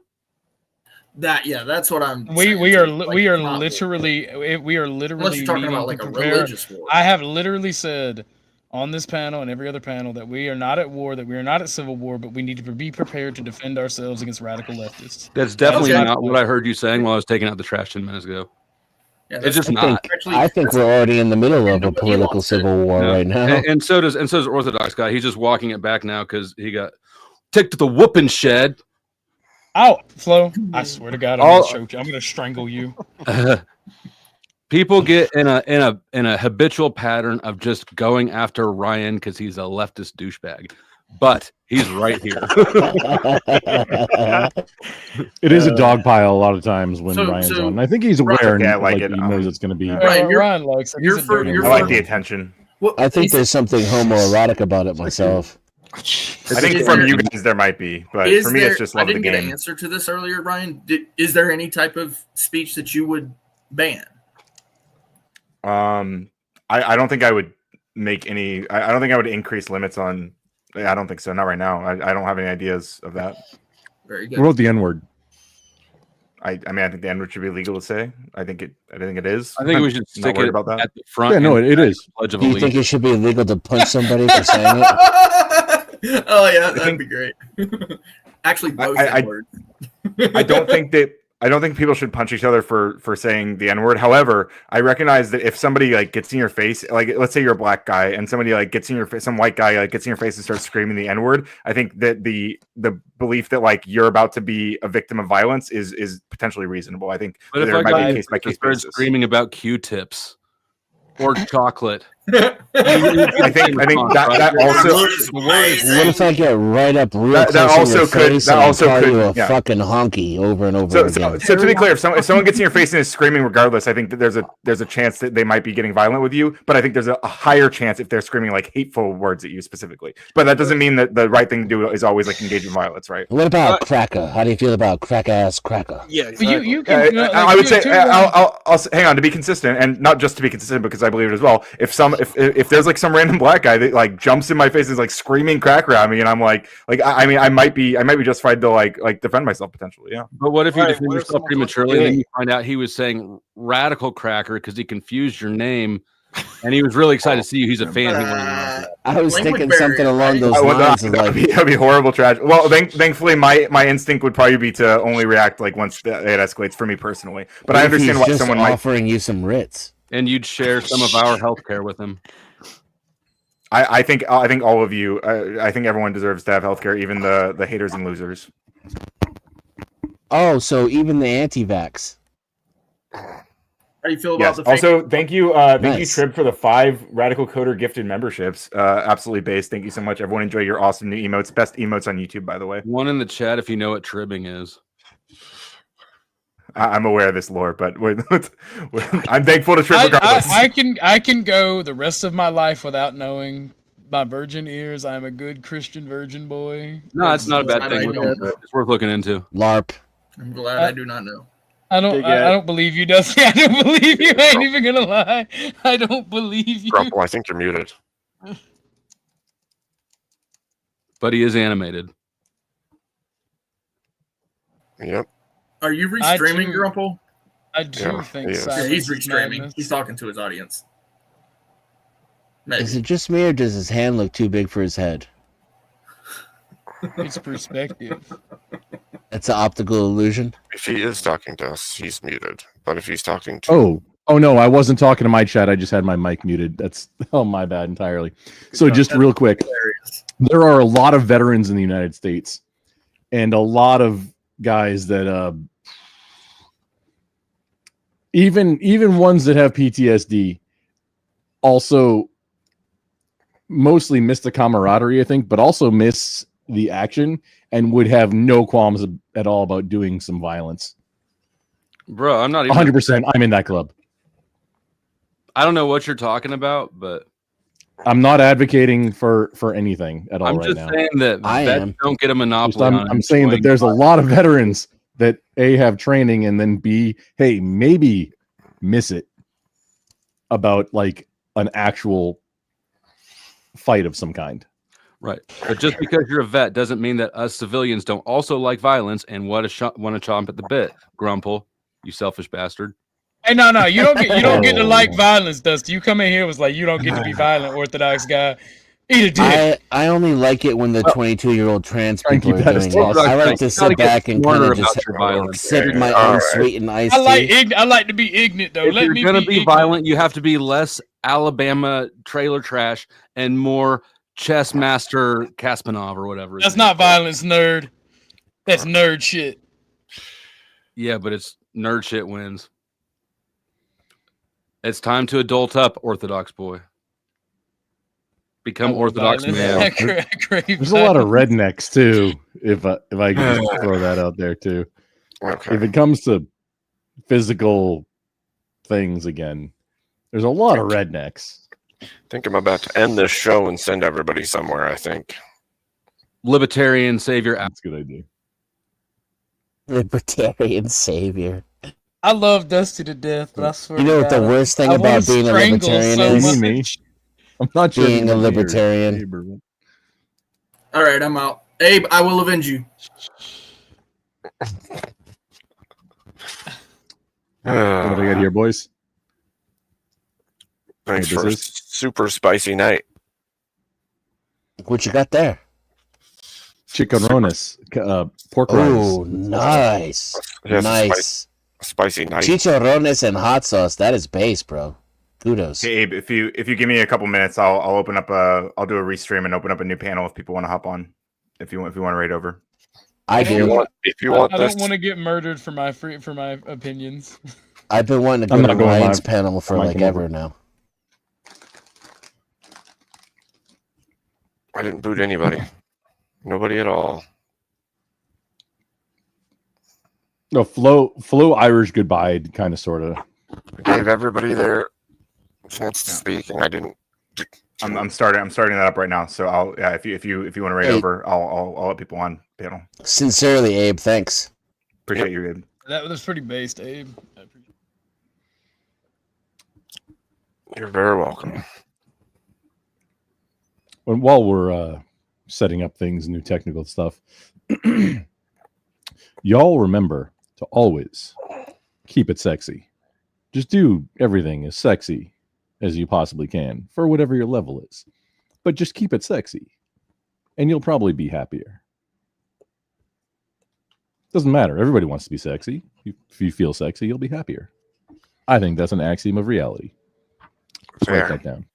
That's what I'm. We saying, we too. are Like, we are not- literally Unless literally you're talking needing about like to a prepare. religious war. I have literally said on this panel and every other panel that we are not at war, that we are not at civil war, but we need to be prepared to defend ourselves against radical leftists. That's definitely Okay. not what I heard you saying while I was taking out the trash 10 minutes ago. Yeah, it's just I not. think, I think we're already in the middle of a political civil war No. right now. And so does Orthodox guy. He's just walking it back now because he got ticked to the whooping shed. Oh, Flo, I swear to God, I'm All- gonna choke you. I'm gonna strangle you. People get in a habitual pattern of just going after Ryan because he's a leftist douchebag, but he's right here. It is a dog pile a lot of times when So- Ryan's so- on. I think he's aware Okay, and I like it. he knows it's going to be. Ryan, you're- Ryan likes it. He's you're a for- dirty you're I boy. like the attention. I think there's something homoerotic about it myself. I think Is from there- you guys there might be, but Is for me there, it's just I love of the didn't get an game. answer to this earlier, Ryan. Is there any type of speech that you would ban? I don't think I would make any. I don't think I would increase limits on. I don't think so. Not right now. I don't have any ideas of that. Very What about the N word? I mean, I think the N word should be legal to say. I think it is. I think we should I'm stick not worried it about that. at the front. Yeah, no, and it is. Pledge of Do you think Allegiance. it should be illegal to punch somebody for saying it? Oh yeah, that'd be great. Actually, both I- words. I don't think people should punch each other for saying the N word. However, I recognize that if somebody like gets in your face, like let's say you're a black guy and somebody like gets in your face, some white guy like gets in your face and starts screaming the N word, I think that the belief that like you're about to be a victim of violence is potentially reasonable. I think But if there I might got be a case by case started basis. screaming about Q-tips or chocolate, I think that also What if I get right up real That- that close also in your could- face that and also call could- you a yeah. fucking honky over and over So, again? so to be clear, if someone gets in your face and is screaming regardless, I think that there's a chance that they might be getting violent with you. But I think there's a higher chance if they're screaming like hateful words at you specifically. But that doesn't mean that the right thing to do is always like engage in violence, right? What about cracker? How do you feel about crack ass cracker? Yeah, You can. I would say I'll hang on to be consistent and not just to be consistent because I believe it as well. If there's like some random black guy that like jumps in my face and is like screaming cracker at me, and I'm like I mean I might be justified to like defend myself potentially. Yeah. but what if you Right, defend what if yourself someone prematurely and then you find out he was saying radical cracker because he confused your name and he was really excited to see you? He's a fan. He wanted to know. I was Language thinking barrier, something along right? those lines. Of like, That'd be horrible trash. Well, thankfully, my instinct would probably be to only react like once it escalates for me personally. But what I if understand he's why just someone might. offering you some Ritz. And you'd share some of our healthcare with him. I think all of you. I think everyone deserves to have healthcare, even the haters and losers. Oh, so even the anti-vax. How do you feel about Yes. the fake? Also, thank you, you, Nice. Trib, for the 5 Radical Coder gifted memberships. Absolutely based. Thank you so much. Everyone enjoy your awesome new emotes. Best emotes on YouTube, by the way. One in the chat if you know what tribbing is. I'm aware of this lore, but I'm thankful to Trib regardless. I can go the rest of my life without knowing my virgin ears. I'm a good Christian virgin boy. No, it's not a bad I thing. know. It's worth looking into. LARP. I'm glad I do not know. I don't believe you, Dusty. I don't believe you. I ain't even gonna lie. I don't believe you. Grumple, I think you're muted. But he is animated. Yep. Are you I restreaming, do- Grumple? I do Yeah, think he is. Yeah, Silence he's is restreaming. madness. He's talking to his audience. Maybe. Is it just me or does his hand look too big for his head? It's perspective. It's an optical illusion. If he is talking to us, he's muted. But if he's talking to Oh no, I wasn't talking to my chat. I just had my mic muted. That's my bad entirely. So just real quick, there are a lot of veterans in the United States, and a lot of guys that even ones that have PTSD also mostly miss the camaraderie, I think, but also miss the action and would have no qualms at all about doing some violence. Bro, I'm not even 100%. I'm in that club. I don't know what you're talking about, but I'm not advocating for anything at all I'm right just now. saying that I vets am. don't get a monopoly. I'm saying that there's a lot of veterans that A, have training, and then B, hey, maybe miss it about like an actual fight of some kind. Right. But just because you're a vet doesn't mean that us civilians don't also like violence and want to chomp at the bit. Grumple, you selfish bastard. Hey, no, you don't get to like violence, Dusty. You come in here was like you don't get to be violent, Orthodox guy. Eat a dick. I only like it when the 22-year-old trans Try and people keep are that as doing this. tall. I like to You gotta sit get back and kind smarter of about just your violence. sip my All own right. sweetened iced I tea. like to be ignorant though. If Let you're me gonna be be ignorant. violent, you have to be less Alabama trailer trash and more chess master Kaspanov or whatever. his That's name not is. violence, nerd. That's nerd shit. Yeah, but it's nerd shit wins. It's time to adult up, Orthodox boy. Become Orthodox man. There's a lot of rednecks too. If I could just throw that out there too. Okay. If it comes to physical things again, there's a lot of rednecks. I think I'm about to end this show and send everybody somewhere. I think. Libertarian savior. That's a good idea. Libertarian savior. I love Dusty to death, but I swear You know to what the God, worst thing I wanna about being a strangle libertarian so is? much. I'm not sure Being a anybody here is libertarian. neighbor. All right, I'm out. Abe, I will avenge you. What do I got here, boys? Thanks What for a this is? super spicy night. What you got there? Chicharrones, pork rinds. Oh, nice. Yes, Nice. Spicy night. Chicharrones and hot sauce. That is base, bro. Kudos. Hey Abe, if you give me a couple minutes, I'll open up I'll do a restream and open up a new panel if people want to hop on. If you want to raid over. I do. If you want I this, don't want to get murdered for my opinions. I've been wanting to I'm go not to going Ryan's live. panel for I might like come ever over. now. I didn't boot anybody. Nobody at all. No, Flo Irish goodbye, kind of, sort of. I gave everybody their chance to speak, and I didn't. I'm starting that up right now. So I'll if you want to raid Hey. over, I'll let people on panel. Sincerely, Abe. Thanks. Appreciate you, Abe. That was pretty based, Abe. You're very welcome. While we're setting up things, new technical stuff, y'all remember to always keep it sexy. Just do everything as sexy as you possibly can for whatever your level is, but just keep it sexy, and you'll probably be happier. Doesn't matter. Everybody wants to be sexy. If you feel sexy, you'll be happier. I think that's an axiom of reality. Let's write that down.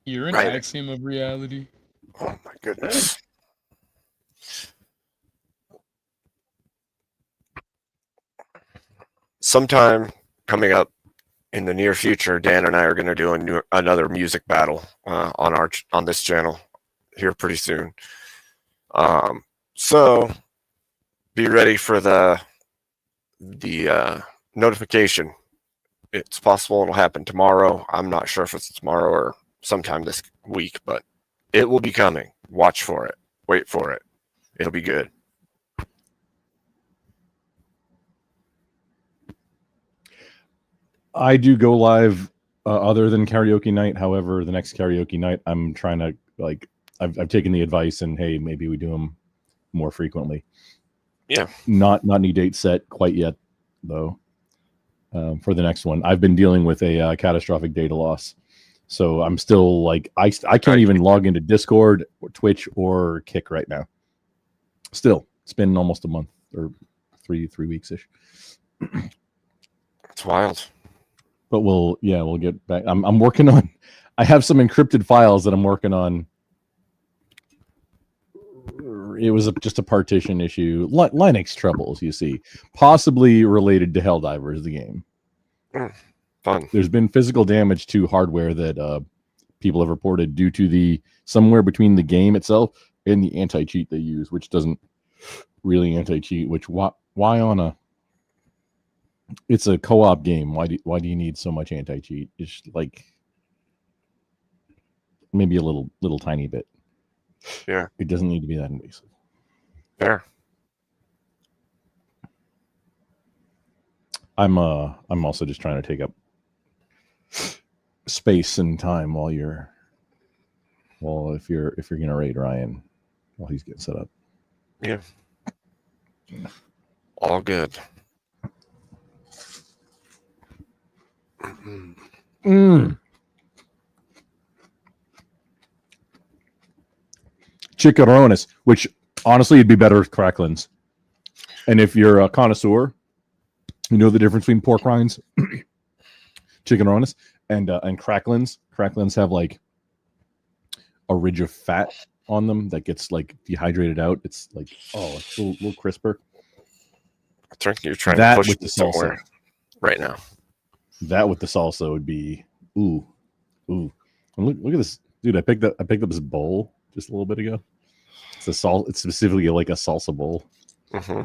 You're an Right. axiom of reality. Oh my goodness. Sometime coming up in the near future, Dan and I are going to do another music battle on this channel here pretty soon. So be ready for the notification. It's possible it'll happen tomorrow. I'm not sure if it's tomorrow or sometime this week, but it will be coming. Watch for it. Wait for it. It'll be good. I do go live other than karaoke night. However, the next karaoke night, I'm trying to I've taken the advice and hey, maybe we do them more frequently. Yeah. Not any date set quite yet, though. For the next one, I've been dealing with a catastrophic data loss, so I'm still like I can't even log into Discord or Twitch or Kick right now. Still, it's been almost a month or three weeks ish. It's wild. But we'll get back. I'm working on. I have some encrypted files that I'm working on. It was just a partition issue. Linux troubles, you see, possibly related to Helldivers, the game. Fun. There's been physical damage to hardware that people have reported due to the somewhere between the game itself and the anti-cheat they use, which doesn't really anti-cheat. Which why on a? It's a co-op game. Why do you need so much anti-cheat? It's like maybe a little tiny bit. Yeah. It doesn't need to be that invasive. Fair. I'm also just trying to take up space and time while if you're gonna raid Ryan while he's getting set up. Yeah. All good. Chicharrones, which honestly it'd be better with cracklins. And if you're a connoisseur, you know the difference between pork rinds, chicharrones, and cracklins. Cracklins have like a ridge of fat on them that gets like dehydrated out. It's like it's a little crisper. I think you're trying that to push with the me salsa somewhere right now. That with the salsa would be ooh. And look at this, dude. I picked up this bowl just a little bit ago. It's It's specifically like a salsa bowl. Mm-hmm.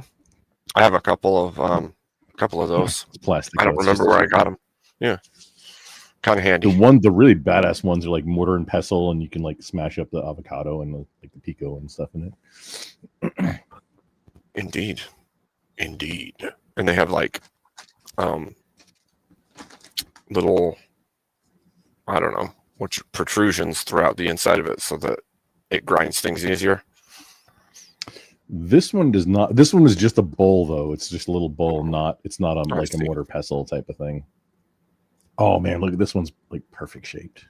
I have a couple of those. It's plastic. I don't remember where I got them. Yeah, kind of handy. The really badass ones are like mortar and pestle, and you can like smash up the avocado and the pico and stuff in it. Indeed. And they have like little, I don't know, which protrusions throughout the inside of it so that it grinds things easier. This one does not. This one is just a bowl, though. It's just a little bowl. It's not like a mortar pestle type of thing. Oh man, look at this one's like perfect shaped.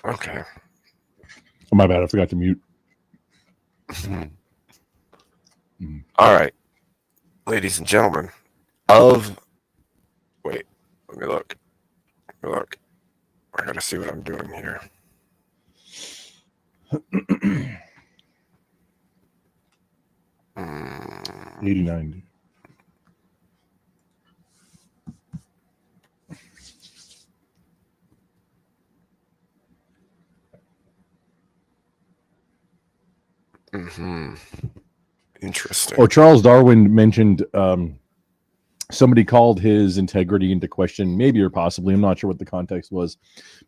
Okay. Oh, my bad. I forgot to mute. All right, ladies and gentlemen. Wait, let me look. I gotta see what I'm doing here. 89. Interesting. Oh, Charles Darwin mentioned somebody called his integrity into question, maybe or possibly. I'm not sure what the context was,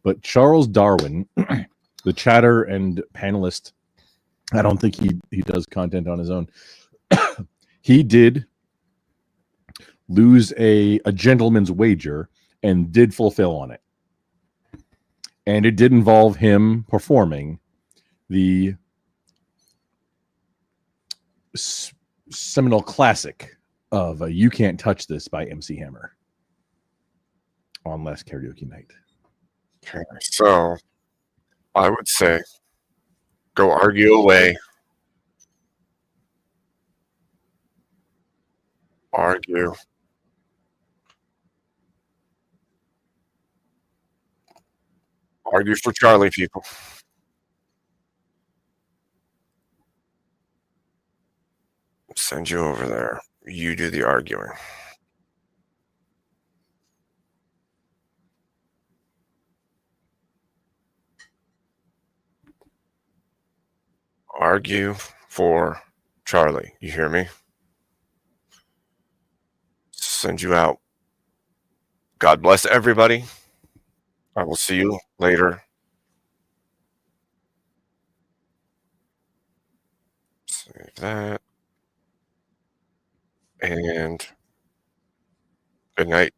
but Charles Darwin, the chatter and panelist, I don't think he does content on his own. He did lose a gentleman's wager and did fulfill on it. And it did involve him performing the seminal classic of You Can't Touch This by MC Hammer on Last Karaoke Night. Okay, so I would say go argue away. Argue. Argue for Charlie, people. Send you over there. You do the arguing. Argue for Charlie. You hear me? Send you out. God bless everybody. I will see you later. Save that. And good night.